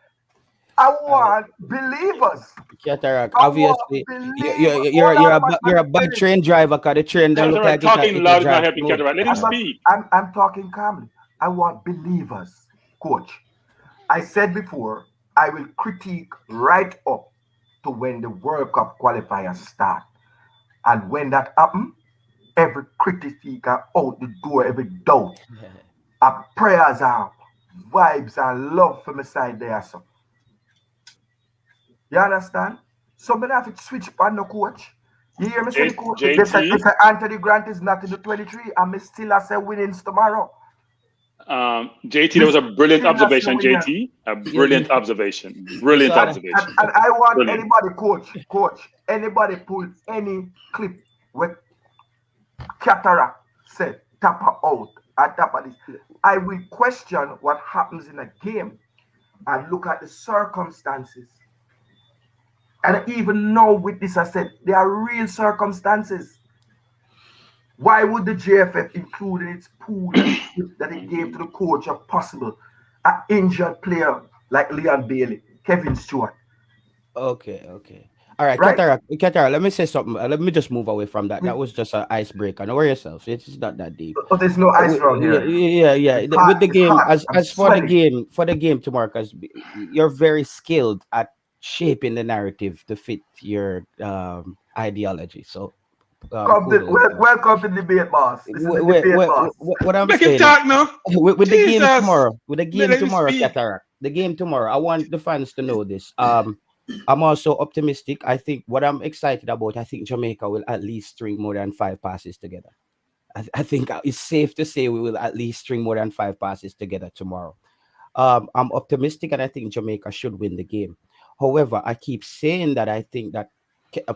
I want believers. Cataract, I want obviously, believers. you're a bad train driver because the train don't look like Cataract, talking it loud is not drive helping slow. Cataract. Let him speak. I'm talking calmly. I want believers, coach. I said before, I will critique right up to when the World Cup qualifiers start. And when that happens, every critique are out the door, every doubt. Our prayers are vibes and love from my side there. So. You understand? So I have to switch on the coach. You hear me say the coach? They say Anthony Grant is not in the 23 and me still I say winnings tomorrow. JT, that was a brilliant observation, JT. A brilliant observation. Brilliant observation. And I want anybody, coach, anybody pull any clip where Cataract said tap her out and tap her this. I will question what happens in a game and look at the circumstances. And even now with this, I said, there are real circumstances. Why would the JFF include in its pool that it gave to the coach if possible an injured player like Leon Bailey, Kevin Stewart? Okay. All right, Cataract, let me say something. Let me just move away from that. That was just an icebreaker. Don't worry yourself. It's not that deep. But there's no ice around here. Yeah. With the game, as for the game tomorrow, because you're very skilled at shaping the narrative to fit your ideology. So welcome to the debate, boss. This is the debate, boss. What I'm Make saying, him talk now. with the game tomorrow, Cataract, the game tomorrow. I want the fans to know this. I'm also optimistic. I think what I'm excited about, I think Jamaica will at least string more than 5 passes together. I think it's safe to say we will at least string more than 5 passes together tomorrow. I'm optimistic, and I think Jamaica should win the game. However, I keep saying that I think that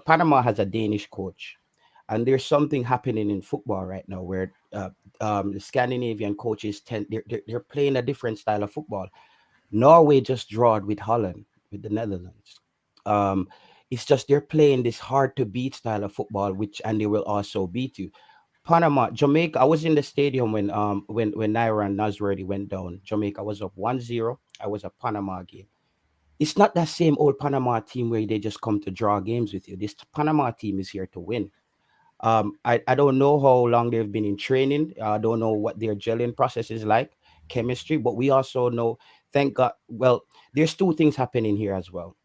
Panama has a Danish coach, and there's something happening in football right now where the Scandinavian coaches they're playing a different style of football. Norway just drawed with Holland, with the Netherlands. It's just they're playing this hard to beat style of football, and they will also beat you. Panama, Jamaica. I was in the stadium when Naira and Nasreddie went down. Jamaica was up 1-0. I was at Panama game. It's not that same old Panama team where they just come to draw games with you. This Panama team is here to win. I don't know how long they've been in training. I don't know what their gelling process is like, chemistry, but we also know, thank God, well, there's 2 things happening here as well.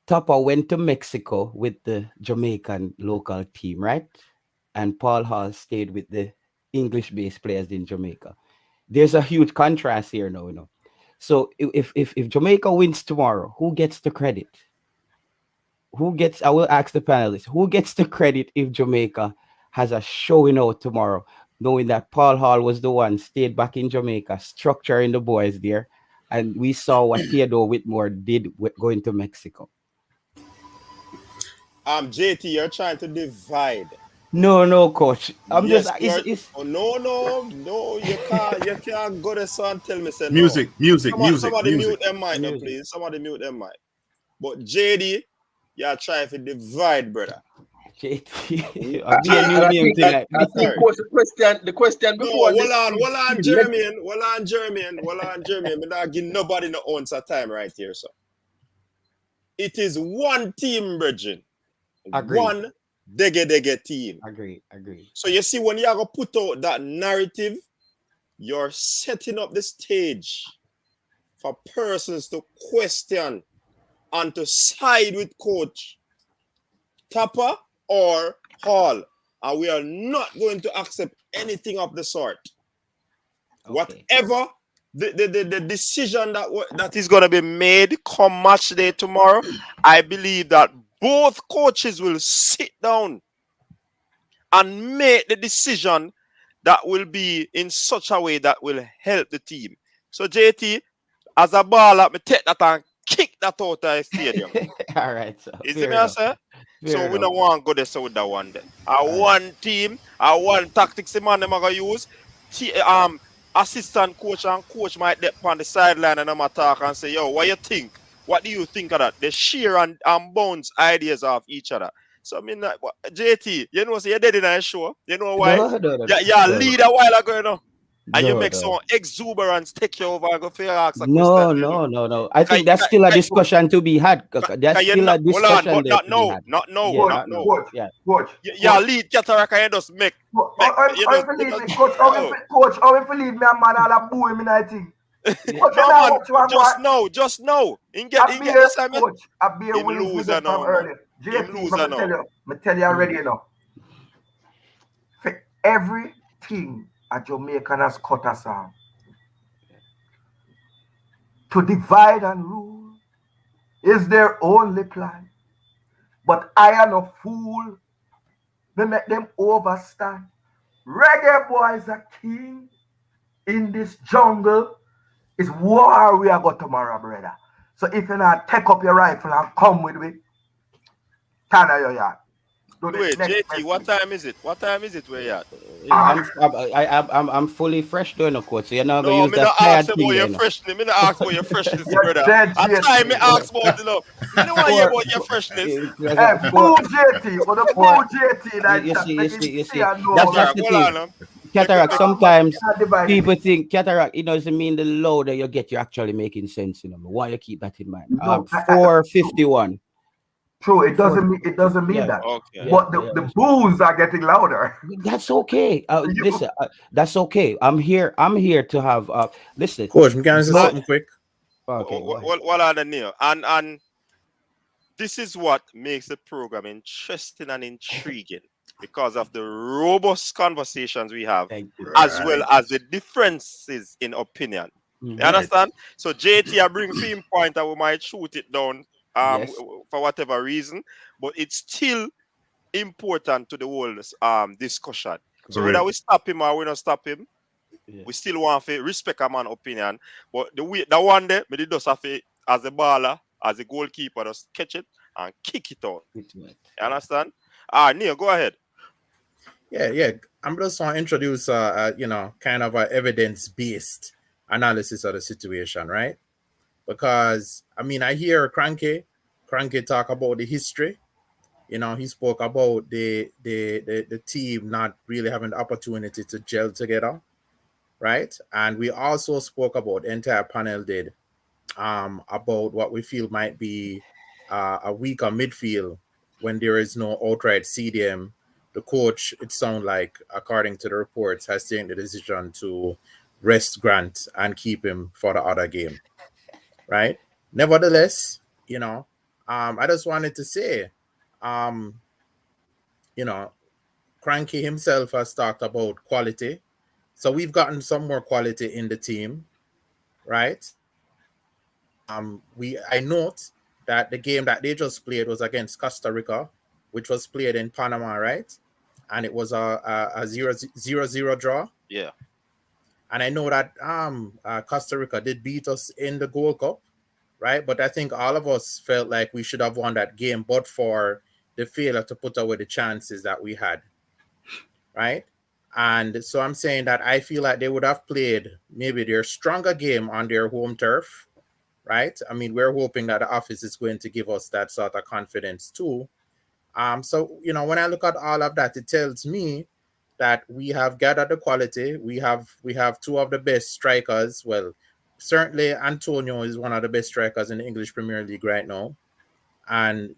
Tapa went to Mexico with the Jamaican local team, right? And Paul Hall stayed with the English-based players in Jamaica. There's a huge contrast here now, So if Jamaica wins tomorrow, who gets the credit? I will ask the panelists, who gets the credit if Jamaica has a showing out tomorrow, knowing that Paul Hall was the one stayed back in Jamaica, structuring the boys there, and we saw what Theodore Whitmore did going to Mexico. JT, you're trying to divide. No, coach. I'm yes, just. Oh, no. You can't go to son and tell me say music, no. Music. Somebody mute them mic, no, please. Somebody mute them mic. But JD, you're trying to divide, brother. JT, I'll be a new name tonight. I think the question before. Hold on, Jermaine. We're not giving nobody no answer time right here, so. It is one team, Bridget. One dege team. Agree. So you see, when you are going to put out that narrative, you're setting up the stage for persons to question and to side with Coach Tapper or Hall. And we are not going to accept anything of the sort. Okay. Whatever the decision that is going to be made come match day tomorrow, I believe that both coaches will sit down and make the decision that will be in such a way that will help the team. So JT, as a baller, me take that and kick that out of the stadium. All right, so You see fair me, I enough. say? So Fair we enough. don't want to go there so with that one then. All right. One team, one tactics the man them are gonna use. Assistant coach and coach might dip on the sideline and I'm talk and say, yo, what you think? What do you think of that? They share and bounce ideas off each other. So I mean, JT, you know, so you're dead in a show. You know why? No, no, no, Yeah, yeah, no, lead a while ago, you know. And you no, make no. some exuberance take you over and go for ask a question. No, You know. no, no, no. I think Can, that's can, still a can, discussion to be had. There's can you still a not hold on, discussion but there not to be no, had. not no, Yeah, Coach, not not no. no. coach, Yeah. coach, Yeah, coach. lead Cataract and you just make I'm you lead me, just coach. yo. Coach, how if lead me a man all a boo him in I think. Yeah. Coach, No and I man, watch one just more. know, just know. A In get beer, this time, coach. A beer him Willis me loser get from now, man. earlier. Him JT, loser now. me tell you already, you know. For everything a Jamaican has cut us on. To divide and rule is their only plan. But I am a fool. They make them overstand. Reggae Boyz are king in this jungle. It's war we are got tomorrow, brother. So if you not take up your rifle and come with me, turn your yard. Do the Wait, next JT, what message. time is it? What time is it where you at? I'm fully fresh doing a coach, so you're not gonna No, use me that not ask tired thing about there, your you know. freshness. Me not ask about your freshness, You're brother. dead, At time me JT. ask about, you know. Me don't want to hear For, about your freshness. Hey, for, boo JT. Or the for boo JT in that chat. Make him you see see, and know that's Cataract, the hold thing. on. Cataract. Make, man, Sometimes can't divide people me. think cataract. It doesn't mean the louder you get, you're actually making sense. You know, why you keep that in mind? No, 451. true. It Four. doesn't mean Yeah, that. okay. yeah, But yeah. the boos are getting louder. That's okay. You- Listen, that's okay. I'm here. I'm here to have. Listen. Coach, me can say No. something quick. Okay, go ahead. What are the name? And this is what makes the program interesting and intriguing because of the robust conversations we have, Thank you. as well Right. as the differences in opinion. You Mhm. Right. understand? So JT, I bring film point and we might shoot it down Yes. for whatever reason, but it's still important to the whole discussion. So whether Correct. we stop him or we not stop him, Yeah. we still want to respect a man's opinion. But the one day, me did just have to, as a baller, as a goalkeeper, just catch it and kick it out. It went. You understand? Neil, go ahead. Yeah. I'm just want to introduce kind of a evidence-based analysis of the situation, right? Because I mean, I hear Cranky talk about the history. You know, he spoke about the team not really having the opportunity to gel together, right? And we also spoke about, the entire panel did, about what we feel might be a weaker midfield when there is no outright CDM. The coach, it sounds like, according to the reports, has taken the decision to rest Grant and keep him for the other game, right? Nevertheless, I just wanted to say, um, you know, Cranky himself has talked about quality. So we've gotten some more quality in the team, right? I note that the game that they just played was against Costa Rica, which was played in Panama, right? And it was a 0-0 draw. Yeah. And I know that Costa Rica did beat us in the Gold Cup, right? But I think all of us felt like we should have won that game, but for the failure to put away the chances that we had, right? And so I'm saying that I feel like they would have played maybe their stronger game on their home turf, right? I mean, we're hoping that the office is going to give us that sort of confidence too. So, when I look at all of that, it tells me that we have gathered the quality. We have two of the best strikers. Well, certainly Antonio is one of the best strikers in the English Premier League right now. And,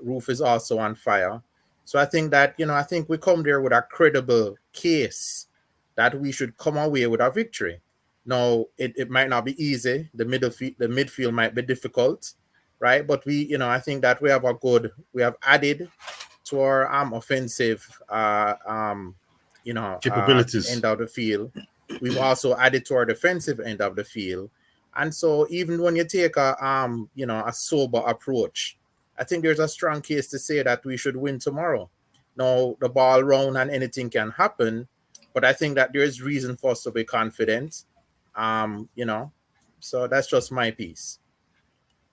Roof is also on fire. So I think that, I think we come there with a credible case that we should come away with a victory. Now, it might not be easy. The midfield might be difficult, right? But I think that we have added to our offensive, Capabilities. end of the field. We've also added to our defensive end of the field. And so even when you take a sober approach, I think there's a strong case to say that we should win tomorrow. Now, the ball round and anything can happen, but I think that there is reason for us to be confident. You know, so that's just my piece.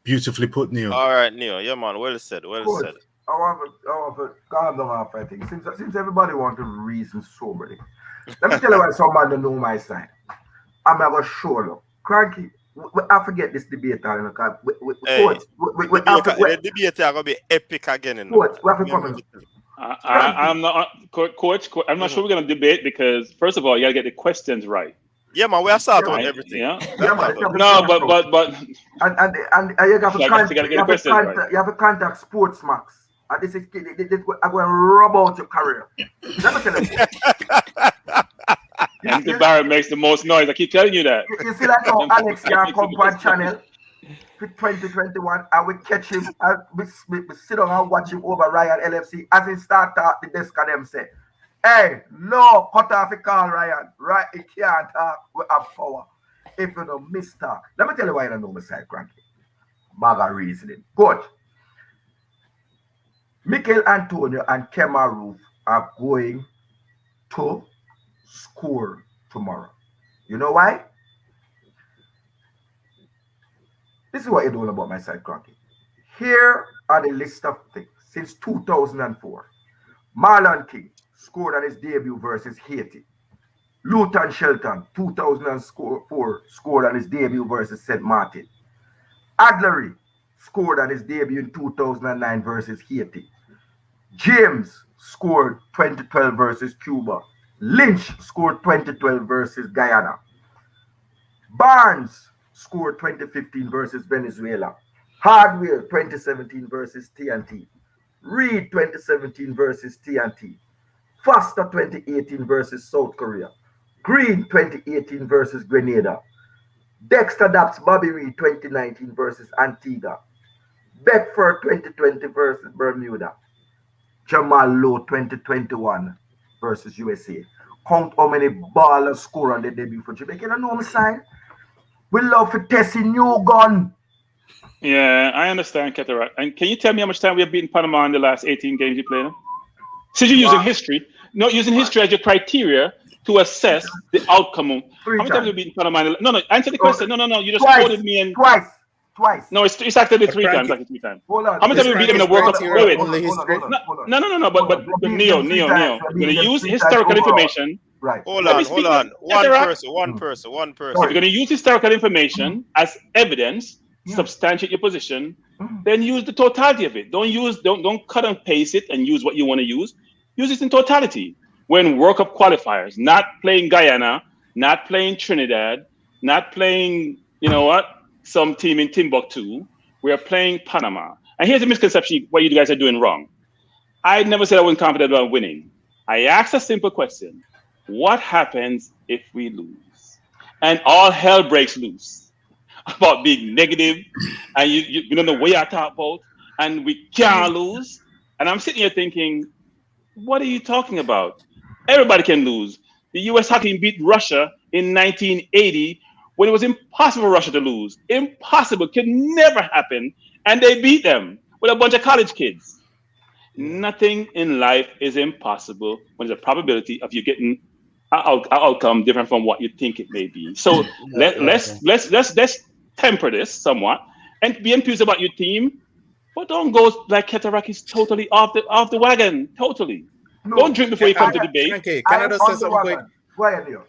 Beautifully put, Neil. All right, Neil. Yeah, man. Well said. Well Coach, said. I want to calm down after I think. Since everybody want to reason soberly, let me tell you why somebody don't know my side. I'm going to show you. Cranky, I forget this debate. Hey, Coach, the debate are going to be epic again. Coach, we have to come in. I'm not, Coach. I'm not sure we're going to debate because, first of all, you got to get the questions right. Yeah, man, we are starting with everything. Yeah. No, but and you have to contact Sports Max. And this is I'm going to rub out your career. Let me tell you. Anthony Barrett makes the most noise. I keep telling you that. You see that how Alex can come on channel for 2021 and we catch him and we sit down and watch him over Ryan LFC as he start talk the desk of them say, hey, no, cut off the call, Ryan. Right, he can't talk. We have power. If you don't miss talk. Let me tell you why you don't know my side, Cranky. Bag of reasoning. Coach, Mikel Antonio and Kemar Roof are going to score tomorrow. You know why? This is what you don't know about my side, Cranky. Here are the list of things. Since 2004, Marlon King scored on his debut versus Haiti. Luton Shelton, 2004, scored on his debut versus St. Martin. Adlery scored on his debut in 2009 versus Haiti. James scored 2012 versus Cuba. Lynch scored 2012 versus Guyana. Barnes scored 2015 versus Venezuela. Hardware 2017 versus TNT. Reed 2017 versus TNT. Foster 2018 versus South Korea. Green 2018 versus Grenada. Dexter Daps Bobby Reed 2019 versus Antigua. Beckford 2020 versus Bermuda. Jamal Lowe 2021 versus USA. Count how many ballers score on the debut for Jamaica. You know my sign? We love to test a new gun. Yeah, I understand, Cataract. And can you tell me how much time we have beaten Panama in the last 18 games you played? Since you're using history, not using history as your criteria to assess the outcome. How many times have you beaten Panama? No, answer the question. No. You just quoted me and Twice. No, it's actually three times. Hold on. How many times have you beat them in the World Cup? Wait. No. But Neo. We're gonna use historical information. Right. Hold on. One person. If you're gonna use historical information as evidence, substantiate your position, then use the totality of it. Don't cut and paste it and use what you want to use. Use it in totality. When World Cup qualifiers, not playing Guyana, not playing Trinidad, not playing, some team in Timbuktu, we are playing Panama. And here's a misconception what you guys are doing wrong. I never said I wasn't confident about winning. I asked a simple question. What happens if we lose? And all hell breaks loose about being negative, and you don't know what you're talking about, and we can't lose. And I'm sitting here thinking, what are you talking about? Everybody can lose. The U.S. hockey team beat Russia in 1980 when it was impossible for Russia to lose. Impossible. Could never happen. And they beat them with a bunch of college kids. Nothing in life is impossible when there's a probability of you getting an outcome different from what you think it may be. So let's temper this somewhat and be enthused about your team, but don't go like Cataract is totally off the wagon. Totally. No. Don't drink before you come to debate. Cranky, can I just say something quick? Go ahead, Leo.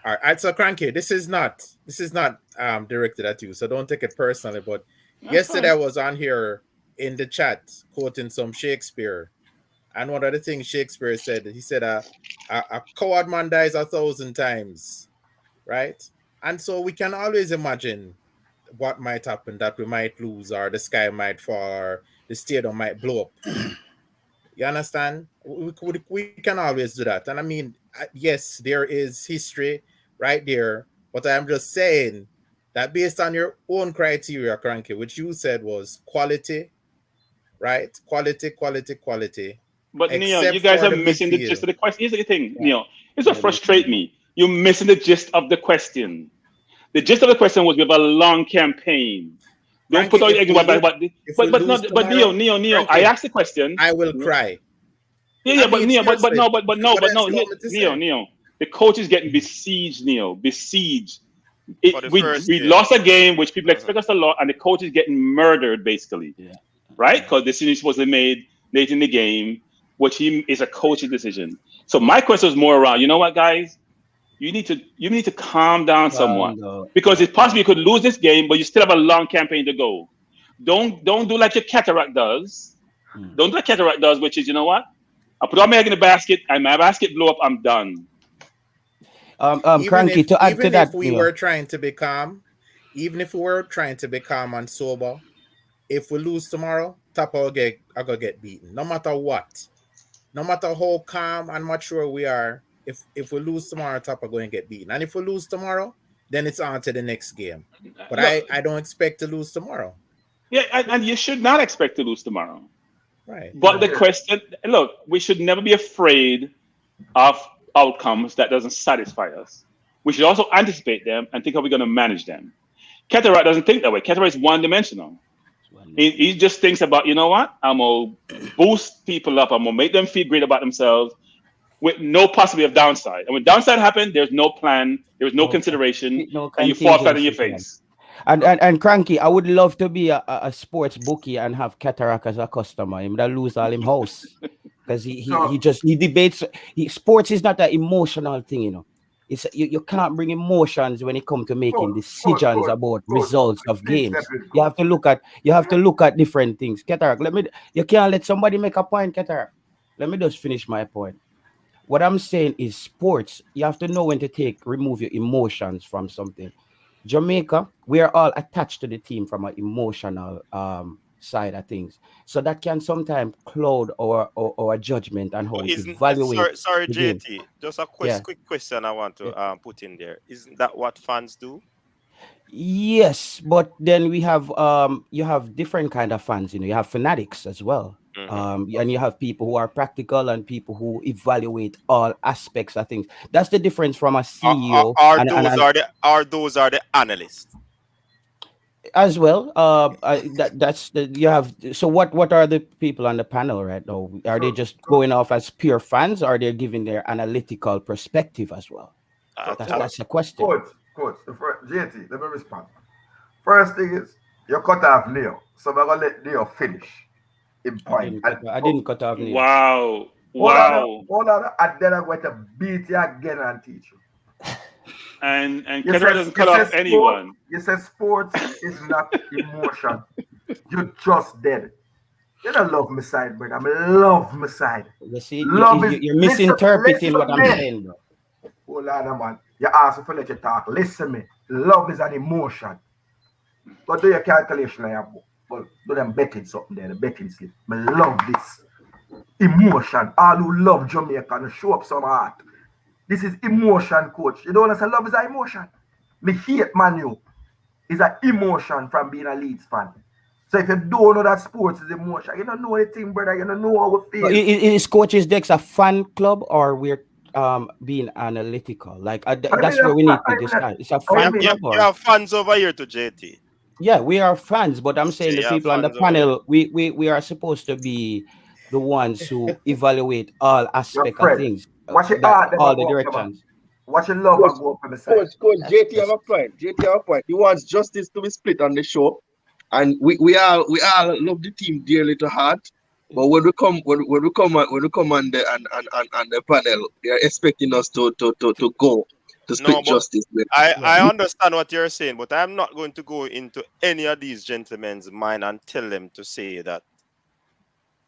All right, so Cranky, this is not directed at you, so don't take it personally. But yesterday I was on here in the chat quoting some Shakespeare, and one of the things Shakespeare said, he said, "A coward man dies 1,000 times," right? And so we can always imagine what might happen, that we might lose, or the sky might fall, or the stadium might blow up. You understand? We can always do that. And I mean, yes, there is history right there, but I'm just saying that based on your own criteria, Cranky, which you said was quality, right? Quality. But Neo, you guys are missing the gist of the question. Here's the thing, Neo. Here's what frustrates me. You're missing the gist of the question. The gist of the question was we have a long campaign. Don't put out but Neo. I asked the question. I will cry. Yeah, but Neo. The coach is getting besieged, Neo. Besieged For the We first we game. lost a game which people expect us to lose, and the coach is getting murdered basically, Yeah. right? Because the decision is supposed to be made late in the game, which is a coach's decision. So my question is more around, you know what, guys? You need to calm down somewhat because Yeah. it's possible you could lose this game, but you still have a long campaign to go. Don't do like your cataract does. Mm. Don't do like cataract does, which is, you know what? I put all my egg in the basket, and my basket blow up. I'm done. Cranky, to add to Even if that, we were trying to be calm, even if we were trying to be calm and sober, if we lose tomorrow, Tapa will get beaten. No matter what. No matter how calm and mature we are, if we lose tomorrow, Tapa going to get beaten. And if we lose tomorrow, then it's on to the next game. But Look, I don't expect to lose tomorrow. yeah, and you should not expect to lose tomorrow. Right. But the question, look, we should never be afraid of outcomes that doesn't satisfy us. We should also anticipate them and think how we're going to manage them. Cataract doesn't think that way. Cataract is one-dimensional. He just thinks about, you know what? I'm going to boost people up. I'm going to make them feel great about themselves with no possibility of downside. And when downside happens, there's no plan, there's no consideration, no and you fall flat on your contingency plan. face. And Cranky, I would love to be a sports bookie and have Cataract as a customer. Him that lose all him house because he debates. Sports is not an emotional thing, you know. It's you can't bring emotions when it comes to making decisions about results of games. You have to look at different things. Cataract, you can't let somebody make a point, Cataract. Let me just finish my point. What I'm saying is sports, you have to know when to remove your emotions from something. Jamaica, we are all attached to the team from an emotional side of things. So that can sometimes cloud our judgment and how we evaluate Sorry, the game. JT. Just a Yeah. quick question I want to put in there. Isn't that what fans do? Yes, but then we have you have different kind of fans, you know. You have fanatics as well. And you have people who are practical and people who evaluate all aspects of things. That's the difference from a CEO Those are the analysts as well. That's the you have. So what are the people on the panel right now? Are they just going off as pure fans, or are they giving their analytical perspective as well? That's the question. Coach, JT, let me respond. First thing is, you cut off Leo, so we're gonna let Leo finish in point. I didn't cut off Leo. Wow. Hold on, and then I'm going to beat you again and teach you. And Cataract doesn't cut off anyone. You said sports is not emotion. You just dead. You don't love my side, brother. I love my side. You see, you're misinterpreting what I'm saying, bro. Hold on, man. You asked me to let you talk. Listen me. Love is an emotion. Go do your calculation, but do them betting something there, the betting slip. I love this. Emotion. All who love Jamaica and show up some heart. This is emotion, coach. You don't understand? Love is an emotion. Me hate Manu. It's an emotion from being a Leeds fan. So if you don't know that sports is emotion, you don't know anything, brother. You don't know how we feel. Is Coaches Dex a fan club or we're being analytical? Like that's where we need to decide. It's a fan club. You have fans over here to JT. Yeah, we are fans, but I'm saying the people on the panel, we are supposed to be the ones who evaluate all aspects of things. All the directions. Watch your love and go up on the side. Coach, JT have a point. He wants justice to be split on the show. And we all love the team dearly to heart. But when we come on the panel, they are expecting us to go to split justice. I understand what you're saying, but I'm not going to go into any of these gentlemen's mind and tell them to say that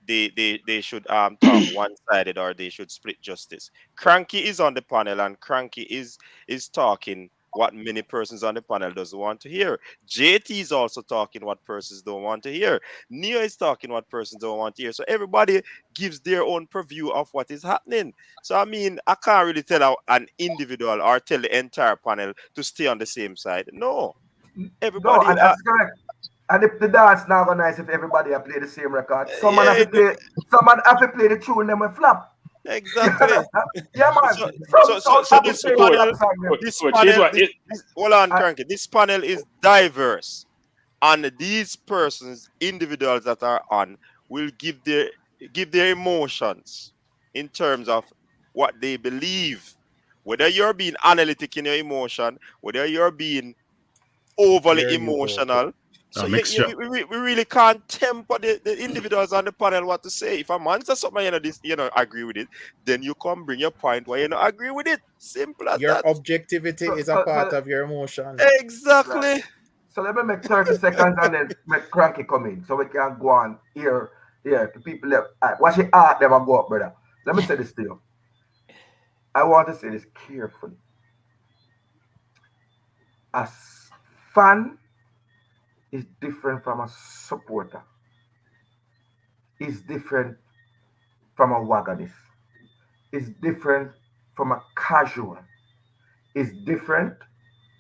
they should talk one-sided or they should split justice. Cranky is on the panel and Cranky is talking what many persons on the panel doesn't want to hear. JT is also talking what persons don't want to hear. Neo is talking what persons don't want to hear. So everybody gives their own preview of what is happening. So I mean, I can't really tell an individual or tell the entire panel to stay on the same side. No. Everybody. No, and that's correct. And if the dance now go nice if everybody play the same record. Someone have to play the tune them and flop. Exactly. Yeah, man. So this panel, hold on, Cranky. This panel is diverse, and these persons, individuals that are on, will give their emotions in terms of what they believe, whether you're being analytic in your emotion, whether you're being overly There you go. emotional. So mixture. we really can't temper the individuals on the panel what to say. If a man says something, agree with it, then you come bring your point why you not agree with it. Simple as Your that. objectivity is a part of your emotion. Exactly. So let me make 30 seconds and then make Cranky come in so we can go on here. Yeah, the people that watch it art never go up, brother. Let me say this to you. I want to say this carefully. A fan is different from a supporter. Is different from a wagonist. Is different from a casual. Is different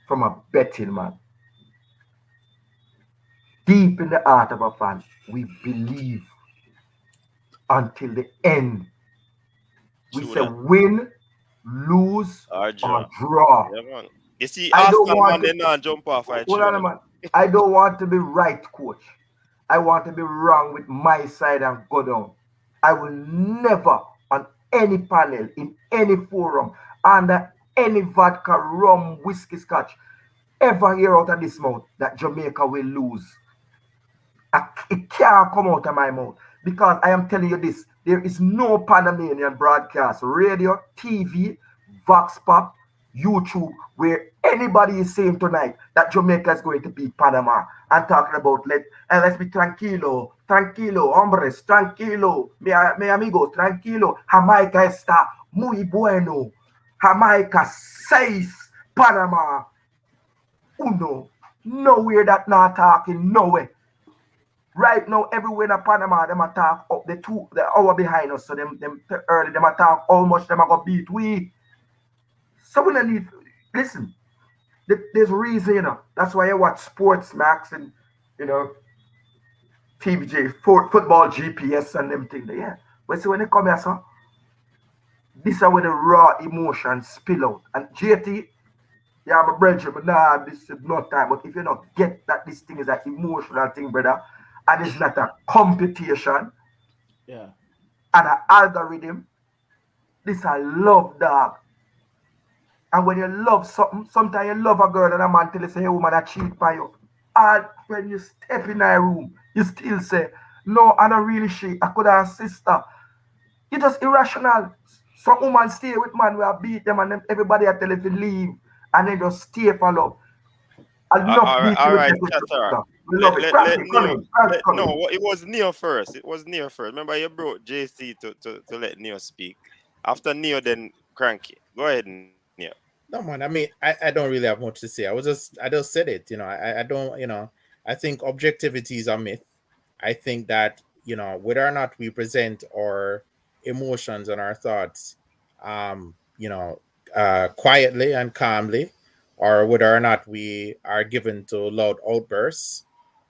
from a betting man. Deep in the heart of a fan, we believe until the end. We True say that. win, lose, Or or draw. draw. Yeah, man. You see, I don't Arsenal want man, to. they not jump off a Hold train. on, man. I don't want to be right, coach. I want to be wrong with my side and go down. I will never, on any panel, in any forum, under any vodka, rum, whiskey, scotch, ever hear out of this mouth that Jamaica will lose. It can't come out of my mouth because I am telling you this. There is no Panamanian broadcast, radio, TV, Vox Pop, YouTube, where anybody is saying tonight that Jamaica is going to beat Panama and talking about let's be tranquilo, hombres, tranquilo, mi amigos, tranquilo, Jamaica está muy bueno, Jamaica 6, Panama 1. Nowhere that not talking, nowhere. Right now, everywhere in Panama, them attack up the hour behind us. So them early, them attack how much them are gonna beat we. So we don't need listen. There's reason, That's why I watch Sports Max and TVJ, football GPS and them things. Yeah. But see when they come here, so this is where the raw emotions spill out. And JT, yeah, I'm a brother, but nah, this is not time. But if you not get that this thing is an emotional thing, brother, and it's not a competition, Yeah. and an algorithm, this a love, dog. And when you love something, sometimes you love a girl and a man tell you say, hey woman, I cheat by you. And when you step in a room, you still say, no, I don't really she. I could have a sister. You're just irrational. Some woman stay with man, we are beat them and then everybody I tell you to leave. And they just stay for love. Enough beat All you right, get with Cataract. we love it. Let Cranky, come Neo. in. Cranky, come No, in. it was Neo first. It was Neo first. Remember, you brought JC to let Neo speak. After Neo, then Cranky. Go ahead, Neo. No man, I mean, I don't really have much to say. I just said it, I don't, I think objectivity is a myth. I think that, whether or not we present our emotions and our thoughts, quietly and calmly, or whether or not we are given to loud outbursts,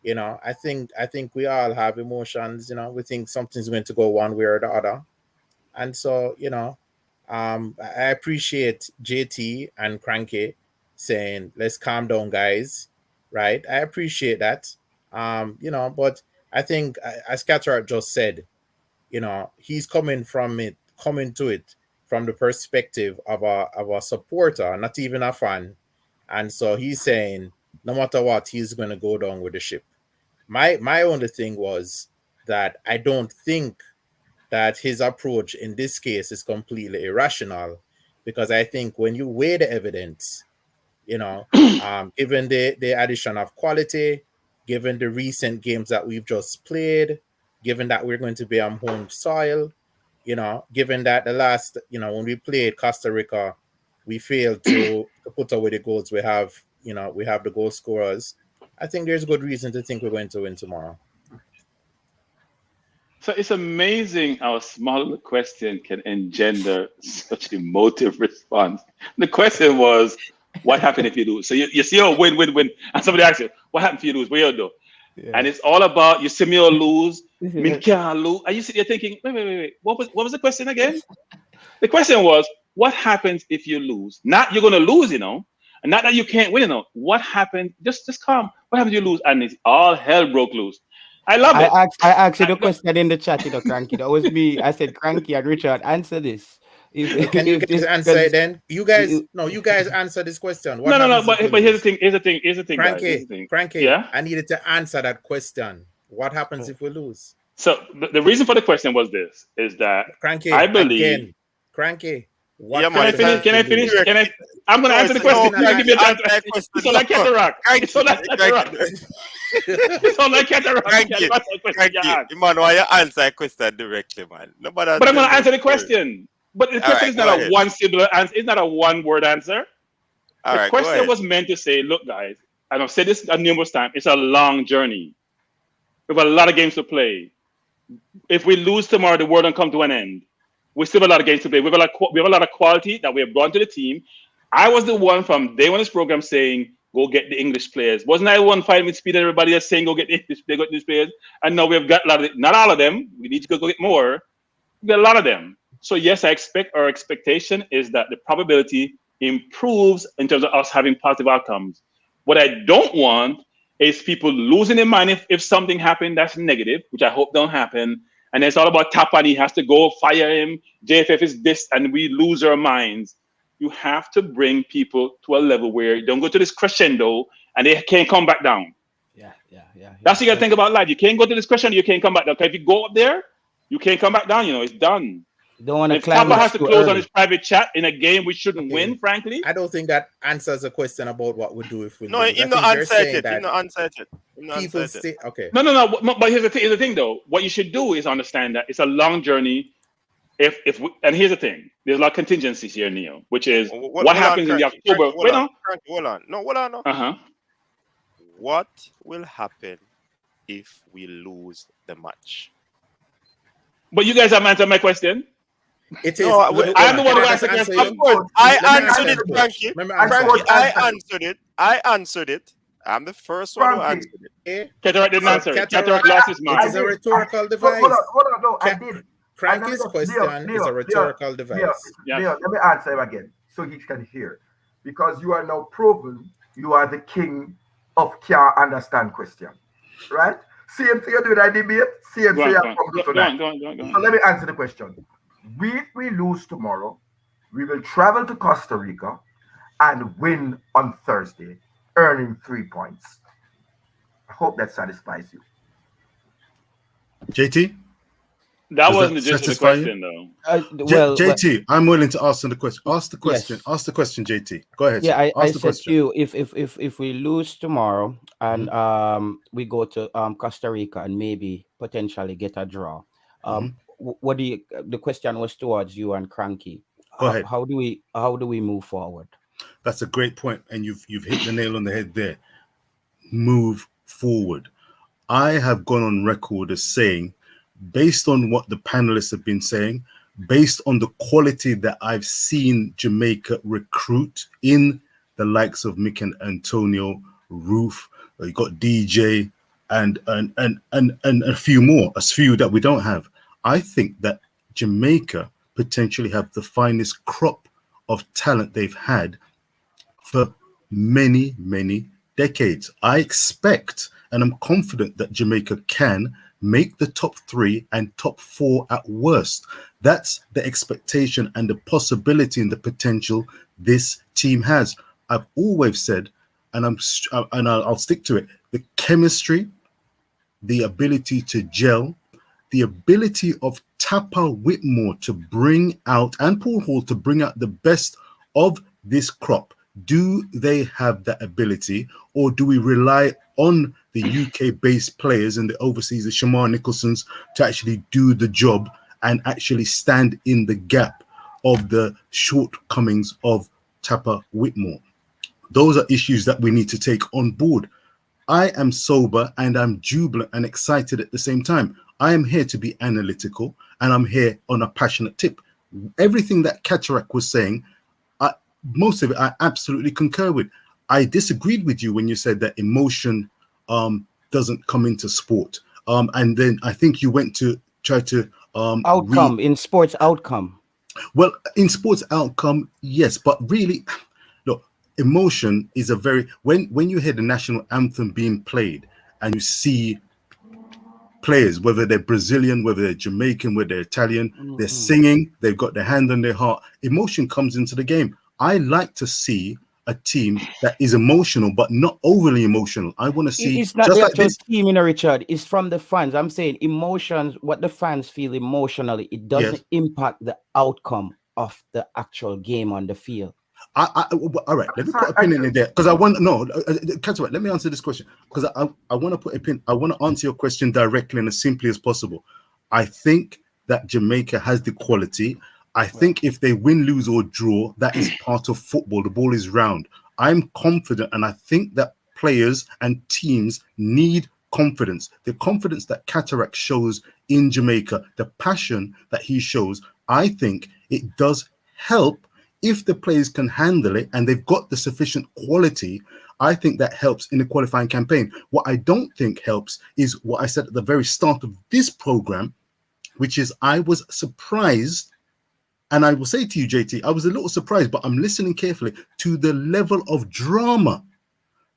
I think we all have emotions. We think something's going to go one way or the other, and so I appreciate JT and Cranky saying, let's calm down, guys. Right? I appreciate that. But I think, as Cataract just said, he's coming to it from the perspective of a supporter, not even a fan. And so he's saying, no matter what, he's going to go down with the ship. My only thing was that I don't think that his approach in this case is completely irrational, because I think when you weigh the evidence, given the addition of quality, given the recent games that we've just played, given that we're going to be on home soil, given that the last, when we played Costa Rica, we failed to put away the goals. We have the goal scorers. I think there's good reason to think we're going to win tomorrow. So it's amazing how a small question can engender such emotive response. The question was, what happened if you lose? So you see, win, win, win. And somebody asks you, what happened if you lose? What you do? Yeah. And it's all about, you see me or lose, me can't lose. And you sit there thinking, wait. What was the question again? The question was, what happens if you lose? Not you're going to lose, and not that you can't win, What happened? Just calm. What happens if you lose? And it's all hell broke loose. I love it. I asked you the question in the chat, Cranky. That was me. I said, Cranky and Richard, answer this. Can you guys answer it then? You guys answer this question. What No. happens But if we here's the lose? thing. Here's the thing, guys. Here's the thing. Cranky. Yeah. I needed to answer that question. What happens if we lose? So the reason for the question was this: is that Cranky, I believe. Again. Cranky. What Yeah, man, Can I finish? I'm going to answer the question. Give me a chance. It's all like cataract. It's all like cataract. It's all like cataract. Man, why you answer a question directly, man? But I'm going to answer the question. But the question is not a one syllable answer. It's not a one word answer. The question was meant to say, look, guys, and I've said this numerous times, it's a long journey. We have a lot of games to play. If we lose tomorrow, the world will come to an end. We still have a lot of games to play. We have a lot of quality that we have brought to the team. I was the one from day one of this program saying, go get the English players. Wasn't I one fighting with speed? Everybody else saying, go get the English players. And now we have got a lot of not all of them. We need to go get more. We got a lot of them. So yes, our expectation is that the probability improves in terms of us having positive outcomes. What I don't want is people losing their mind if something happened that's negative, which I hope don't happen. And it's all about Tapani has to go fire him. JFF is this, and we lose our minds. You have to bring people to a level where you don't go to this crescendo and they can't come back down. Yeah. That's what you got to think about life. You can't go to this crescendo, you can't come back down. Okay, if you go up there, you can't come back down. It's done. Don't want to if climb. Tapa has to close on his private chat in a game we shouldn't win, frankly. I don't think that answers a question about what we do if we No, lose. him not answer it. People say, okay. No. But here's the thing, though. What you should do is understand that it's a long journey. And here's the thing: there's a lot of contingencies here, Neo, which is what happens in the October. Hold on. No. What will happen if we lose the match? But you guys have answered my question. It is. No, I'm the one who answered the question. Of course, I answered it, Frankie. I answered it. I'm the first one who answered it. Cataract didn't answer it. Cataract lost his mind. It is a rhetorical device. Hold on. No, I did. Frankie's question is a rhetorical device. Leo, let me answer him again so he can hear. Because you are now proven you are the king of can't understand question. Right? Same thing you do that debate, same thing you come to tonight. Go on. So let me answer the question. If we lose tomorrow, we will travel to Costa Rica and win on Thursday, earning 3 points. I hope that satisfies you. JT? That wasn't the gist of the question, though. JT, I'm willing to ask the question. Ask the question. Yes. Ask the question, JT. Go ahead. Yeah, I said to you, if we lose tomorrow and we go to Costa Rica and maybe potentially get a draw, what do you? The question was towards you and Cranky. Go ahead. How do we move forward? That's a great point, and you've hit the nail on the head there. Move forward. I have gone on record as saying, based on what the panelists have been saying, based on the quality that I've seen Jamaica recruit in the likes of Mick and Antonio, Roof, you got DJ, and a few more, a few that we don't have. I think that Jamaica potentially have the finest crop of talent they've had for many, many decades. I expect, and I'm confident that Jamaica can make the top 3 and top 4 at worst. That's the expectation and the possibility and the potential this team has. I've always said, and I'll stick to it, the chemistry, the ability to gel, the ability of Tapa Whitmore to bring out, and Paul Hall to bring out the best of this crop. Do they have that ability, or do we rely on the UK-based players and the overseas, the Shamar Nicholsons, to actually do the job and actually stand in the gap of the shortcomings of Tapa Whitmore? Those are issues that we need to take on board. I am sober and I'm jubilant and excited at the same time. I am here to be analytical, and I'm here on a passionate tip. Everything that Cataract was saying, most of it I absolutely concur with. I disagreed with you when you said that emotion doesn't come into sport. And then I think you went to try to outcome in sports outcome. Well, in sports outcome, yes, but really, look, emotion is a very when you hear the national anthem being played and you see players, whether they're Brazilian, whether they're Jamaican, whether they're Italian, they're singing, they've got their hand on their heart. Emotion comes into the game. I like to see a team that is emotional, but not overly emotional. I want to see It's not just the like actual this. team, you know, Richard. It's from the fans. I'm saying emotions, what the fans feel emotionally, it doesn't impact the outcome of the actual game on the field. All right, let me put a pin in there because I want let me answer this question because I want to put a pin. I want to answer your question directly and as simply as possible. I think that Jamaica has the quality. I think if they win, lose, or draw, that is part of football. The ball is round. I'm confident, and I think that players and teams need confidence. The confidence that Cataract shows in Jamaica, the passion that he shows, I think it does help if the players can handle it and they've got the sufficient quality. I think that helps in the qualifying campaign. What I don't think helps is what I said at the very start of this program, which is I was surprised. And I will say to you, JT, I was a little surprised, but I'm listening carefully to the level of drama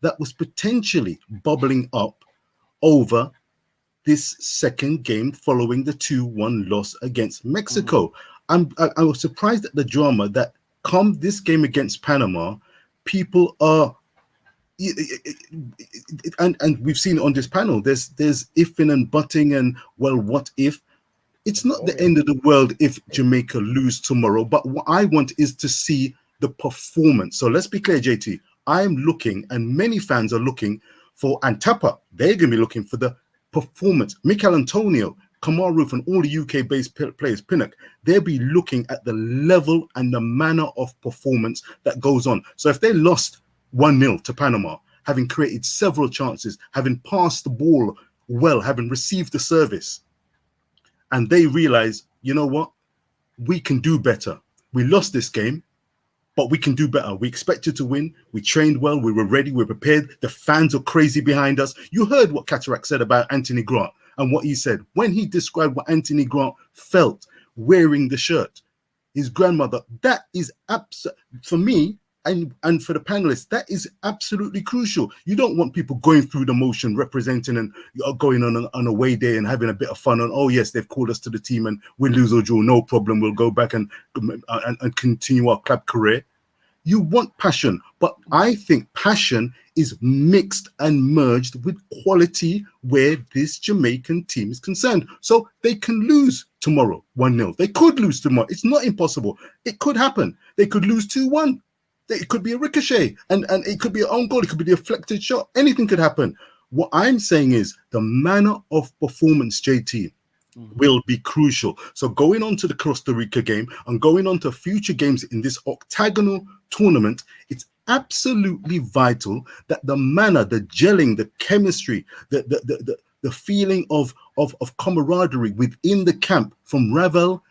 that was potentially bubbling up over this second game following the 2-1 loss against Mexico. I was surprised at the drama that come this game against Panama, people are, and we've seen it on this panel, there's ifing and butting and, well, what if? It's not the end of the world if Jamaica lose tomorrow, but what I want is to see the performance. So let's be clear, JT. I'm looking, and many fans are looking for, and Tapa, they're going to be looking for the performance. Mikel Antonio, Kamar Roof, and all the UK-based players, Pinnock, they'll be looking at the level and the manner of performance that goes on. So if they lost 1-0 to Panama, having created several chances, having passed the ball well, having received the service, and they realize, you know what, we can do better. We lost this game, but we can do better. We expected to win. We trained well. We were ready. We were prepared. The fans are crazy behind us. You heard what Cataract said about Anthony Grant and what he said when he described what Anthony Grant felt wearing the shirt. His grandmother, that is for me and for the panelists, that is absolutely crucial. You don't want people going through the motion, representing and going on an away day and having a bit of fun. And, oh, yes, they've called us to the team and win, lose, or draw. No problem. We'll go back and continue our club career. You want passion, but I think passion is mixed and merged with quality where this Jamaican team is concerned. So they can lose tomorrow 1-0. They could lose tomorrow. It's not impossible. It could happen. They could lose 2-1. It could be a ricochet, and it could be an own goal. It could be a deflected shot. Anything could happen. What I'm saying is the manner of performance, JT, will be crucial. So going on to the Costa Rica game and going on to future games in this octagonal tournament, it's absolutely vital that the manner, the gelling, the chemistry, the feeling of camaraderie within the camp from Ravel,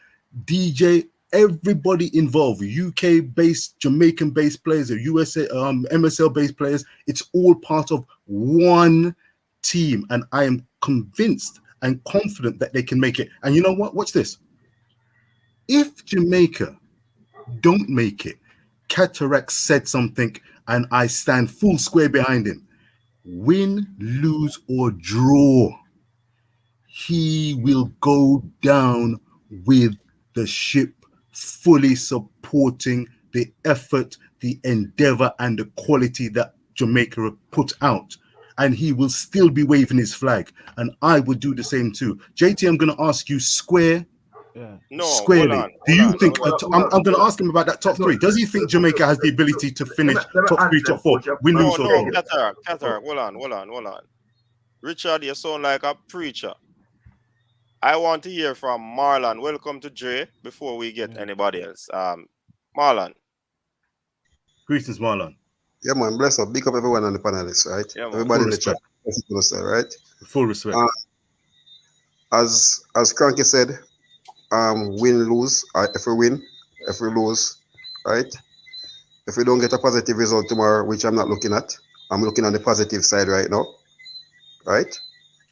DJ, everybody involved, UK-based, Jamaican-based players, USA, MSL-based players, it's all part of one team. And I am convinced and confident that they can make it. And you know what? Watch this. If Jamaica don't make it, Cataract said something, and I stand full square behind him. Win, lose, or draw, he will go down with the ship, fully supporting the effort, the endeavor, and the quality that Jamaica put out. And he will still be waving his flag. And I would do the same too. JT, I'm going to ask you squarely. Do you think, I'm going to ask him about that top three. Does he think Jamaica has the ability to finish top three, top four? Win, lose, or draw? Cataract, hold on. Richard, you sound like a preacher. I want to hear from Marlon. Welcome to Dre before we get anybody else. Marlon. Greetings, Marlon. Yeah, man. Bless up. Big up everyone on the panelists, right? Yeah, everybody in the chat. Right? Full respect. As Cranky said, win, lose. If we win, if we lose, right? If we don't get a positive result tomorrow, which I'm not looking at, I'm looking on the positive side right now, right?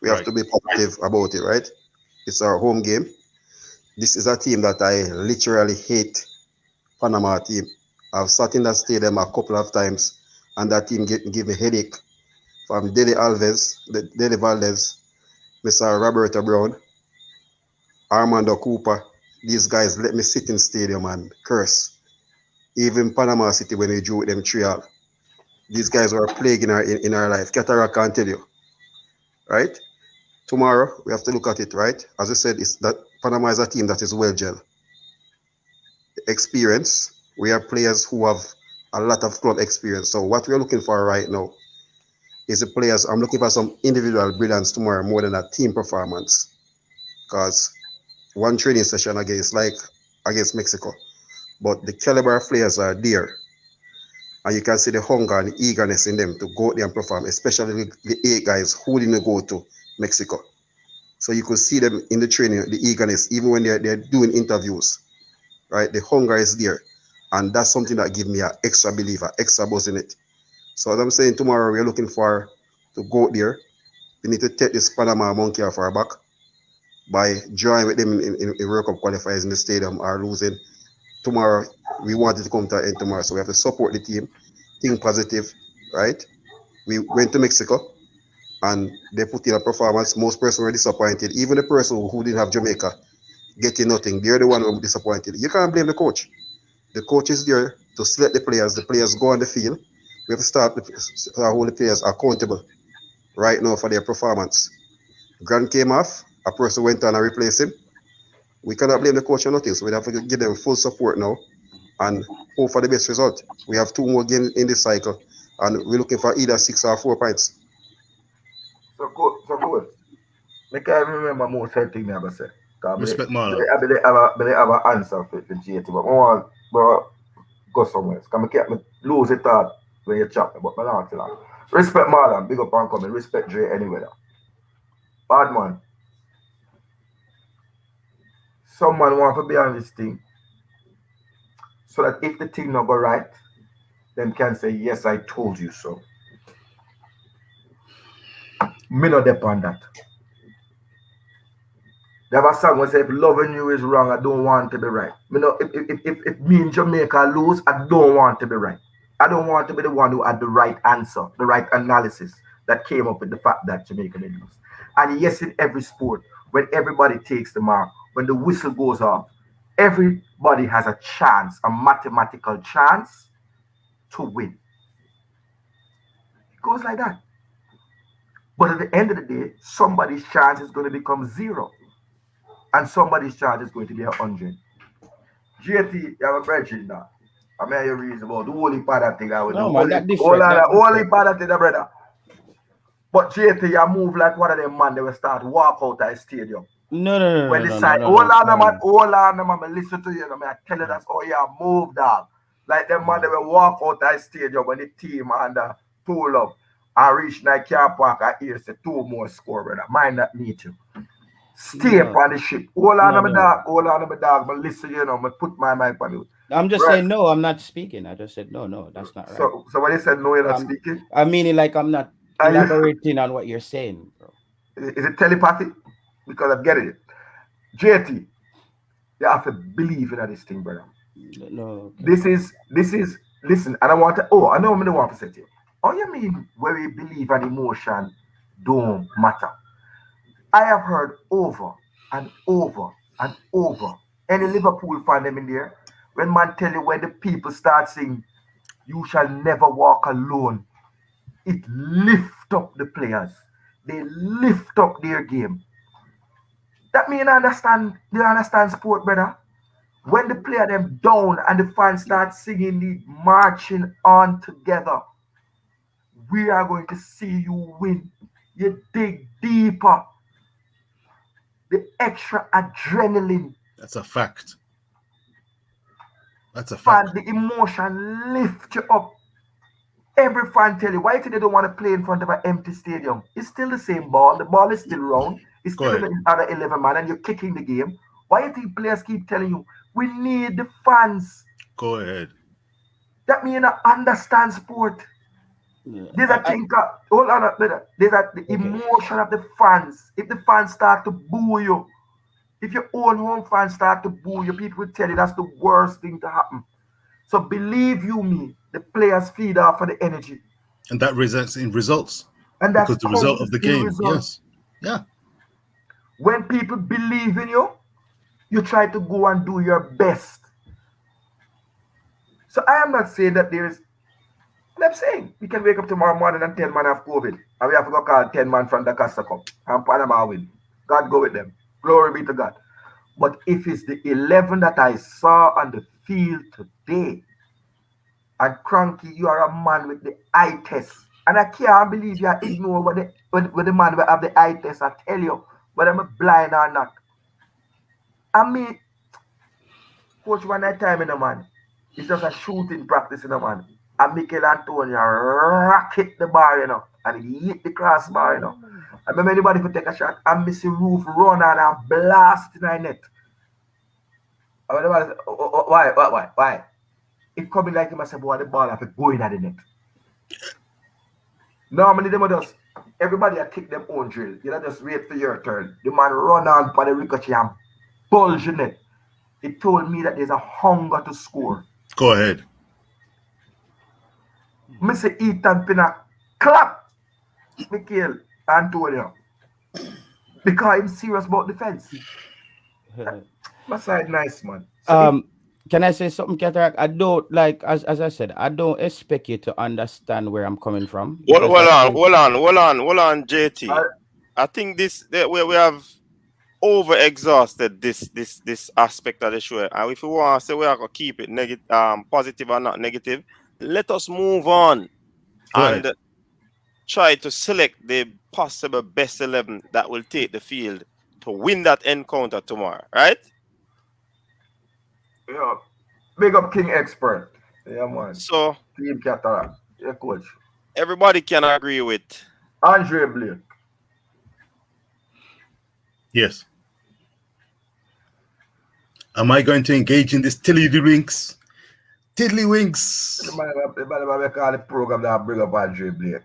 We have to be positive about it, right? It's our home game. This is a team that I literally hate, Panama team. I've sat in that stadium a couple of times, and that team give me headache. From Dele Valdez, Mr. Roberta Brown, Armando Cooper, these guys let me sit in stadium and curse. Even Panama City when we drew with them 3-all. These guys were a plague in our life. Cataract can't tell you. Right? Tomorrow we have to look at it, right? As I said, it's that Panama is a team that is well gel. Experience. We have players who have a lot of club experience. So what we're looking for right now is the players. I'm looking for some individual brilliance tomorrow more than a team performance. Because one training session against Mexico. But the caliber of players are there. And you can see the hunger and the eagerness in them to go out there and perform, especially the 8 guys who didn't go to Mexico. So you could see them in the training, the eagerness, even when they're doing interviews, right? The hunger is there. And that's something that gives me an extra belief, an extra buzz in it. So as I'm saying, tomorrow we're looking for to go out there. We need to take this Panama monkey off our back by drawing with them in World Cup qualifiers in the stadium or losing. Tomorrow, we want it to come to an end tomorrow. So we have to support the team, think positive, right? We went to Mexico and they put in a performance. Most persons were disappointed. Even the person who didn't have Jamaica getting nothing, they're the one who were disappointed. You can't blame the coach. The coach is there to select the players go on the field. We have to start hold the players accountable right now for their performance. Grant came off, a person went on and replaced him. We cannot blame the coach or nothing, so we have to give them full support now and hope for the best result. We have 2 more games in this cycle, and we're looking for either 6 or 4 points. So good. I can't remember most thing I ever said. Respect Marlon. I have an answer for GT, but I want to go somewhere. Because I lose it thought when you chat, but I don't tell you. Respect Marlon, big up and coming. Respect Dre anyway. Bad man. Someone want to be on this thing so that if the thing not go right, them can say, yes, I told you so. Me not depend on that. They have a song where say, if loving you is wrong, I don't want to be right. Me know, if me in Jamaica lose, I don't want to be right. I don't want to be the one who had the right answer, the right analysis that came up with the fact that Jamaica did lose. And yes, in every sport, when everybody takes the mark, when the whistle goes off, everybody has a chance, a mathematical chance to win. It goes like that. But at the end of the day, somebody's chance is going to become 0. And somebody's chance is going to be 100. JT, you have a bridging now. I mean, you reason about the only part of thing I would No, do. man, that different. Only part of thing, brother. But JT, you move like one of them man, they will start walk out of the stadium. No. When the side, hold on, man, listen to you, man. I tell you that's how you move, dog. Like them man, they will walk out of the stadium when the team and pull up and reach like car park and hear say 2 more score, brother. Mind that need you. Stay upon the ship. Hold on, my dog. But listen, you know, I put my mic on you. I'm just saying no, I'm not speaking. I just said no, that's not right. So when you said no, you're not speaking? I mean it like I'm not elaborating on what you're saying, bro. Is it telepathy? Because I'm getting it. JT, you have to believe in this thing, brother. No. Okay. This is listen, and I want to I know I'm the one to say to you. Oh, you mean where we believe and emotion don't matter? I have heard over and over and over. Any Liverpool fan them in there, when man tell you when the people start saying, you shall never walk alone, it lift up the players. They lift up their game. That mean they understand sport, brother. When the player them down and the fans start singing the marching on together, we are going to see you win. You dig deeper. The extra adrenaline. That's a fact. That's a fact. The emotion lift you up. Every fan tell you, why they don't want to play in front of an empty stadium? It's still the same ball. The ball is still round. It's still the other 11 man and you're kicking the game. Why do you think players keep telling you, we need the fans? Go ahead. That means you understand sport. Yeah. There's a thing, hold on, there's the emotion of the fans. If the fans start to boo you, if your own home fans start to boo you, people will tell you that's the worst thing to happen. So believe you me, the players feed off of the energy. And that results in results. And that's because the result of the game, yes. Yeah. When people believe in you, you try to go and do your best. So I am not saying that there is. I'm saying we can wake up tomorrow morning and 10 man have COVID, and we have to go call 10 man from the Costa Cup and Panama win. God go with them. Glory be to God. But if it's the 11 that I saw on the field today, and Cranky, you are a man with the eye test. And I can't believe you ignore what the man will have the eye test. I tell you, whether I'm blind or not. I mean, coach, one night time in a man, it's just a shooting practice in a man. And Mikel Antonio rocket the bar, you know, and he hit the crossbar, you know. I remember anybody could take a shot and Missy Roof run and blast in the net. I remember, why? It coming like him, I said, boy, the ball have to go in at the net. Normally, they just, everybody will kick them own drill. You know, just wait for your turn. The man run on for the ricochet and bulge in it. It told me that there's a hunger to score. Go ahead. Mr. Ethan Pinnock clap Mikel Antonio because I'm serious about defense. My side nice, man. So can I say something, Cataract? I don't like, as I said, I don't expect you to understand where I'm coming from. Hold on, JT. I think we have over exhausted this aspect of the show. And if we want to say we are gonna keep it positive or not negative, let us move on and try to select the possible best 11 that will take the field to win that encounter tomorrow, right? Yeah. Big up King Expert. Yeah, man. So Team Cataract. Yeah, coach. Everybody can agree with Andre Blake. Yes. Am I going to engage in this tiddlywinks? Tiddlywinks. Everybody call the program that bring up Andre Blake.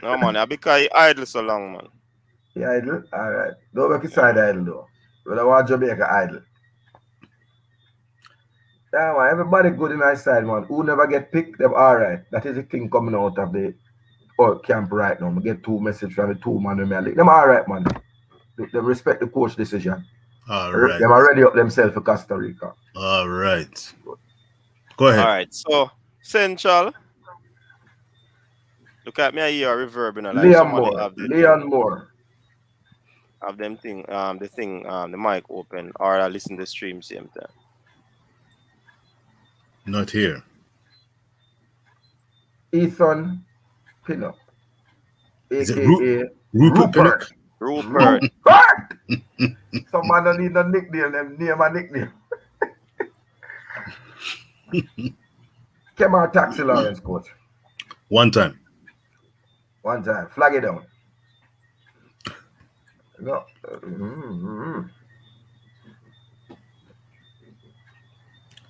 No, man. Because he idle so long, man. He idle? All right. Don't make it side idle, though. But I want Jamaica idle. Yeah, man. Everybody good in our side, man. Who never get picked, them all right. That is the thing coming out of the camp right now. We get 2 messages from the 2 man. Them all right, man. They respect the coach decision. All right. Them already up themselves for Costa Rica. All right. Go ahead. All right. So, Central. Look at me, I hear a reverb, you know, like Leon Moore. Have them thing, the mic open, or I listen to the stream same time. Not here. Ethan Pinnock. Is it Rupert Pinnock? Rupert. Someone don't need a nickname, them name a nickname. Kemar Taxi Lawrence, coach. One time. Flag it down. No.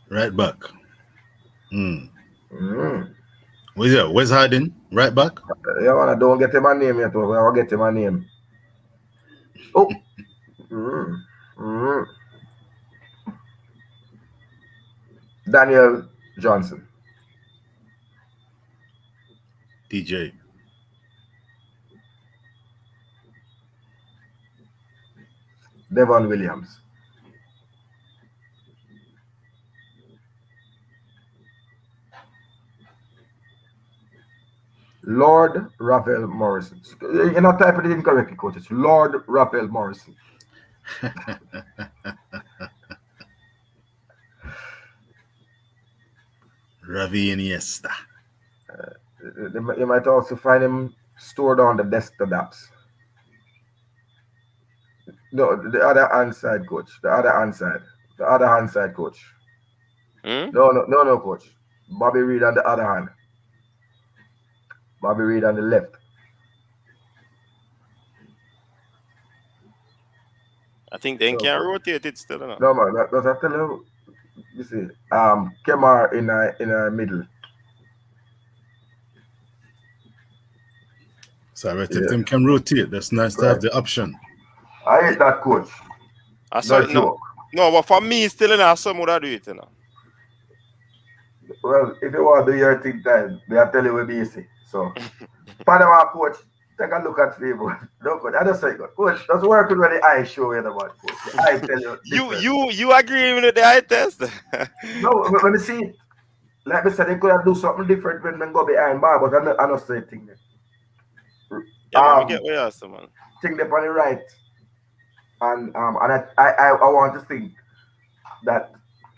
Right back. Where's Harden? Right back? Yeah, don't get him a name yet. I'll get him a name. Oh. Daniel Johnson. DJ. Devon Williams. Lord Rafael Morrison. You're not typing it incorrectly, coach. It's Lord Rafael Morrison. Ravi Iniesta. You might also find him stored on the desktops. No, the other hand side, coach. The other hand side, coach. No, coach. Bobby Reed on the other hand. Bobby Reed on the left. I think they can rotate it still. No, man. That's I tell you. You see, Kemar in a middle. So right, if them can rotate, that's nice to have the option. I hate that, coach. No, but for me, still in some would do it, you know. Well, if you want to do your thing time, they'll tell you we're busy. So, Panama coach, take a look at people. No, good. I just say, coach, that's working with the eye show in about coach. The eye tell you different. You agree with the eye test? No, when you see it, like I said, they could have do something different when they go behind bar, but I'm not saying thing. Yeah, man, we get where you are, man. Think them on the right, and I want to think that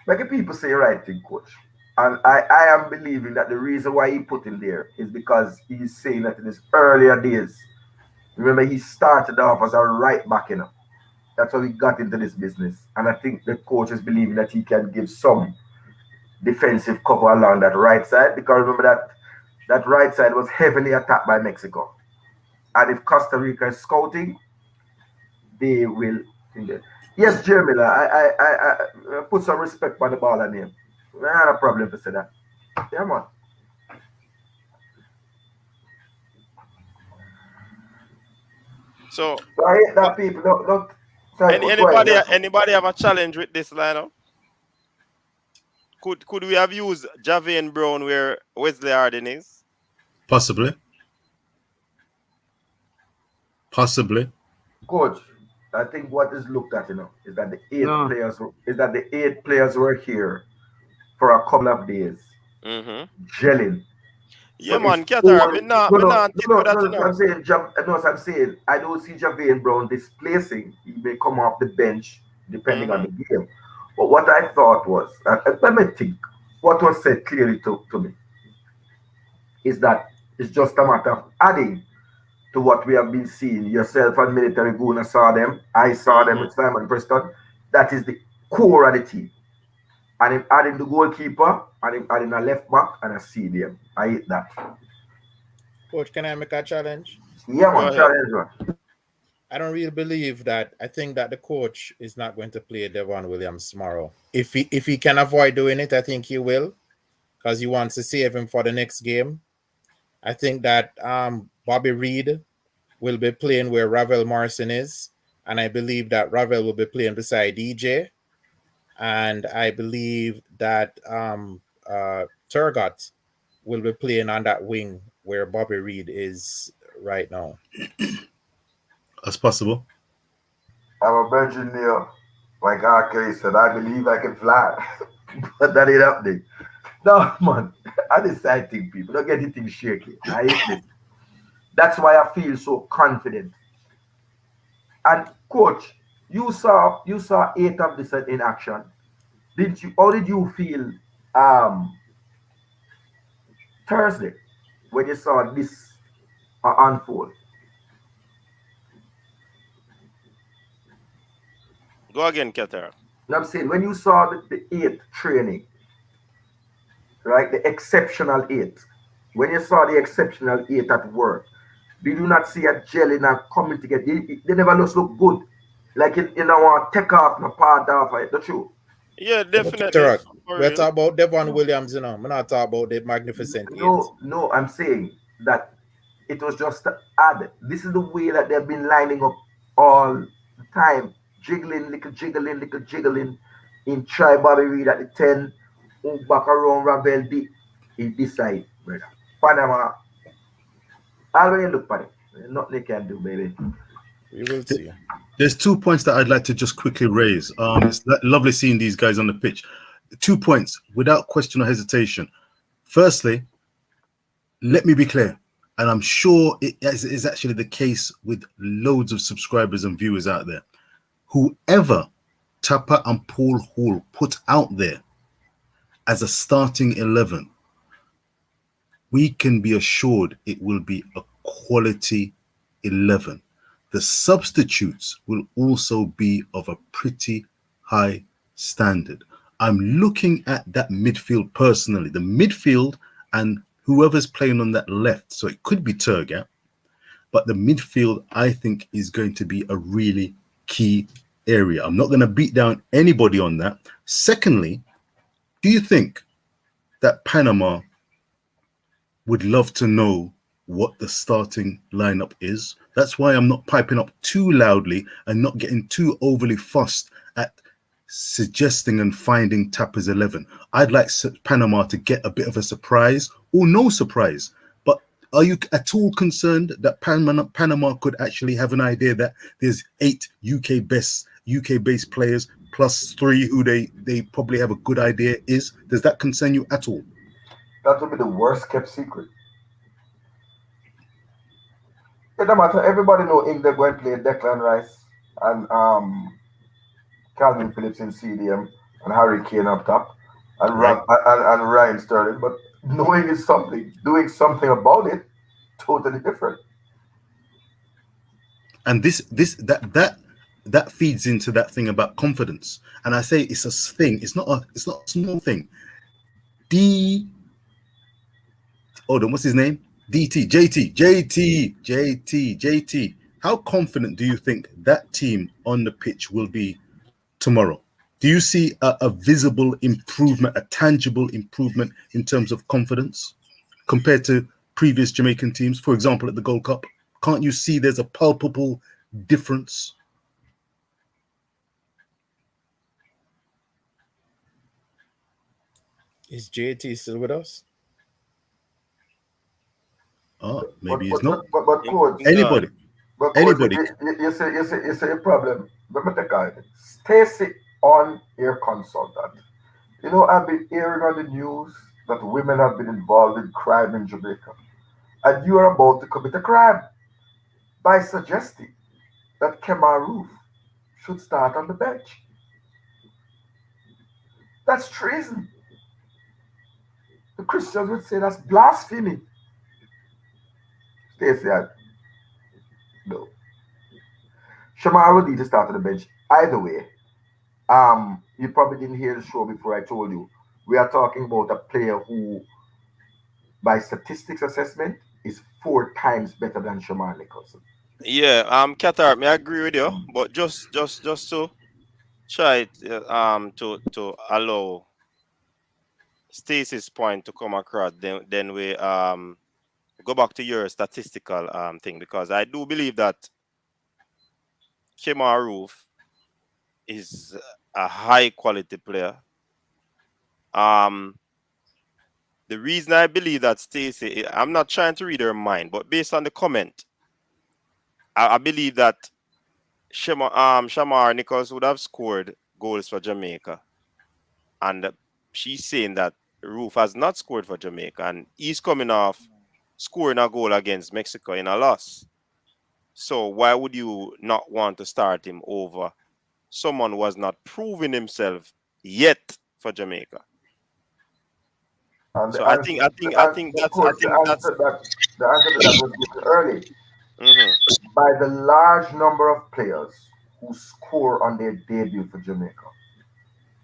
making people say right thing, coach. And I am believing that the reason why he put him there is because he's saying that in his earlier days, remember he started off as a right back, you know. That's how he got into this business. And I think the coach is believing that he can give some defensive cover along that right side, because remember that right side was heavily attacked by Mexico. And if Costa Rica is scouting, they will. Yes, Jeremy, I put some respect on the ball on him. Not a problem to say that. Yeah, man. So I hate that people don't sorry, anybody have a challenge with this lineup? Could we have used Javian Brown where Wesley Harding is? Possibly. Coach, I think what is looked at, you know, is that the eight players were here for a couple of days, gelling. Yeah, so man, Qatar. I'm saying I don't see Javian Brown displacing. He may come off the bench depending on the game. But what I thought was, let me think. What was said clearly to me is that it's just a matter of adding to what we have been seeing. Yourself and Military Guna saw them. I saw them with Simon Preston. That is the core of the team. And him adding the goalkeeper, and him adding a left back and a CDM. I hate that. Coach, can I make a challenge? Yeah, man, challenge, man. I don't really believe that. I think that the coach is not going to play Devon Williams tomorrow. If he can avoid doing it, I think he will, because he wants to save him for the next game. I think that Bobby Reed will be playing where Ravel Morrison is, and I believe that Ravel will be playing beside DJ. And I believe that Turgot will be playing on that wing where Bobby Reed is right now. That's possible. I'm a virgin there. Like R. Kelly said, I believe I can fly. But that ain't happening. No, man. I decide things, people. Don't get anything shaky. I hate it. That's why I feel so confident. And coach, you saw 8 of this in action. How did you feel Thursday when you saw this unfold? Go again, Qatar. No, I'm saying when you saw the 8 training, right? The exceptional 8. When you saw the exceptional 8 at work, did you not see a gelling and coming together? They never look good. Like you know, want to take off no part off it, the truth. Yeah, definitely. We're talking about Devon Williams, you know. We're not talking about the magnificent. No, I'm saying that it was just to add. This is the way that they've been lining up all the time. Jiggling, little jiggling. In try Bobby Reed at the 10. Back around Ravel D. In this side, brother. Panama. I'll really look at it. Nothing they can do, baby. We will see. There's 2 points that I'd like to just quickly raise. It's lovely seeing these guys on the pitch. 2 points, without question or hesitation. Firstly, let me be clear, and I'm sure it is actually the case with loads of subscribers and viewers out there. Whoever Tapper and Paul Hall put out there as a starting 11, we can be assured it will be a quality 11. The substitutes will also be of a pretty high standard. I'm looking at that midfield personally, the midfield and whoever's playing on that left. So it could be Turgat, but the midfield, I think, is going to be a really key area. I'm not going to beat down anybody on that. Secondly, do you think that Panama would love to know what the starting lineup is? That's why I'm not piping up too loudly and not getting too overly fussed at suggesting and finding Tapper's 11. I'd like Panama to get a bit of a surprise or no surprise, but Are you at all concerned that Panama could actually have an idea that there's 8 UK-based players plus 3 who they probably have a good idea is? Does that concern you at all? That would be the worst kept secret. It don't matter. Everybody know England going to play Declan Rice and Calvin Phillips in CDM and Harry Kane up top and Right. and Ryan Sterling. But knowing is something. Doing something about it, totally different. And that feeds into that thing about confidence. And I say it's a thing. It's not a small thing. What's his name? JT. How confident do you think that team on the pitch will be tomorrow? Do you see a visible improvement, a tangible improvement in terms of confidence compared to previous Jamaican teams? For example, at the Gold Cup, can't you see there's a palpable difference? Is JT still with us? Maybe it's not. But coach, anybody. But coach, Anybody. You say a problem. Let me take it. Stacy on air consultant. You know, I've been hearing on the news that women have been involved in crime in Jamaica. And you are about to commit a crime by suggesting that Kemar Roof should start on the bench. That's treason. The Christians would say that's blasphemy. Stacey, no. Shamar would need to start on the bench. Either way, you probably didn't hear the show before I told you. We are talking about a player who, by statistics assessment, is 4 times better than Shamar Nicholson. Yeah, Qatar, I agree with you, but just to try to allow Stacey's point to come across, then we go back to your statistical thing, because I do believe that Kemar Roof is a high quality player. The reason I believe that Stacey, I'm not trying to read her mind, but based on the comment, I believe that Shamar Nichols would have scored goals for Jamaica, and she's saying that Roof has not scored for Jamaica, and he's coming off scoring a goal against Mexico in a loss. So why would you not want to start him over someone who has not proven himself yet for Jamaica? And So I think that's the answer to that was given early. By the large number of players who score on their debut for Jamaica.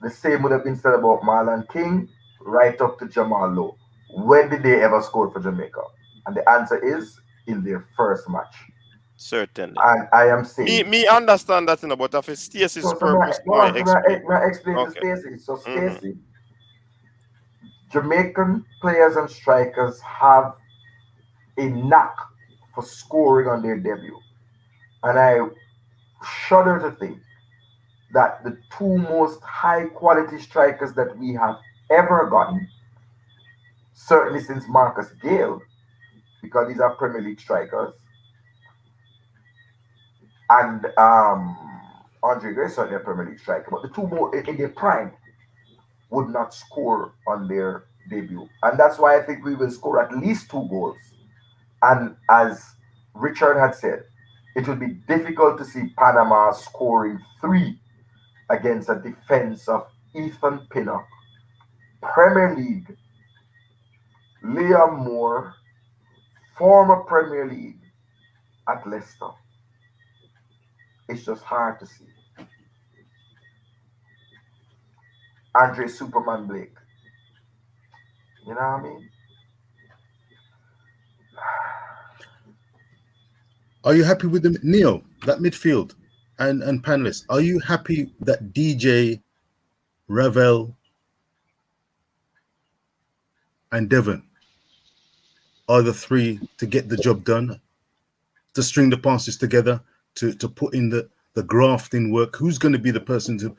The same would have been said about Marlon King, right up to Jamal Lowe. When did they ever score for Jamaica? And the answer is in their first match. Certainly. And I am saying... Me understand that, but if it's Stacey's purpose... I explain to Stacey. So Stacey, Jamaican players and strikers have a knack for scoring on their debut. And I shudder to think that the 2 most high quality strikers that we have ever gotten, certainly since Marcus Gale, because these are Premier League strikers, and Andre Gray, certainly a Premier League striker, but the 2 more in their prime would not score on their debut. And that's why I think we will score at least 2 goals. And as Richard had said, it would be difficult to see Panama scoring 3 against a defense of Ethan Pinnock, Premier League, Liam Moore, former Premier League at Leicester. It's just hard to see. Andre Superman Blake. You know what I mean? Are you happy with the Neo, that midfield and panelists? Are you happy that DJ, Ravel, and Devon are the 3 to get the job done, to string the passes together, to put in the grafting work? Who's going to be the person to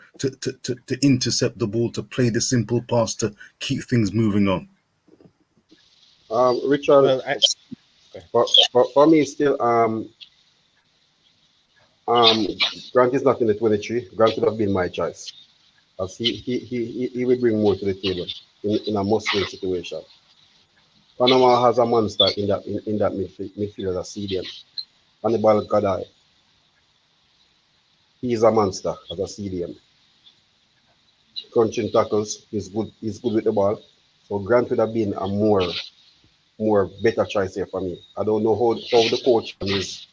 intercept the ball, to play the simple pass, to keep things moving on? Richard. Well, For me, still um Grant is not in the 23. Grant would have been my choice, as he will bring more to the table in a must-win situation. Panama has a monster in that midfield as a CDM. Hannibal Gadai, he is a monster as a CDM. Crunching tackles, he's good with the ball. So Grant would have been a more better choice here for me. I don't know how the coach and his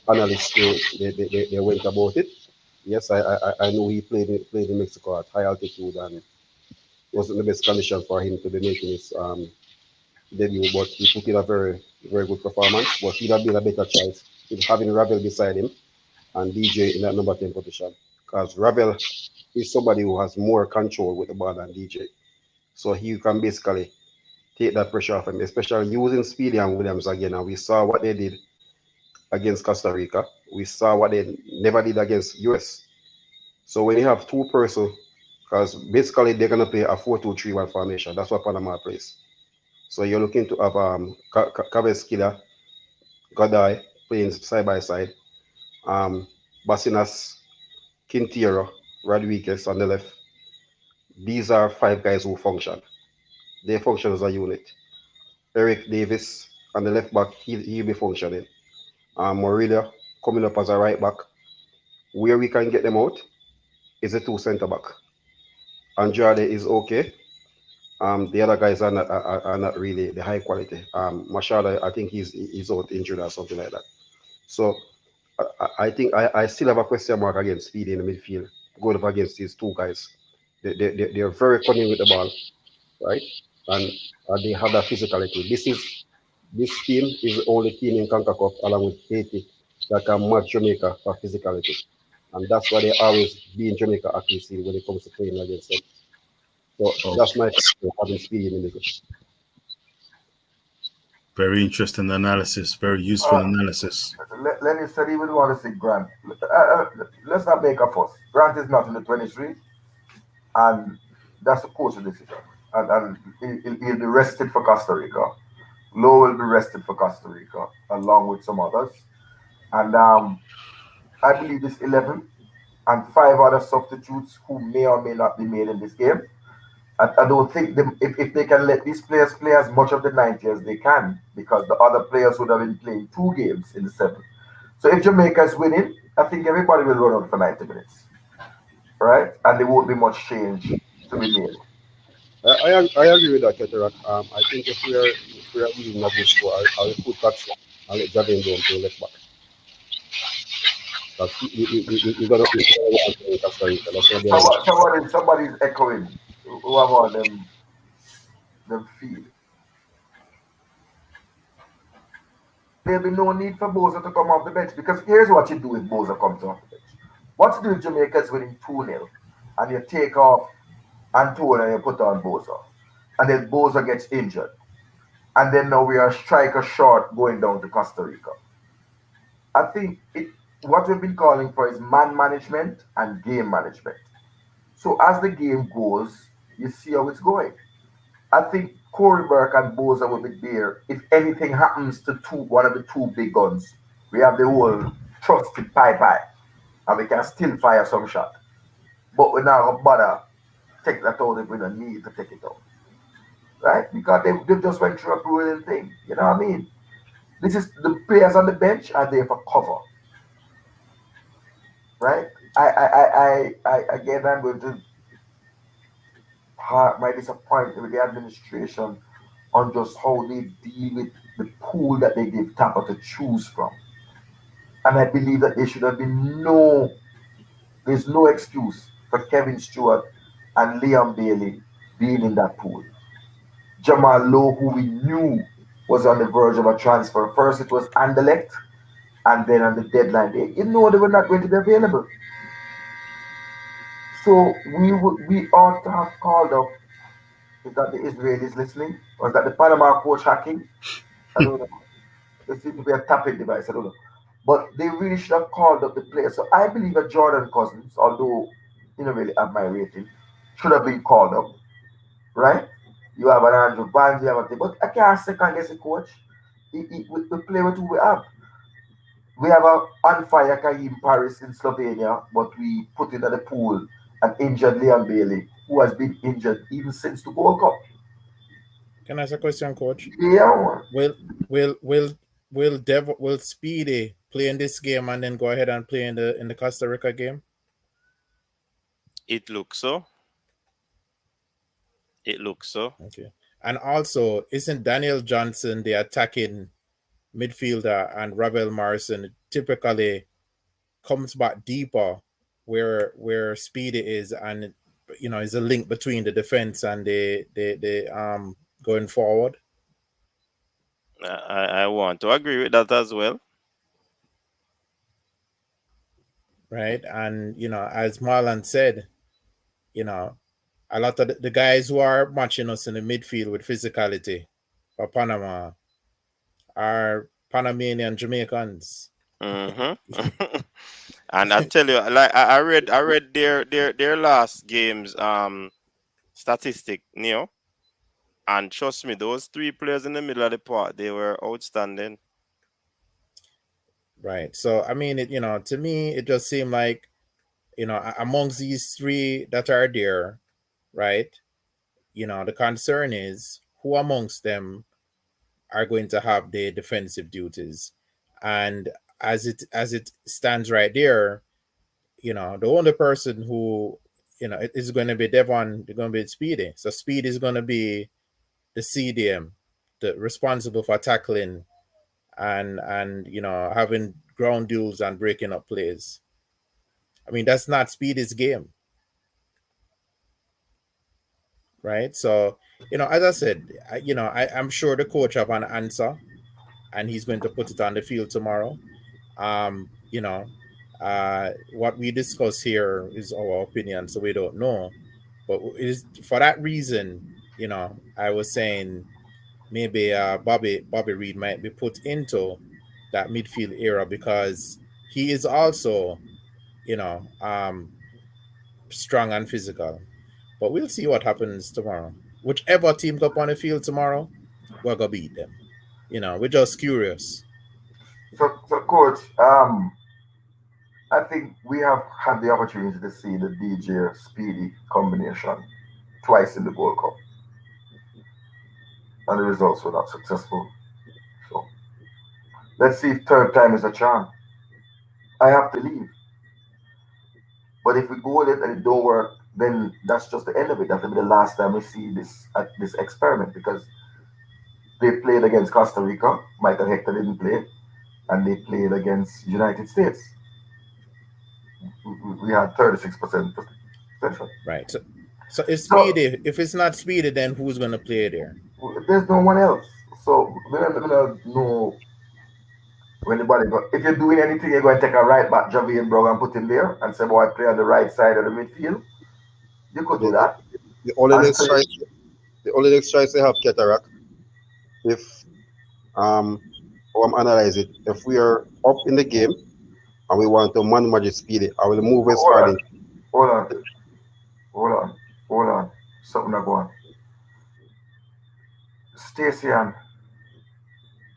analysts they went about it. Yes, I know he played in Mexico at high altitude and wasn't the best condition for him to be making his debut, but he put in a very good performance. But he'd have been a better choice with having Ravel beside him and DJ in that number 10 position. Because Ravel is somebody who has more control with the ball than DJ. So he can basically take that pressure off him, especially using Speedy and Williams again. And we saw what they did against Costa Rica. We saw what they never did against US. So when you have two person, because basically they're gonna play a 4-2-3-1 formation. That's what Panama plays. So you're looking to have Cabezquilla, Godai playing side by side, Basinas, Quintero, Rodriguez on the left. These are five guys who function. They function as a unit. Eric Davis on the left back, he'll be functioning. Morelia coming up as a right back. Where we can get them out is a two centre back. Andrade is okay. The other guys are not really the high quality. Machado, I think he's out injured or something like that. So I think I still have a question mark against Speedy in the midfield, going up against these two guys. They're very cunning with the ball, right? And they have that physicality. This team is the only team in CONCACAF along with Haiti that can match Jamaica for physicality. And that's why they always be in Jamaica accuracy when it comes to playing against them. So that's my question, having Speedy in the middle. Very interesting analysis. Very useful analysis. Lenny said he would want to see Grant. Let's not make a fuss. Grant is not in the 23, and that's the coach's decision. And he'll be rested for Costa Rica. Lowe will be rested for Costa Rica, along with some others. And I believe it's 11 and five other substitutes who may or may not be made in this game. I don't think if they can let these players play as much of the 90 as they can, because the other players would have been playing two games in the 7. So if Jamaica is winning, I think everybody will run out for 90 minutes, right? And there won't be much change to be made. I agree with that, Ketterak. I think if we are winning a good score, I'll put Catch and let Javin go and play left back. Because we're gonna play Costa Rica. That's gonna be a Somebody's echoing. Whoever them feed. There'll be no need for Boza to come off the bench, because here's what you do if Boza comes off the bench. What you do if Jamaica is winning 2-0 and you take off Antone and you put on Boza, and then Boza gets injured, and then now we are striker short going down to Costa Rica. I think what we've been calling for is man management and game management. So as the game goes, you see how it's going. I think Corey Burke and Boza will be there if anything happens to one of the two big guns. We have the whole trusted pie, and we can still fire some shot. But we're not gonna bother take that out if we don't need to take it out, right? Because they just went through a brilliant thing. You know what I mean? This is the players on the bench are there for cover, right? I again, I'm going to part my disappointment with the administration on just how they deal with the pool that they give Tampa to choose from. And I believe that there should have been there's no excuse for Kevin Stewart and Liam Bailey being in that pool. Jamal Lowe, who we knew was on the verge of a transfer. First it was Anderlecht, and then on the deadline day, they were not going to be available. So we ought to have called up. Is that the Israelis listening? Or is that the Panama coach hacking? I don't know. There seems to be a tapping device. I don't know. But they really should have called up the players. So I believe that Jordan Cousins, although you don't really have my rating, should have been called up, right? You have an Andrew Barnes, you have a thing. But I can't second guess the coach. We play with who we have. We have a on fire Karim Paris in Slovenia, but we put in at the pool an injured Liam Bailey, who has been injured even since the World Cup. Can I ask a question, Coach? Yeah. Will will will will Speedy play in this game and then go ahead and play in the Costa Rica game? It looks so. It looks so. Okay. And also, isn't Daniel Johnson the attacking midfielder, and Ravel Morrison typically comes back deeper where Speedy is, and is a link between the defense and the going forward. I want to agree with that as well. Right. And as Marlon said, a lot of the guys who are matching us in the midfield with physicality for Panama are Panamanian Jamaicans. Mm-hmm. And I tell you, like I read their last games statistic, and trust me, those three players in the middle of the park, they were outstanding. Right. So I mean, to me, it just seemed like amongst these three that are there, right? The concern is who amongst them are going to have the defensive duties, and as it stands right there, the only person who it is going to be Devon. They're going to be Speedy. So Speed is going to be the CDM, the responsible for tackling and having ground duels and breaking up plays. I mean, that's not Speedy's game, right? So as I said, I'm sure the coach have an answer, and he's going to put it on the field tomorrow. What we discuss here is our opinion, so we don't know. But it is for that reason, I was saying maybe Bobby Reed might be put into that midfield era because he is also, strong and physical. But we'll see what happens tomorrow. Whichever team go up on the field tomorrow, we're gonna beat them. We're just curious. So coach, I think we have had the opportunity to see the DJ Speedy combination twice in the World Cup, and the results were not successful. So let's see if third time is a charm. I have to leave, but if we go with it and it don't work, then that's just the end of it. That'll be the last time we see this experiment because they played against Costa Rica. Michael Hector didn't play, and they played against United States. We had 36% possession. Right. So if Speedy, if it's not Speedy, then who's gonna play there? There's no one else. So we don't know when anybody go. If you're doing anything, you're going to take a right back Javier Brown and put him there and say, boy, play on the right side of the midfield. You could do that. The only next choice they have Cataract. If I'm analyze it, if we are up in the game and we want to man Magic Speedy, I will move his Hold on. Something to go on. Stacey Ann,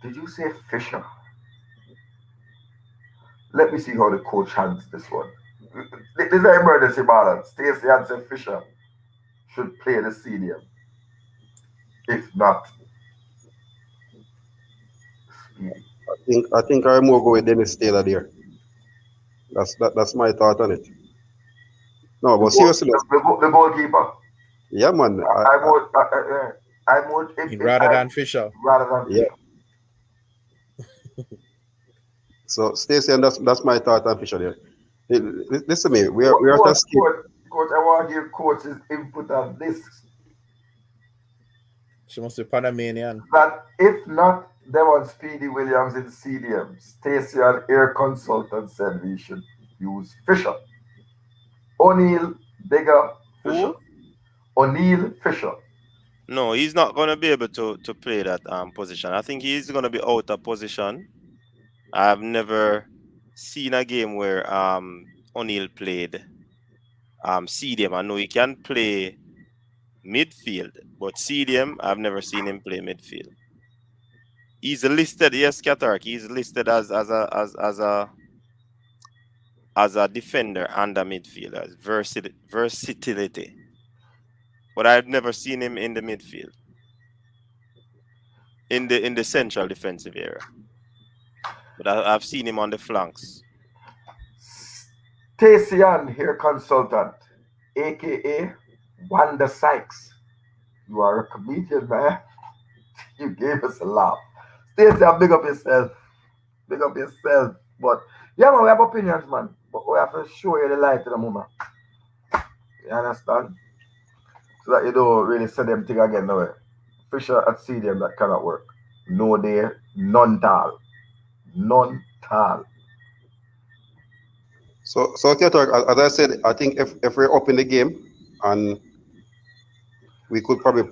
did you say Fisher? Let me see how the coach handles this one. This is an emergency balance. Stacey Ann said Fisher should play the CDM. If not, I think I'm more go with Dennis Taylor there. That's my thought on it. No, but seriously, the goalkeeper. Yeah, man. I would rather than Fisher. Yeah. So Stacey, and that's my thought on Fisher there. Listen to me. We are Coach, I want to give coach his input on this. She must be Panamanian. That if not Devon Speedy Williams in CDM, Stacey and Air Consultant said we should use Fisher. O'Neill, bigger Fisher. O'Neill, Fisher. No, he's not going to be able to play that position. I think he's going to be out of position. I've never seen a game where O'Neill played CDM. I know he can play midfield, but CDM, I've never seen him play midfield. He's listed, yes, Cataract. He's listed as a defender and a midfielder. Versatility. But I've never seen him in the midfield. In the central defensive area. But I've seen him on the flanks. Stacyan, hair consultant, aka Wanda Sykes. You are a comedian, man. You gave us a laugh. Stacyan, big up yourself. Big up yourself. But yeah, man, we have opinions, man. But we have to show you the light in the moment. You understand? So that you don't really say them thing again now. Fisher at CDM that cannot work. No day, none tall. None tall. So as I said, I think if we're up in the game and we could probably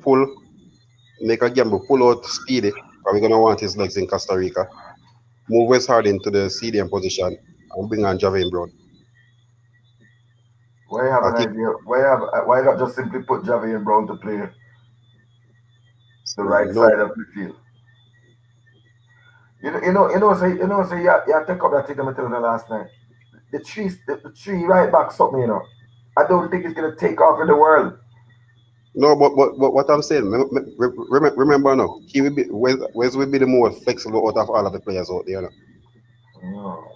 make a gamble, pull out Speedy, and we're gonna want his legs in Costa Rica. Move West Hard into the CDM position and bring on Javane Brown. Why you have an idea? Why not just simply put Javane Brown to play the right side of the field? You take up that thing I told you last night. The three right back something, you know. I don't think it's gonna take off in the world. No, but what I'm saying, remember now, he will be Wes will be the more flexible out of all of the players out there.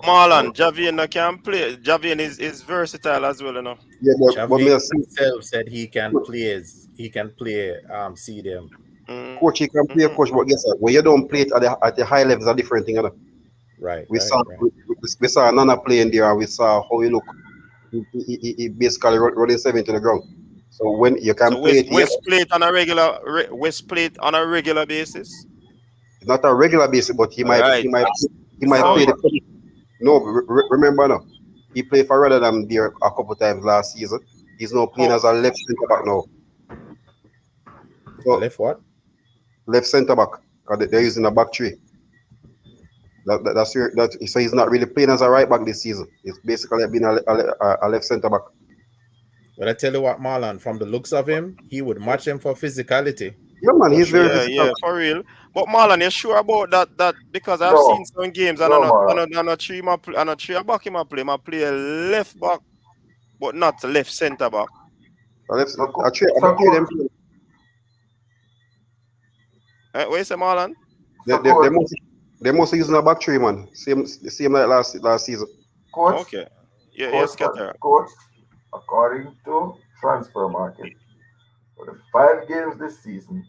Marlon, Javier can play. Javier is versatile as well, you know. Yeah, but Javier himself said he can play CDM. Coach, he can play coach, but guess what? When you don't play it at the high level, it's a different thing, you know. Right. We saw Nana playing there, and we saw how he look. He basically running 7 to the ground. So when you can play it, West plate on a regular basis. Not a regular basis, but he might play the. No, remember now, he played for Rotterdam there a couple times last season. He's now playing as a left centre back now. So, left what? Left centre back. They're using a back three. So he's not really playing as a right back this season. He's basically been a left centre back. But I tell you what, Marlon, from the looks of him, he would match him for physicality. Yeah, man, he's very physical. Yeah, for real. But Marlon, you sure about that? Because I've seen some games and I'm not three back him play. I play a left back, but not left centre back. What you say, Marlon? They're mostly using a back three, man. Same like last season. Coach, okay. Yeah, yes, Coach, according to Transfer Market, for the 5 games this season,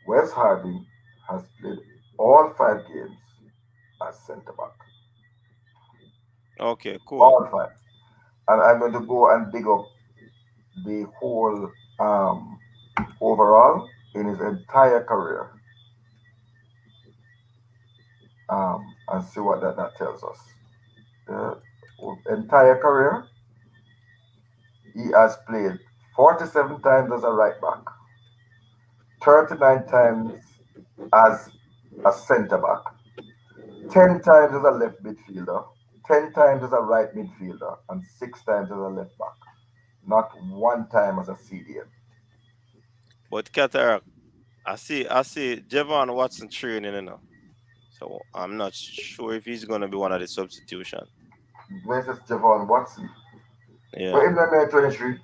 Wes Harding has played all 5 games as centre back. Okay, cool. All 5. And I'm going to go and dig up the whole overall in his entire career. And see what that tells us. The entire career, he has played 47 times as a right back, 39 times as a centre back, 10 times as a left midfielder, 10 times as a right midfielder, and 6 times as a left back. Not 1 time as a CDM. But Cataract, I see Javon Watson training, you know. So I'm not sure if he's gonna be one of the substitution. Where's this Javon Watson? Yeah. Where in 23?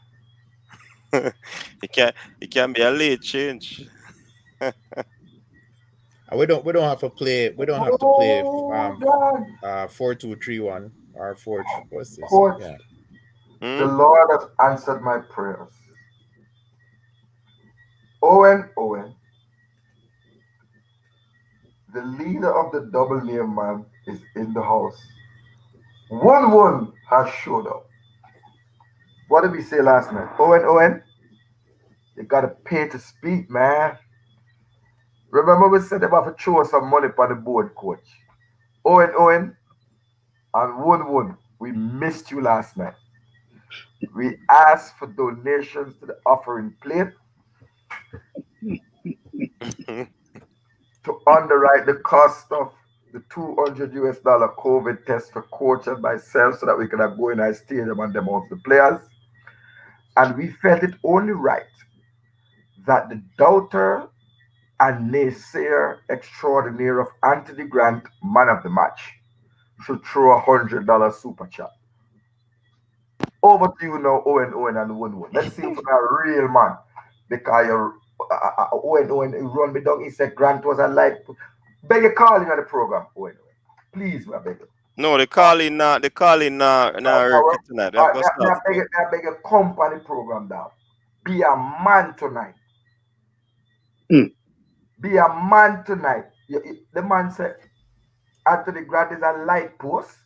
It can be a late change. We don't have to play. We don't have to play 4-2-3-1 or 4. What's this? Coach, yeah. The Lord has answered my prayers. Owen, the leader of the double name man, is in the house. 1-1 has showed up. What did we say last night? Owen, you gotta pay to speak, man. Remember we said about to throw some money on the board, coach. Owen, and 1-1, we missed you last night. We asked for donations to the offering plate to underwrite the cost of the $200 COVID test for coach and myself so that we could have go in our stadium and amongst the players. And we felt it only right that the doubter and naysayer extraordinaire of Anthony Grant, man of the match, should throw $100 super chat. Over to you now, Owen and Woodwood. Let's see if you're a real man. Because you're Owen, you run me down. He said Grant was a light. Beg you calling on the program, Owen. Please, I beg you. No, the calling not work it tonight. We have got stuff. I beg you come on the program down. Be a man tonight. Be a man tonight. The man said Anthony Grant is a light post.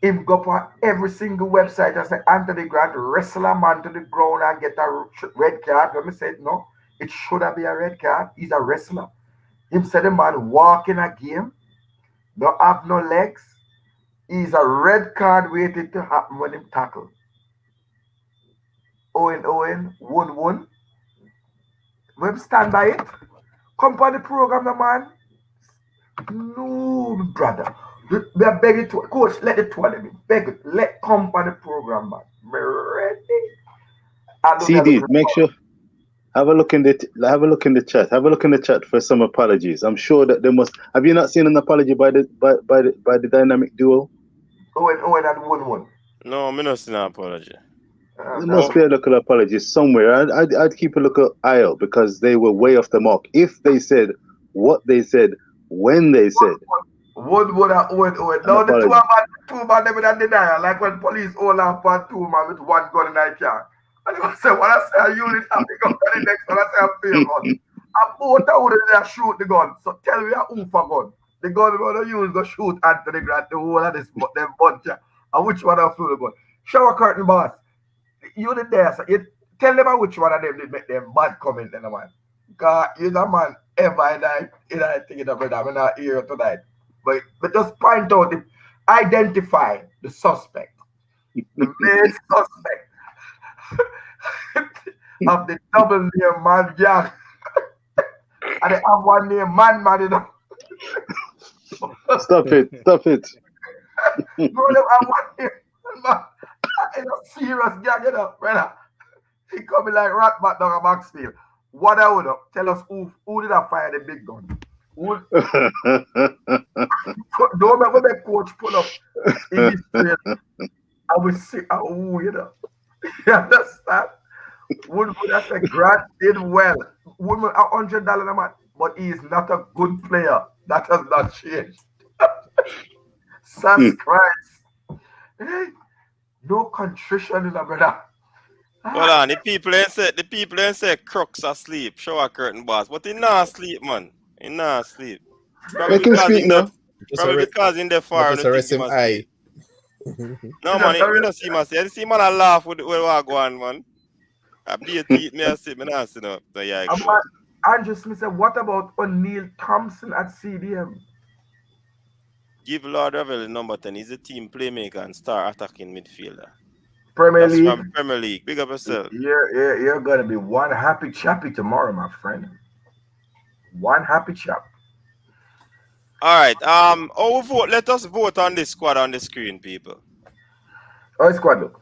Him go on every single website and say Anthony Grant wrestle a man to the ground and get a red card. When me said no, it should have been a red card. He's a wrestler. Him said the man walk in a game, no have no legs. He's a red card waiting to happen when him tackle. Owen, 1-1. When stand by it, come on the program, the man. No, brother. We are begging to coach. Let the two of them beg it. Let come on the program, man. Me ready. CD, make sure have a look in the chat. Have a look in the chat for some apologies. I'm sure that there must. Have you not seen an apology by the dynamic duo? Owen and 1-1. No, me not seen an apology. There must be a local apology somewhere. I'd keep a look eye out because they were way off the mark. If they said what they said when they said. Woodwood and Owen. Now the two man them in a denial, like when police hold up on two man with one gun in their car. And they say, when I say a unit have the gun, and the next one I say a fair gun. And both of them shoot the gun. So tell me who for gun. The gun we're going to use go shoot Anthony Grant, the whole of this them bunch. And which one I flew the gun. Shower curtain boss. You did there, so you tell them which one of them did make them bad comment then, man. Because you're the man ever in I think it brother. I'm not here tonight. But just point out, identify the suspect, the main suspect of the double name man gang. And they have one name man, you know. Stop it. No, they have one name man. It's a serious gang, you know, brother. He coming like rat back down at Maxfield. What I would tell us who did I fire the big gun? Don't make my coach pull up in his trail. I will see you know. You understand? Would I say Grant did well? Would $100 a month, but he is not a good player. That has not changed. Sass Christ. Hey, no contrition in a brother. Hold on, the people ain't say crooks asleep, shower curtain boss, but he not asleep, man. He not asleep. Make him speak now. Probably because in the far. Just arrest him eye. No man, you don't see myself. You see man I laugh with what go on, man. I be a teeth, me I sit, me not sit up. So yeah. Andrew Smith said, what about O'Neal Thompson at CDM? Give Lord Revel number 10. He's a team playmaker and star attacking midfielder. Premier League. From Premier League. Big up yourself. You're gonna be one happy chappy tomorrow, my friend. One happy chap. All right. Oh, vote. Let us vote on this squad on the screen, people. Oh, squad look.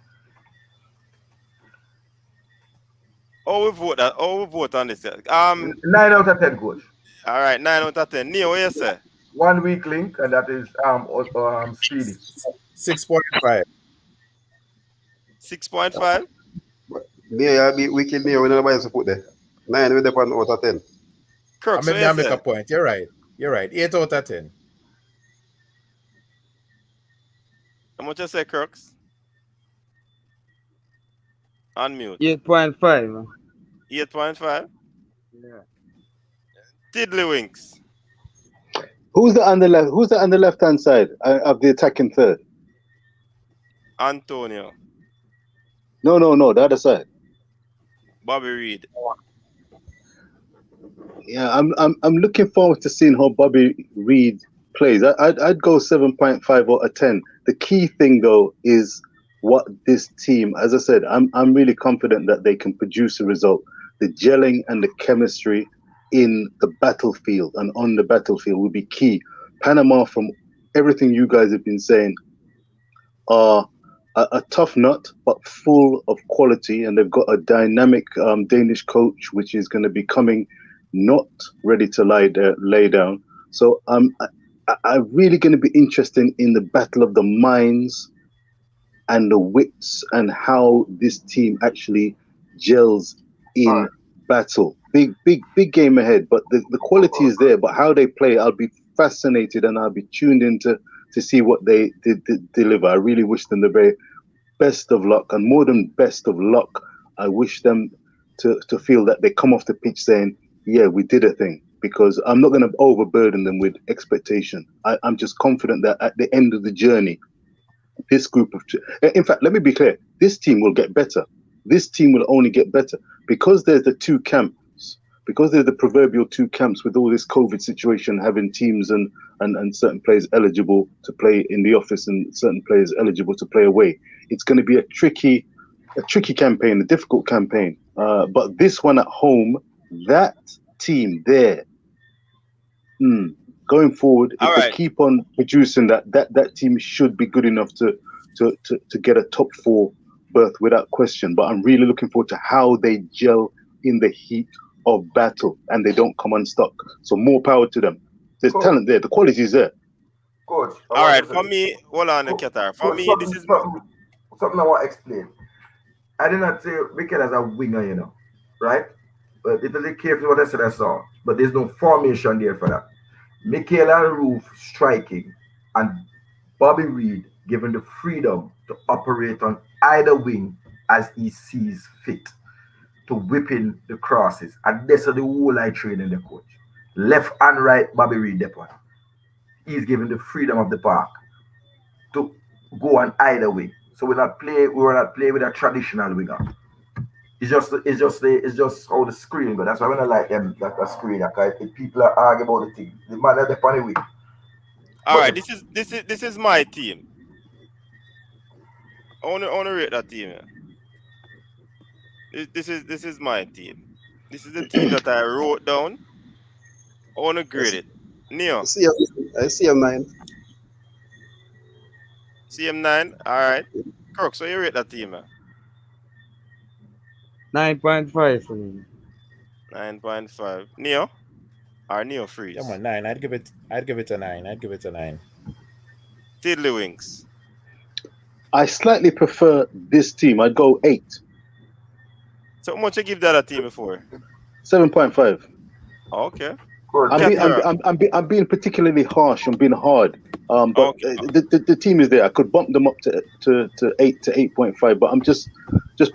We vote on this. 9 out of 10, coach. All right, 9 out of 10. Neo, what you say? 1 week link, and that is Speedy. 6.5. 6.5. Yeah, weekend Neo. We don't know why support there. 9 with the 1 out of 10. Crooks, I make a point. You're right. 8 out of 10. How much you say, Crooks? Unmute. 8.5. 8.5? Yeah. Tiddlywinks. Who's on the left hand side of the attacking third? Antonio. No, the other side. Bobby Reed. Yeah, I'm looking forward to seeing how Bobby Reed plays. I'd go 7.5 out of 10. The key thing though is what this team, as I said, I'm really confident that they can produce a result. The gelling and the chemistry in the battlefield and on the battlefield will be key. Panama, from everything you guys have been saying, are a tough nut, but full of quality, and they've got a dynamic Danish coach, which is going to be coming not ready to lay down. So I'm really going to be interested in the battle of the minds and the wits and how this team actually gels in battle. Big game ahead, but the quality is there. But how they play, I'll be fascinated and I'll be tuned in to see what they deliver. I really wish them the very best of luck, and more than best of luck, I wish them to feel that they come off the pitch saying, yeah, we did a thing, because I'm not going to overburden them with expectation. I'm just confident that at the end of the journey, this group of, in fact, let me be clear, this team will get better. This team will only get better because there's the two camps, because there's the proverbial two camps with all this COVID situation, having teams and certain players eligible to play in the office and certain players eligible to play away. It's going to be a tricky campaign, a difficult campaign. But this one at home, that team there, going forward, if they keep on producing that team should be good enough to get a top 4 berth without question. But I'm really looking forward to how they gel in the heat of battle and they don't come unstuck. So more power to them. There's talent there. The quality is there. Coach. All right, for me, hold on, Qatar. For me, this is something I want to explain. I did not say Mikel as a winger, you know, right? But it doesn't care what I said I saw. But there's no formation there for that. Mikel and Roof striking and Bobby Reid given the freedom to operate on either wing as he sees fit to whip in the crosses. And that's the whole I train in the coach. Left and right, Bobby Reid depot. He's given the freedom of the park to go on either way. So we will not play with a traditional winger. It's just how the screen go. That's why when I like them that a screen. If people are arguing about the thing, the man at the funny way. All right, this is my team. I want to rate that team. This is my team. This is the team that I wrote down. I want to grade it. Neo. I see a 9. CM9. All right. Kirk, so you rate that team, man? 9.5 for me. 9.5. Neo? Or Neo Freeze? Come on, 9. I'd give it a 9. Tiddlywinks. I slightly prefer this team. I'd go 8. So how much you give that a team before? 7.5. Okay. I'm being particularly harsh. I'm being hard. But the team is there. I could bump them up to 8 to 8.5. But I'm just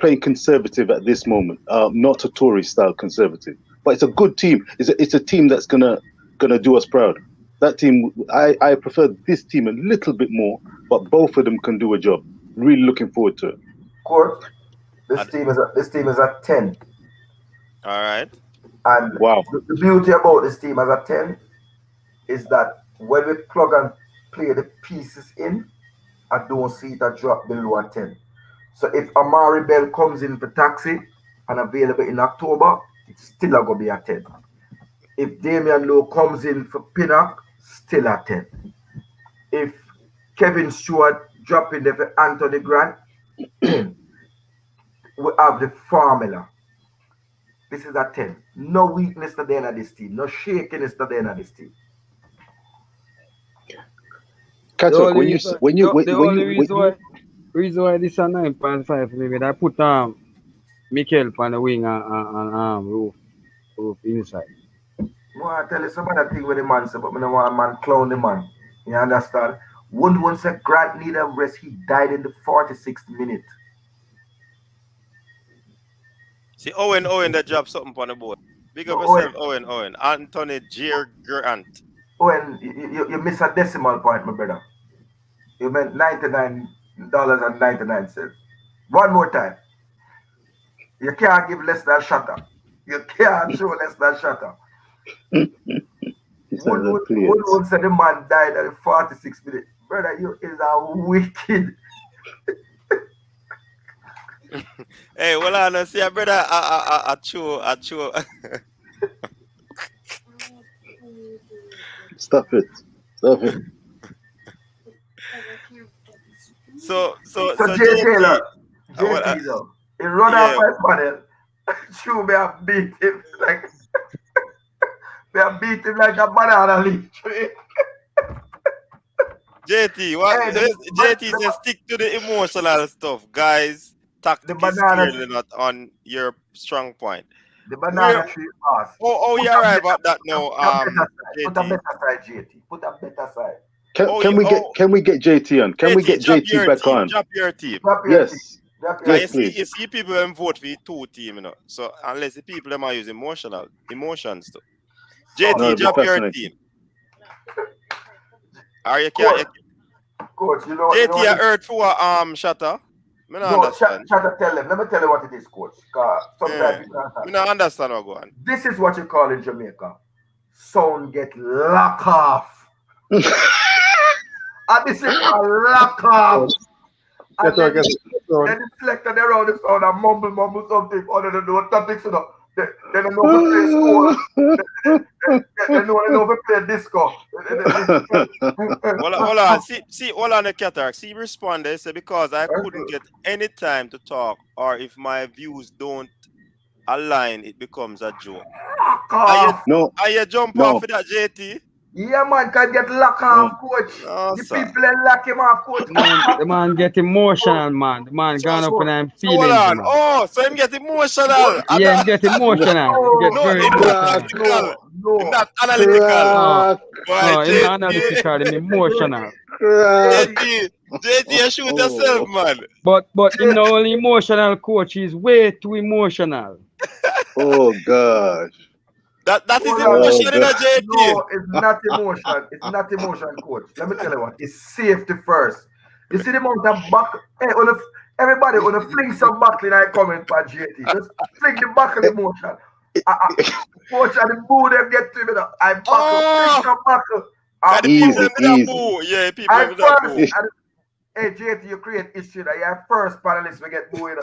playing conservative at this moment. Not a Tory style conservative. But it's a good team. It's a team that's gonna do us proud. That team, I prefer this team a little bit more. But both of them can do a job. Really looking forward to it. Court. This team is at 10. All right. And wow. The beauty about this team as a 10 is that when we plug and play the pieces in, I don't see it a drop below a 10. So if Amari Bell comes in for Taxi and available in October, it's still going to be a 10. If Damian Lowe comes in for Pinnock, still a 10. If Kevin Stewart drop in there for Anthony Grant, we have the formula. This is a 10. No weakness to the end of this team. No shakiness to the end of this team. The reason why this is a 9.5 for me, I put Mikel on the wing and Roof inside. I tell you some other thing with the man, but I don't want a man clown the man. You understand? One said Grant need a rest. He died in the 46th minute. See, Owen that dropped something on the board. Big up yourself, Owen. Anthony J. Grant. Owen, you miss a decimal point, my brother. You meant $99.99. One more time. You can't give less than shutter. You can't show less than shutter. Woodward said the man died at the 46 minutes. Brother, you is a wicked. Hey, well, I see a brother. I chew. Stop it. So Jay Taylor, he run out my panel. Chew me and beat him like. We have beat him like a banana leaf tree. JT, what? Hey, JT says stick to the emotional stuff, guys. the Tactic is banana, clearly not on your strong point. the Where? banana tree pass. Oh, Put you a arrive better, at that now, put a JT. better side, JT. Put a better side. Can we get JT on? Can we get drop JT your back team. on? Drop your team. Drop your team. Yes. Drop your Yes, team. You please. see people them vote for 2 team, you know. So unless the people them are use emotions too. No, JT, it'll be drop your fascinating. team. Are you can't? Coach, you know JT, I what heard for Shatter. Me not no, understand. Shatter, tell them. Let me tell you what it is, coach. Sometimes you can't Me not understand what go on. This is what you call in Jamaica. Sound get lock off. And this is called lock off. And then the selector they around the sound and mumble something under the door topics, you know. They don't know if play school. They know if play disco. Hold on. See, hold on the cataract. See, respond. They say because I couldn't get any time to talk, or if my views don't align, it becomes a joke. Are you jump off with that, JT? Yeah, man, can get lock off, coach. No, the sir. people that lock him off, coach. The man get emotional, man. The man gone up in him feelings. Hold on. Man. Oh, so him get emotional. Yeah, him get emotional. He get very emotional. Him not analytical. No, him not analytical. Him emotional. JT, you shoot yourself, man. But him not only emotional, coach. He's way too emotional. Oh gosh. That is emotion, in a JT. No, it's not emotion. It's not emotion, coach. Let me tell you what. It's safety first. You see the amount of buckle. Hey, everybody wanna fling some buckle in that comment for JT. Just fling the buckle emotion. Coach and the boo them get to me. I buckle, fling some buckle. Easy. Yeah, people with that boo. Hey JT, you create issue that you're first panelist we get booed.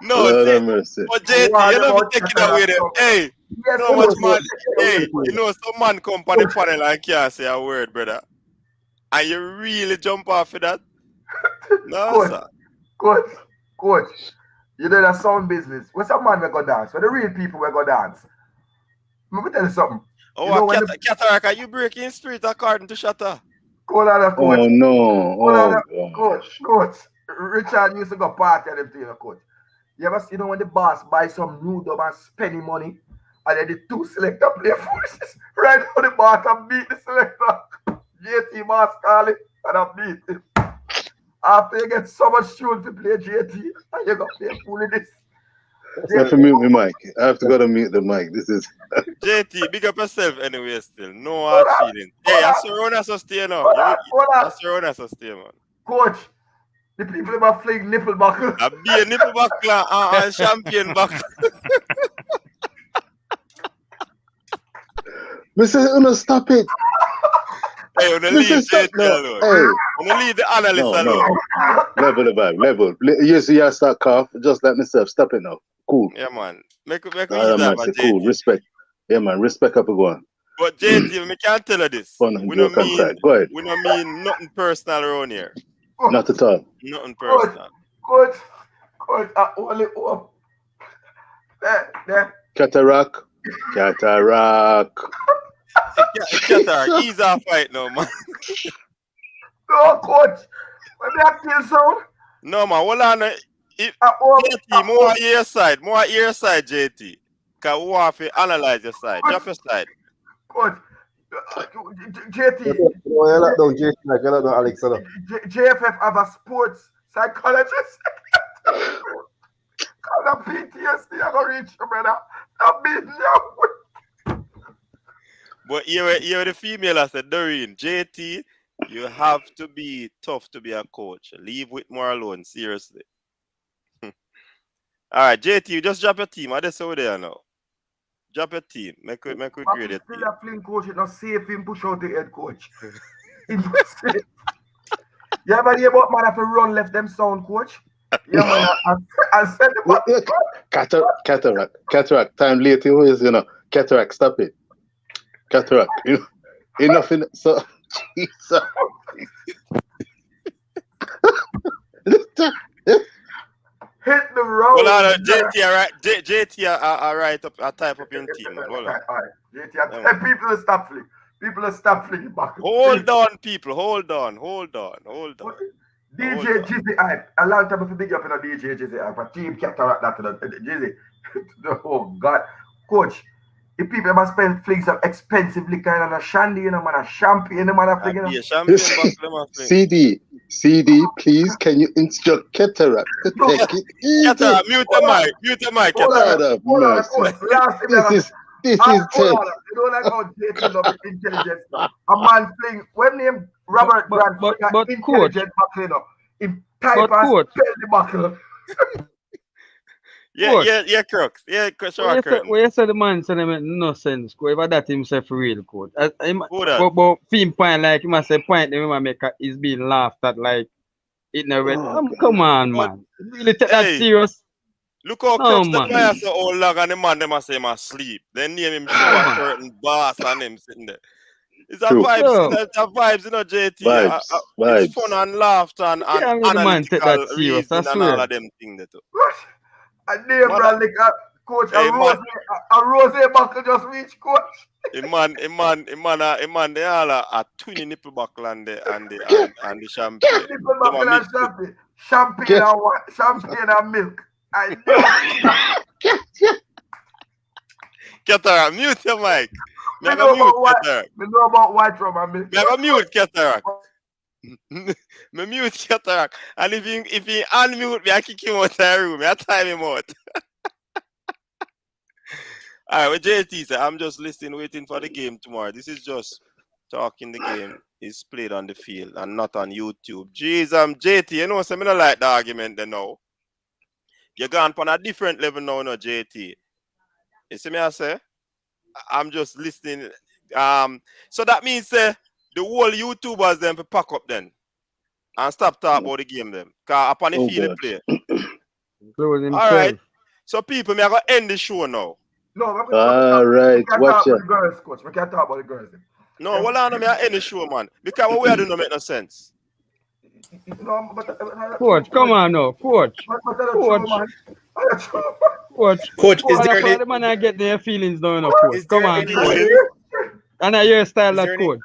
No, but JT, you never take it away there. Hey, yes, no much man. Hey, you know some man come on the panel and can't say a word, brother. And you really jump off of that? No, coach, sir. Coach, you know that sound business. When some man we go dance, when the real people we go dance. Let me tell you something. Oh, you know Cataract, are you breaking spirit according to Shatter? Coach. Oh no. Coach. Richard used to go party and everything, coach. You ever see when the boss buy some new dub and spending money, and then the two selector play forces right on the bottom beat the selector. JT boss call it and I beat him. After you get so much tune to play JT, and you got play fully this. I have to mute my mic. I have to go to mute the mic. This is JT, big up yourself anyway still. No hard feelings. Hey, I surround us stay now. I surround us stay, man. Coach, the people about fling nipple buckle. A beer nipple buckle and champagne buckle. Mr. Stop it. Hey, when leave JT alone. Hey. When leave the analyst alone. Level the vibe, level. You see, I start cough, just like myself. Stop it now. Cool. Yeah, man. Make easy about cool. Respect. Yeah, man. Respect up again. But JT, we can't tell you this. We don't mean nothing personal around here. Not at all. Nothing personal. Coach, I only hope. Cataract. Cataract, ease off right now, man. No, coach. When they kill sound. No, man. Hold on. JT, more ear side, JT. Because we have to analyze your side. Drop your side. Coach, JT. You're not down JT, like you're not down Alexander. JFF have a sports psychologist. Because of PTSD, I'm going to reach you, brother. I'm beating you. But you're the female, I said, Doreen. JT, you have to be tough to be a coach. Leave Whitmore alone, seriously. All right, JT, you just drop your team. I just over there now. Drop your team. Make we grade it. Still a fling coach, it's not safe him push out the head coach. It's not safe. You ever hear about man if you run left them sound, coach? Yeah, man, I said Cataract. Time late, cataract. Stop it. Cataract. Enough in so. Jesus. Hit the road. Well, JT, all right. JT, all right. I type up your team, man. Hold on. All right. JT, people will stop flicking. People will stop flicking back. Hold on, people. Hold on. DJ Jizzy Hype. A long time if you big up in a DJ Jizzy Hype. A team cataract that to the Jizzy. Oh God. Coach, if people must spend flings of expensive liquor and a shandy, you know, man, a champagne, man, a fling. Yeah, champagne. CD, please, can you instruct Cataract to take it easy? Cataract, mute the mic, Cataract. This is Ted. You don't like how JT love intelligence. A man fling, when name Robert Grant, but intelligent buckle, in type and spell the buckle. Yeah, Crooks. Yeah, sure. Where you say the man say them make no sense. If that himself real coach. But film point like he must say point them make is being laughed at like it never. Come on, man. Really take that serious. Look how Crooks the player so old long and the man them say him asleep. Then name him show curtain boss and him sitting there. It's a vibes, it's a vibes, you know, JT. It's fun and laughter and analytical reasoning and all of them things that. And name brand like coach a rose buckle just reach coach. A man, they all are twinny nipple buckle and the champagne. Nipple buckle and champagne and milk. I know. Cataract, mute your mic. Me know about white rum and milk. Me mute Cataract. Me mute Cataract. And if he unmute me, I kick him out of the room. I time him out. Alright, with JT said, I'm just listening, waiting for the game tomorrow. This is just talking the game is played on the field and not on YouTube. Jeez, JT, you know, so I don't like the argument then now. You're gone on a different level now, no, JT. You see me I say? I'm just listening. So that means the whole YouTubers them to pack up then and stop talking about the game them. Cause upon the field play. All right. So people, me I gonna end the show now. No, all right. Watch it. We can't talk about the girls. No, well, I know me I end the show, man. Because what we are doing don't make no sense. Coach, come on now, coach. Coach, is there any... the man I get their feelings down, coach. Come on, coach. And I your style that coach.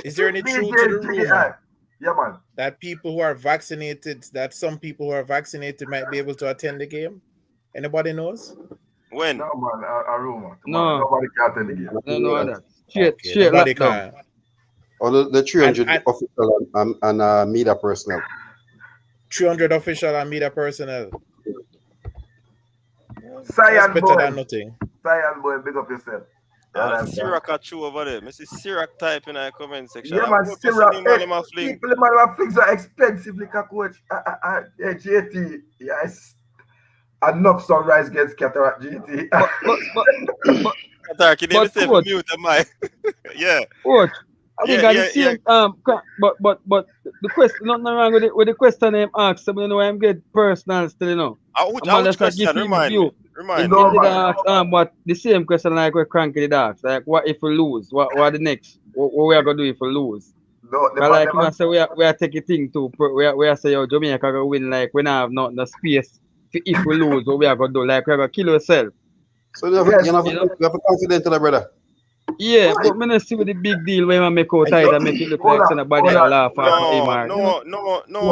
Is there any truth to the rumor? Yeah, man. That people who are vaccinated, that some people who are vaccinated might be able to attend the game? Anybody knows? When? No, man, a rumor. No. Nobody can attend the game. No, that. Shit, nobody can. Or the 300 official and media personnel. 300 official and media personnel. Cyan better than nothing. Cyan boy, big up yourself. Sirac are true over there. Mr. Sirac type in the comment section. Yeah, man, Sirac. People have flings are expensive, like a coach. JT, yes. Enough sunrise gets Cataract, JT. But Cataract, you need to say mute the mic. Yeah. Coach. I think the same, but the question, nothing wrong with the question I'm asked, so you know I'm getting personal still, you know. Which question? Remind me. But the same question like where Cranky did ask, like what if we lose? What the next? What we are gonna do if we lose? Like you say we are taking thing too. We are say Jamaica gonna win, like we don't have no space if we lose, what we are gonna do? Like we are gonna kill ourselves. So you have a confidence in that, brother. Yeah, but me not see with the big deal when I make out tight and make it look like somebody laugh at him. No,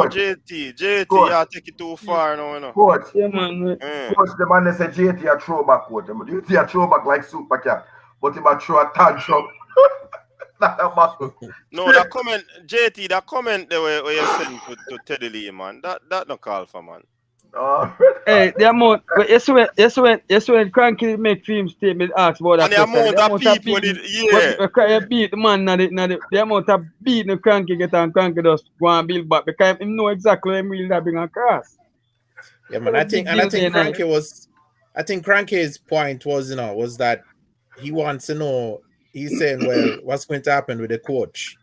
JT, you take it too far now, you know. Coach, yeah, man. Coach, the man say JT a throwback, coach. JT a throwback like Super Cat, but he might throw a tantrum. No, that comment, JT, that comment the way you sent to Teddy Lee, man, that no call for, man. Hey, the amount, yes, when Cranky make film statement ask about that. And the amount of people did, yeah. Beat the man, the amount of beat the Cranky get and Cranky just go and build back because he know exactly him really that bring across. Yeah, man. I think Cranky's point was, was that he wants to know. He's saying, well, what's going to happen with the coach?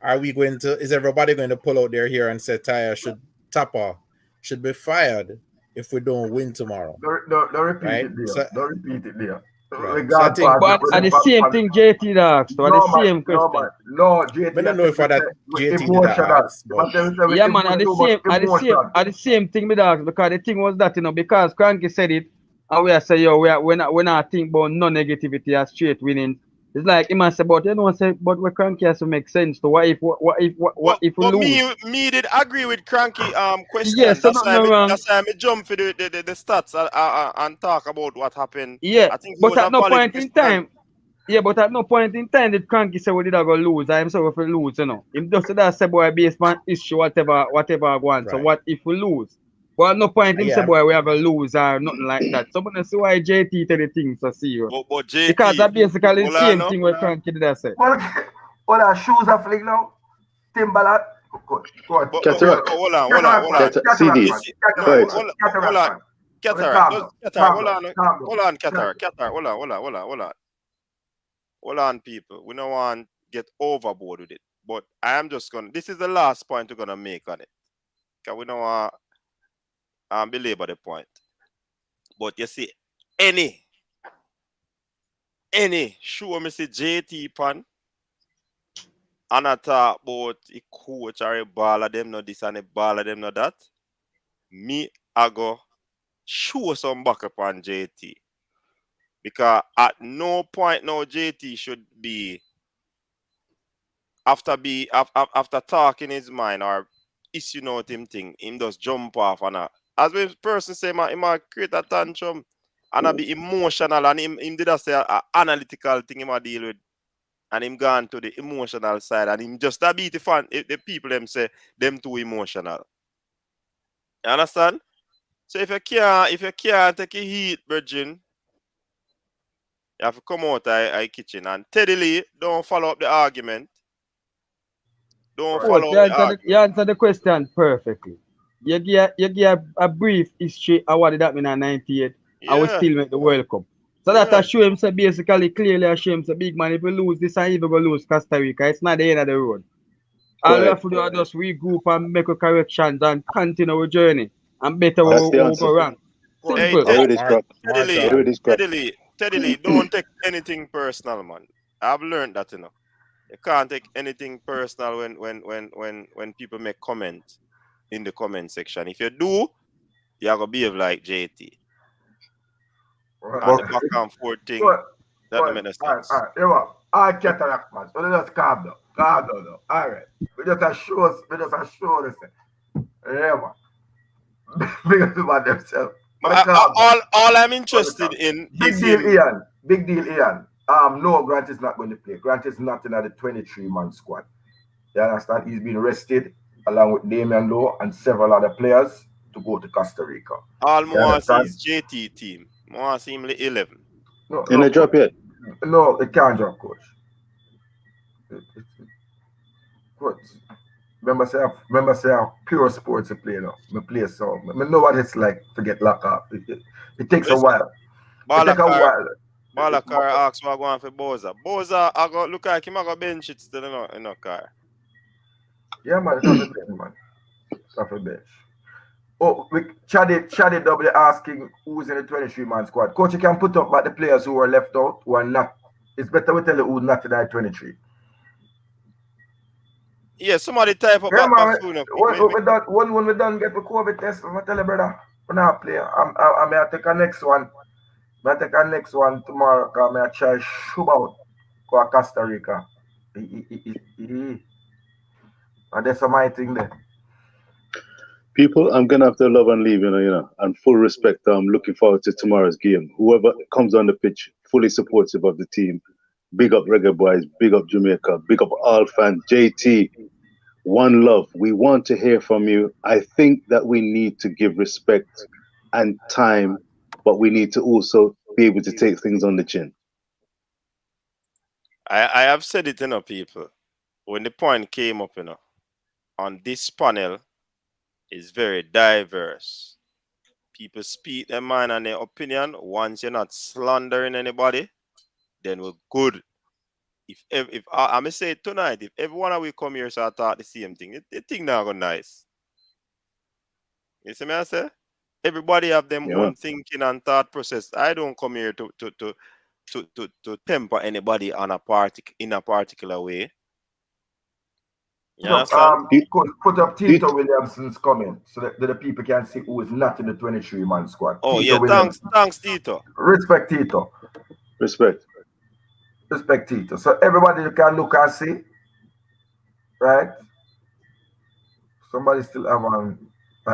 Is everybody going to pull out their hair and say Tapper should be fired if we don't win tomorrow? Don't repeat it there. Don't repeat it there. Right. We So I got think, But at the same thing, JT asked, or the no man, same no question. man, no JT. I don't know if that JT did that Emotional. ask, but But then say we Yeah, man, at the too much same, emotion. at the same thing with asked because the thing was that because Cranky said it, and we are say yo, we're not think about no negativity as straight winning. It's like he must say, but you know, say, but we Cranky has to make sense. To what if we But lose? me did agree with Cranky Yeah, question. so nothing wrong. That's why I jump for the stats and talk about what happened. Yeah, I think it but was a at no valid point in question. time. Yeah, but at no point in time did Cranky say we did go lose. I'm sorry if we lose, you know. Him just say that say boy based on issue, whatever I want. So right. what if we lose? But at no point him say Yeah. boy we have a lose or nothing like that. So I'm gonna see why JT tell the thing so serious. But Because JT, that basically the hold on same no. thing what Cranky did I say. Well, all our shoes are fling now. Timbaland. Go on. But Cataract. hold on. CD. This, no, Go ahead. hold on. Cataract, hold on, Cataract, hold on, people. We don't want to get overboard with it. But I am just gonna. This is the last point we're gonna make on it. Cause we don't want belabor the point. But you see, any show me see JT pan and I talk about a coach or a baller them no this and a baller them no that. Me I go show some back up on JT. Because at no point now JT should be after talking his mind or issuing out him thing, him just jump off and as the person say he might create a tantrum and I be emotional and him did a say a analytical thing him a deal with and him gone to the emotional side and him just a beat the people them say them too emotional. You understand? So if you can't take a heat, Virgin, you have to come out of kitchen and Teddy Lee don't follow up the argument. Don't Coach, follow up the argument. you answer the question perfectly. You give a brief history of what did happen in 98 and we Yeah, still make the World Cup. So that yeah. I show him say basically clearly I show him say big man if we lose this and even go lose Costa Rica, it's not the end of the road. All we Go have ahead. to do is just regroup and make a corrections and continue our journey and better That's the we answer. go wrong. Hey, Simple. You heard this, Croc. Teddy You Lee, heard this, Croc. Teddy Lee, don't take anything personal, man. I've learned that, you know. You can't take anything personal when people make comments in the comment section. If you do, you have to behave like JT. And the back and forth thing, that don't make no sense. All right. Here we are. All Cataract man. So let's calm down. Calm down now. All right. We just assure us. This. Yeah, man. Big up about themselves. All I'm interested in Big is deal, him. Ian. Big deal, Ian. No, Grant is not going to play. Grant is not in the 23-man squad. You understand? He's been rested along with Damian Lowe and several other players to go to Costa Rica. All You more see understand? is JT team. More see him 11. No, In the drop yet? No, it can't drop, coach. Coach. Remember say pure sports to play now. Me play so. I know what it's like to get locked up. It takes a Listen, while. It takes a while. Balakar asks what going for Boza. Boza, I go look like him. I go bench it still in a car. Yeah, man, it's off the bench, man. It's off the bench. Oh, Chaddy W asking who's in the 23-man squad. Coach, you can put up about the players who are left out, who are not. It's better we tell you who's not in that 23. Yeah, somebody type up Yeah, that man. buffoon. When we done get the COVID test, I'm tell you, brother, we're not play. I'm going to take a next one. I'm going to take a next one tomorrow because I'm going to try shoot out for Costa Rica. And that's my thing there. People, I'm gonna have to love and leave, you know, and full respect. I'm looking forward to tomorrow's game. Whoever comes on the pitch, fully supportive of the team. Big up Reggae Boyz, big up Jamaica, big up all fans. JT, one love. We want to hear from you. I think that we need to give respect and time, but we need to also be able to take things on the chin. I have said it, people. When the point came up, on this panel is very diverse. People speak their mind and their opinion. Once you're not slandering anybody, then we're good. If I'm gonna say it tonight, if everyone of we come here so I thought the same thing, the thing now go nice. You see me I say? Everybody have them own thinking and thought process. I don't come here to to temper anybody on in a particular way. You So, understand? put up Tito Williamson's comment so that the people can see who is not in the 23-man squad. Oh Tito yeah, Williamson. thanks, Tito. Respect Tito. Respect. Respect Tito. So everybody can look and see, right? Somebody still have an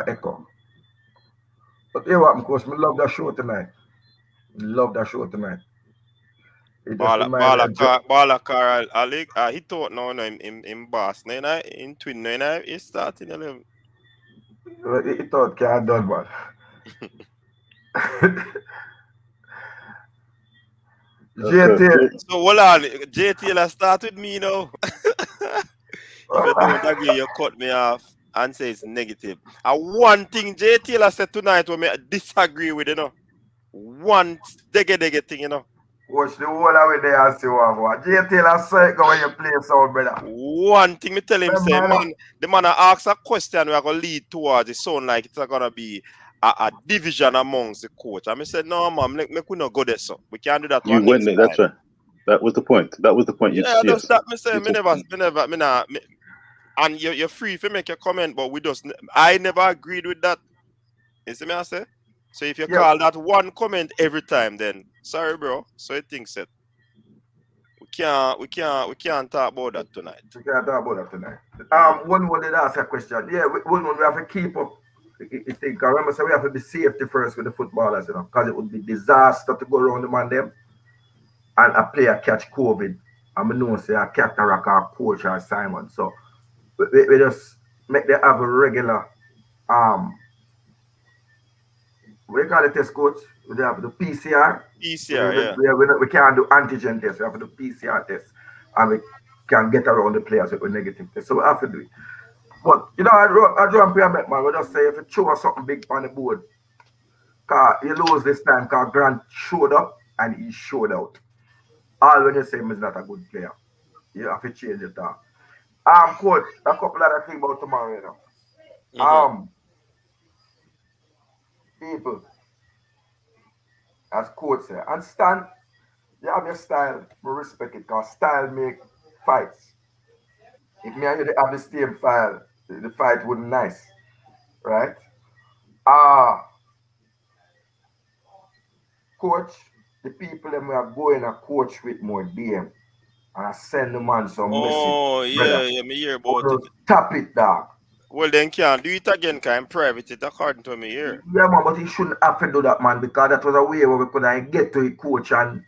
echo. But here what, course, me love that show tonight. Love that show tonight. It just reminds me of Balakar Ali, he thought no in boss. No, in twin, no, he starting 11. He thought can't done, man. JT. So hold on, JT, let's start with me now. If you don't agree, you cut me off and say it's negative. And one thing J. Taylor said tonight when I disagree with, you know. One dege thing, you know. Watch the whole of it there and see what J. Taylor said go when you play sound, brother. One thing me tell him, say, man, the man asks a question we are going to lead towards, it sound like it's going to be a division amongst the coach. And I said, no, man, we could not go there, so. We can't do that You went there, that's right. That was the point. That was the point. Yeah, that's that. Me say, and you're free if you make a comment, but I never agreed with that. You see me, I say? So if you call that one comment every time, then sorry, bro. So you think that we can't talk about that tonight. We can't talk about that tonight. One did ask a question. Yeah, we have to keep up. I think I remember say we have to be safety first with the footballers, you know, because it would be disaster to go around the man them and a player catch COVID. And I know say a cataract or coach or Simon. So we just make them have a regular we call it test coach. We have the PCR. PCR, we can't do antigen test. We have to do PCR test. And we can get around the players with a negative test. So we have to do it. But, you know, I draw and play, man. We just say if you show us something big on the board, because you lose this time because Grant showed up and he showed out. All when you say him is not a good player, you have to change it. Coach, a couple other things about tomorrow, you know. People, as coach said, understand, you have your style, we respect it, because style make fights. If me and you have the same style, the fight wouldn't nice, right? Coach, the people that we are going to coach with more DM, and I send the man some message. Oh, yeah, me hear about it. Tap it, dog. Well, then can't do it again, because I'm private, it according to me here. Yeah, man, but he shouldn't have to do that, man, because that was a way where we could get to a coach and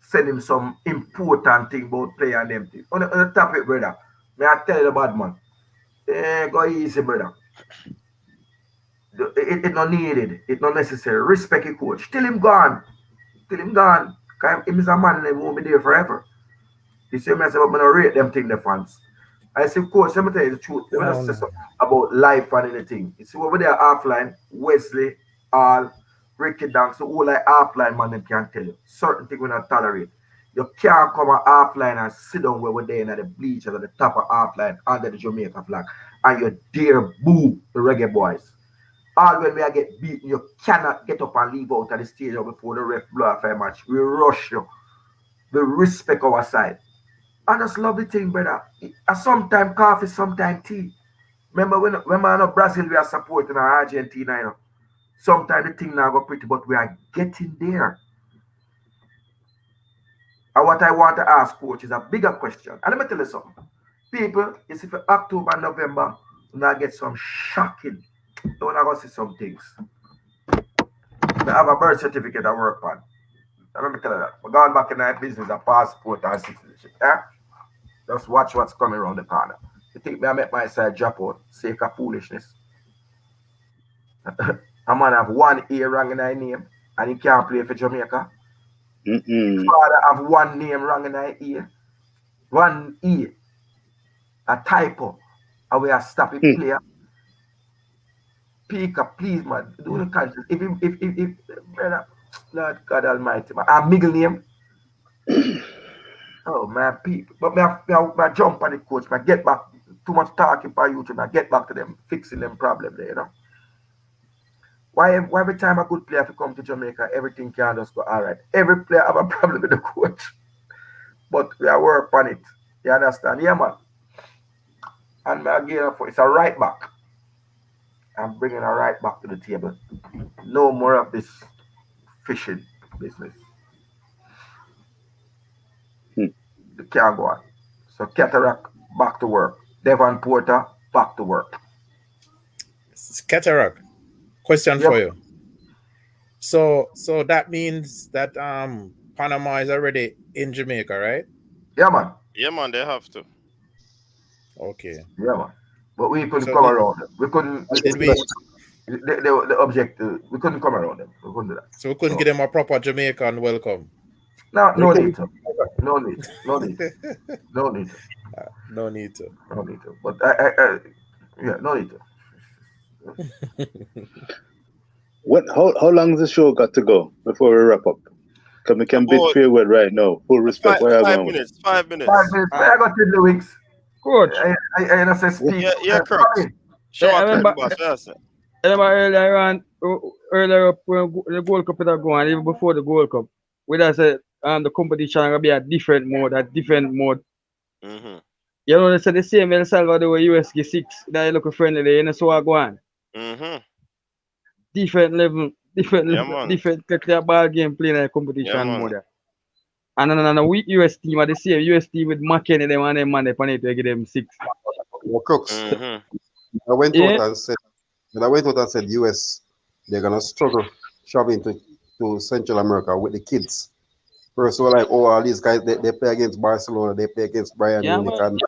send him some important thing about play and them things. On the tap it, brother. May I tell you the bad man? Go easy, brother. It not needed. It not necessary. Respect a coach. Till him gone. Till him gone. Because him is a man that won't be there forever. You see me, I say, I'm going to rate them thing, the fans. I say, coach, let me tell you the truth. Let me say something about life and anything. You see, over there, offline, Wesley, Al, Ricky Danks, all like offline, man, them can't tell you. Certain things we not tolerate. You can't come on offline and sit down where we're there in the bleachers at the top of offline under the Jamaica flag and you dare boo the Reggae Boyz. All when we get beaten, you cannot get up and leave out of the stadium before the ref blow off a match. We rush you. We respect our side. I just love the thing, brother. Sometimes coffee, sometimes tea. Remember when I'm in Brazil, we are supporting Argentina, you know. Sometimes the thing now go pretty, but we are getting there. And what I want to ask, coach, is a bigger question. And let me tell you something. People, you see, for October and November, we now get some shocking. Don't I go see some things. I have a birth certificate I work on. Let me tell you that. We're going back in our business, a passport and citizenship. Yeah? Just watch what's coming around the corner. You think me I make my side drop out, sake of foolishness? A man have one A wrong in his name and he can't play for Jamaica. Father have one name wrong in his ear. One E. A typo. And we are stopping player. Pick up, please, man. Do the country. If brother, Lord God Almighty, man. A middle name. Oh man, people. But I jump on the coach, I get back. Too much talking by YouTube, I get back to them, fixing them problem there, you know. Why every time a good player to come to Jamaica, everything can just go all right. Every player have a problem with the coach. But we are work on it. You understand? Yeah, man. And again, it's a right back. I'm bringing a right back to the table. No more of this fishing business. You can't go on. So Cataract, back to work. Devon Porter, back to work. Cataract, question Yep. for you. So that means that Panama is already in Jamaica, right? Yeah, man. Yeah, man, they have to. Okay. Yeah, man. But we couldn't So come did- around them. We couldn't. Did we? The objective. We couldn't come around them. We couldn't do that. So we couldn't No. give them a proper Jamaican welcome. No need to. No need. No need. No need to. No need to. No need to. But yeah, no need to. How long does the show got to go before we wrap up? Because we can bid Oh, farewell right now. Full respect. Where are you five going with? minutes. 5 minutes. 5 minutes. I got 10 weeks. Coach. I not say speak. Yeah, correct. Show I a remember- boss. Yes. I remember earlier up when the Gold Cup is going, even before the Gold Cup, we just said the competition gonna be a different mode. Mm-hmm. You know, they said the same El Salvador USG 6 that you look friendly, you know, so I go on. Mm-hmm. Different level, Yeah, man. different clear ball game playing in a competition Yeah, man. mode. And then a weak US team are the same US team with McKenny them and them man they pan it to give them 6. Well, Crooks, Mm-hmm. I went Yeah. out and said US, they're gonna struggle traveling to Central America with the kids. First, we're like, oh, all these guys they play against Barcelona, they play against Bayern Yeah, Munich, man. and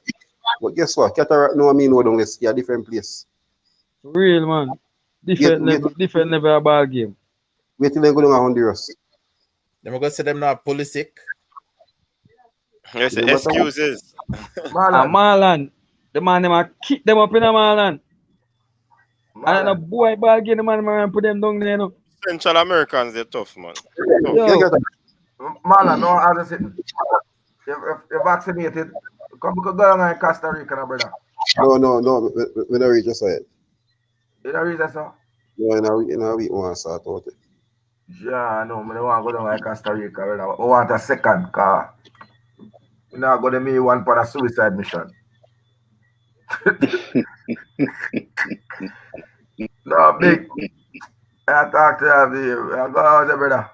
but guess what? Cataract, no, I mean, no, don't let's see a different place. Real man. Different level of ball game. Wait till they go down to Honduras. Then we go see them now Pulisic. Yes, No matter excuses. Marlon. The man them a kick them up in a Marlon. And a boy ball game the man put them down there. No. Central Americans, they're tough, man. Tough. Yo. Marlon, no, I just sitting. You're vaccinated. Come go down in Costa Rica, no, brother. No, when I reach just say it. You know reason, sir? No, in a week, one start out it. Yeah, no, I don't want to go down in Costa Rica, brother. I want a second car. You know, go to me one for a suicide mission. No, big. I talk to you. I go out there, brother.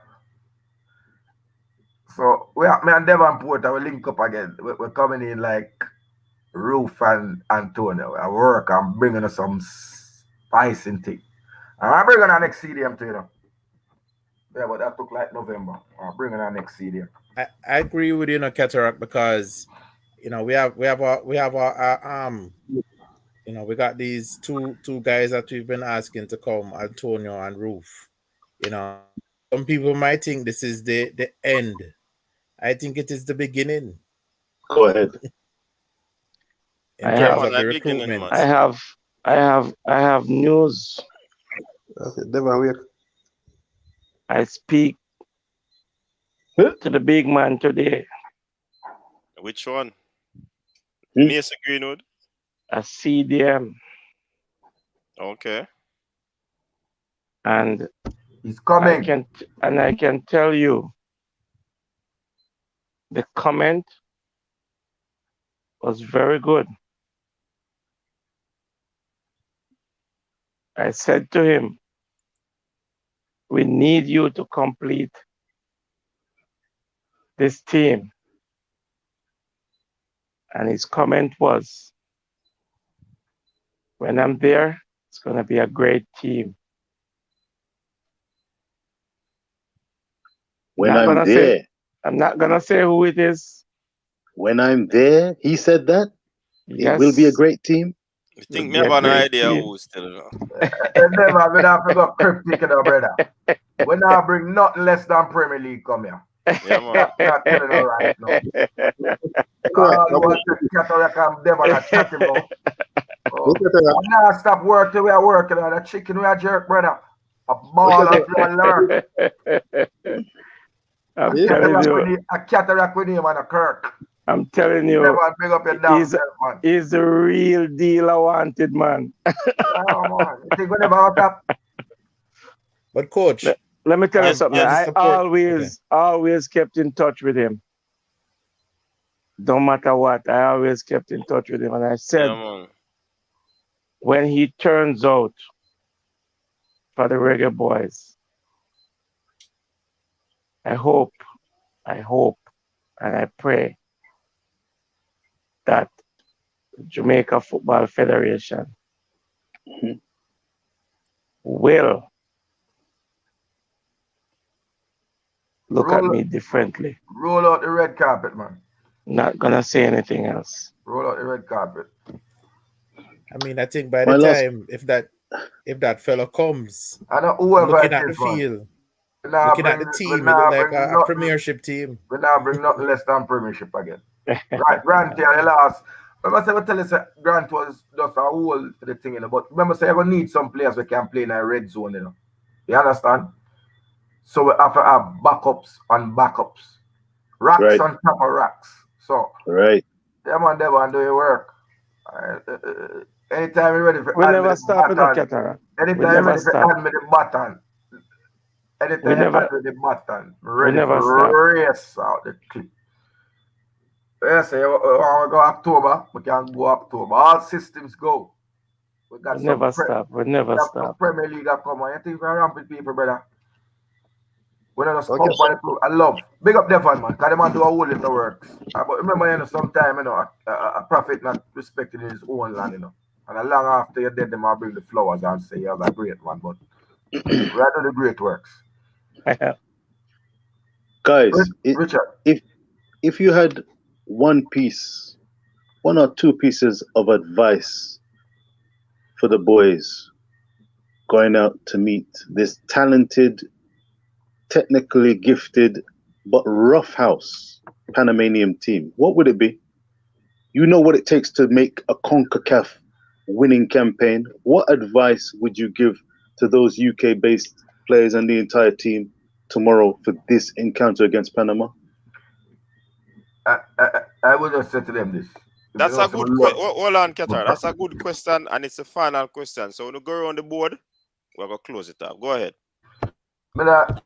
So me and Devon Porter we link up again. We're coming in like Roof and Antonio. I work. I'm bringing us some spicing thing. And I'm bringing our next CDM to you know. Yeah, but that took like November. I'm bringing our next CDM. I agree with you, Cataract, because you know we have you know, we got these two guys that we've been asking to come, Antonio and Roof. You know, some people might think this is the end. I think it is the beginning. Go ahead. In terms of the recruitment. I have news. Devon, wait. I speak to the big man today. Which one? Mason Greenwood? A CDM. Okay. And he's coming. I can tell you the comment was very good. I said to him, we need you to complete this team. And his comment was, when I'm there, it's going to be a great team. When I'm there. I'm not going to say who it is. When I'm there, he said that? Yes. It will be a great team? You think me have an idea who's still now? Never, we have to go cryptic, you know, brother. We now bring nothing less than Premier League come here. Yeah, man. Not telling you right now. What the Cataract and Devon are chatting about. We now stop work till we are working on the chicken we are jerk, brother. A ball of you learn. A Cataract with him and a Kirk. I'm telling you, big up your damn self, man. He's the real deal I wanted, man. Oh, man. You think we never have that? But coach, let me tell you Yes, something. yes. I always kept in touch with him. Don't matter what, I always kept in touch with him. And I said, Yeah, man. when he turns out for the Reggae Boys, I hope, and I pray that Jamaica Football Federation will look at me differently. Roll out the red carpet, man. Not gonna say anything else. Roll out the red carpet. I mean, I think by the time if that fella comes, I know whoever looking it at the is, man. field, Nah, looking at the team, it look like a premiership team. We now bring nothing less than premiership again. Right, Grant here, the last. Remember, say, tell us Grant was just a hole for the thing, you know. But remember, say, you need some players we can play in a red zone, you know. You understand? So we have to have backups and backups. Racks on top of racks. So, yeah, man, Devon, do your work. Anytime you're ready for we never stop in the Cataract. Anytime you're ready for hand me the button. Anytime you hand me the button, ready for race out the clip. Yes, we want to go October. We can go October. All systems go. We got never stop. We never stop. Premier League come on. You think we're ramping people, brother? We don't just come for the people. I love. Big up Devon, man. Because the man do a whole lot of works. But remember, you know, sometimes, you know, a prophet not respected in his own land, you know. And long after you're dead, they might bring the flowers and say you're a great man. But we are doing the great works. Guys, Richard, if you had one or two pieces of advice for the boys going out to meet this talented, technically gifted, but roughhouse Panamanian team, what would it be? You know what it takes to make a CONCACAF winning campaign. What advice would you give to those UK-based players and the entire team tomorrow for this encounter against Panama? I would just say to them this. That's a good question. Hold on, Qatar. That's a good question, and it's a final question. So when you go around the board, we're going to close it up. Go ahead. I'm not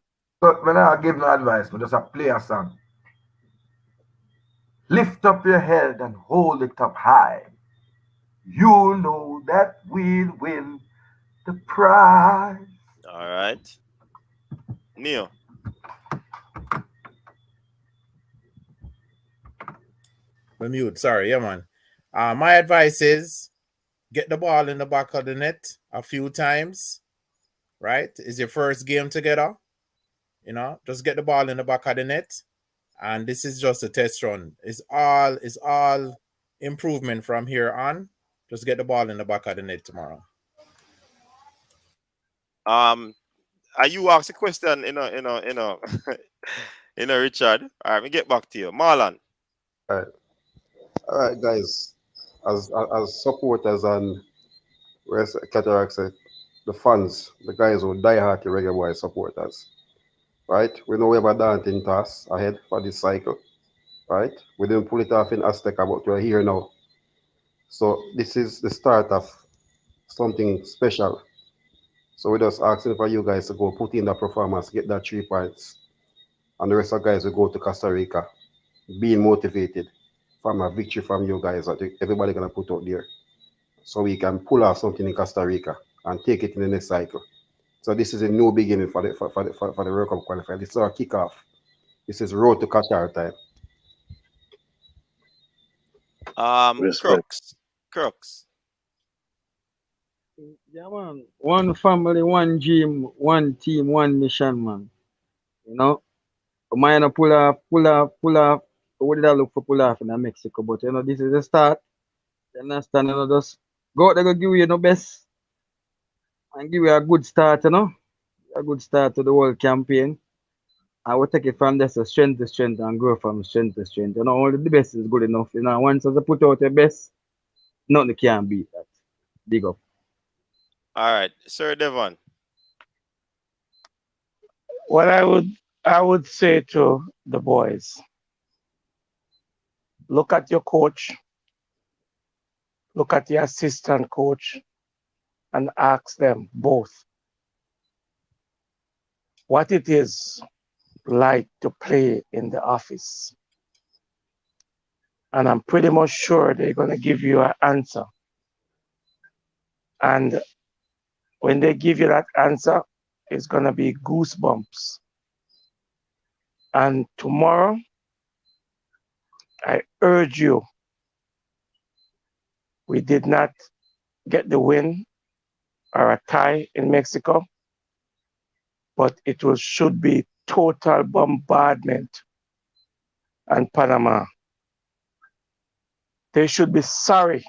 give no advice, but just a play a song. Lift up your head and hold it up high. You know that we'll win the prize. All right. Neil. Mute. Sorry, yeah, man. My advice is get the ball in the back of the net a few times. Right? It's your first game together. You know, just get the ball in the back of the net. And this is just a test run. It's all improvement from here on. Just get the ball in the back of the net tomorrow. Are you asked a question, Richard? All right, we get back to you. Marlon. All right, guys. As supporters and Cataract said, the fans, the guys who die hard Reggae Boyz supporters. Right? We know we have a daunting task ahead for this cycle. Right? We didn't pull it off in Azteca, but we're here now. So this is the start of something special. So we're just asking for you guys to go put in the performance, get that 3 points. And the rest of guys will go to Costa Rica, being motivated from a victory from you guys that everybody gonna put out there. So we can pull off something in Costa Rica and take it in the next cycle. So this is a new beginning for the World Cup qualifier. This is our kickoff. This is road to Qatar time. Crooks. Yeah, man. One family, one dream, one team, one mission, man. You know, mine pull off. What did I look for pull off in Mexico? But you know, this is the start. You understand? You know, just go out there, go give you the best, and give you a good start. You know, a good start to the whole campaign. I will take it from there, so strength to strength, and grow from strength to strength. You know, only the best is good enough. You know, once you put out your best, nothing can beat that. Big up. All right, Sir Devon. What I would say to the boys, look at your coach, look at your assistant coach, and ask them both, what it is like to play in the office. And I'm pretty much sure they're going to give you an answer. And when they give you that answer, it's going to be goosebumps. And tomorrow, I urge you, we did not get the win or a tie in Mexico, but should be total bombardment on Panama. They should be sorry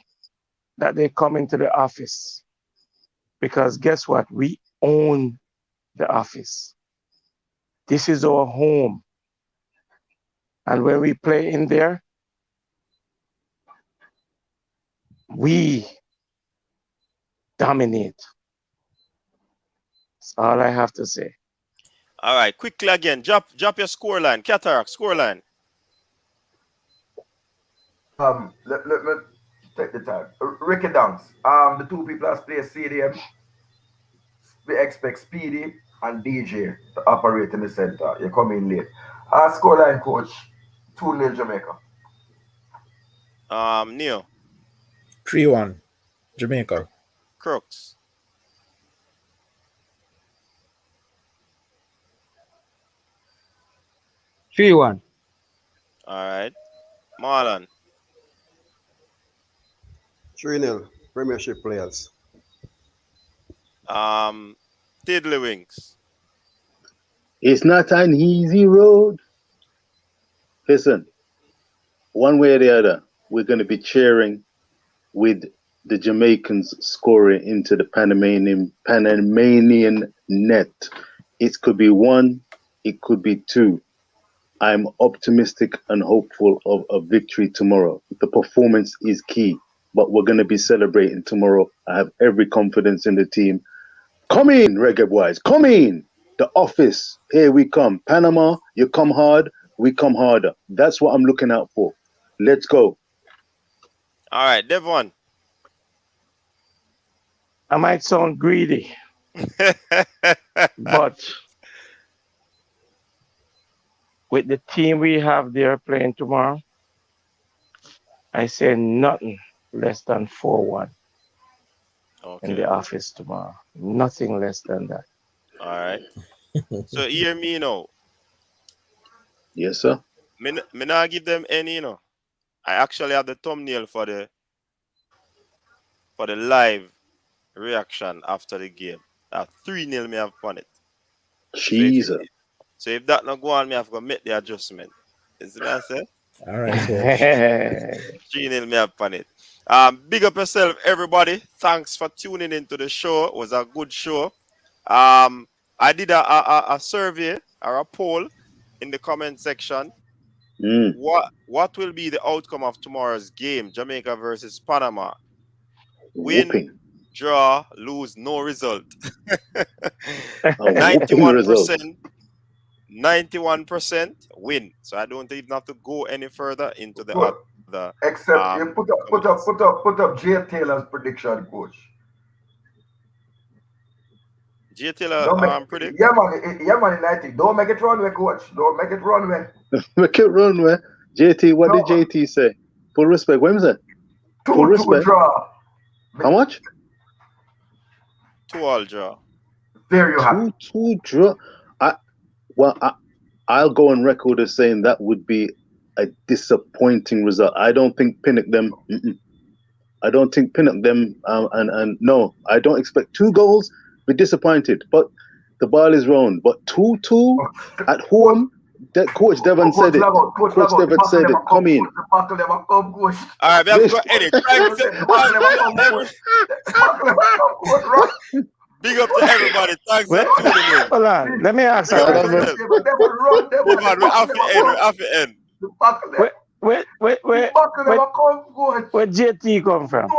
that they come into the office, because guess what? We own the office. This is our home. And when we play in there, we dominate. That's all I have to say. All right, quickly again, drop your scoreline. Cataract, scoreline. Let me take the time. Ricky Downs. The two people that play CDM, we expect Speedy and DJ to operate in the center. You come in late. Scoreline, coach. 2-0 Jamaica. Neil. 3-1 Jamaica. Crooks. 3-1. All right. Marlon. 3-0 Premiership players. Tiddlywinks. It's not an easy road. Listen, one way or the other, we're going to be cheering with the Jamaicans scoring into the Panamanian net. It could be 1, it could be 2. I'm optimistic and hopeful of a victory tomorrow. The performance is key, but we're going to be celebrating tomorrow. I have every confidence in the team. Come in, Reggae Boyz. Come in. The office. Here we come. Panama, you come hard, we come harder. That's what I'm looking out for. Let's go. All right, Devon. I might sound greedy, but with the team we have there playing tomorrow, I say nothing less than 4-1 in the office tomorrow. Nothing less than that. All right. So hear me now. Yes, sir. Me not give them any, I actually have the thumbnail for the live reaction after the game. 3-0 me have on it. Jesus. So if that not go on, me have to make the adjustment. Is what I say? All right, coach. 3-0 me have on it. Big up yourself, everybody. Thanks for tuning into the show. It was a good show. I did a survey or a poll in the comment section. What will be the outcome of tomorrow's game, Jamaica versus Panama? Win, draw, lose, no result. 91%, 91% win. So I don't even have to go any further into the other. Except you put up Jay Taylor's prediction, coach. Jay Taylor predict? Yeah, man, United. Don't make it runway, coach. Don't make it runway. Make it runway. JT, what did JT say? Full respect. When was that? Full respect. Draw. How much? 2-2 draw. There you have it. 2-2 draw. I'll go on record as saying that would be a disappointing result. I don't think Pinnock them. I don't think Pinnock them. And no, I don't expect 2 goals. Be disappointed, but the ball is round. But 2-2 at home. That Coach Devon said it. Coach Devon said it. Come in. All right, we have to go edit. Big up to everybody. Thanks for tuning in. Hold on. Let me ask you. We're off the end. Where JT come from?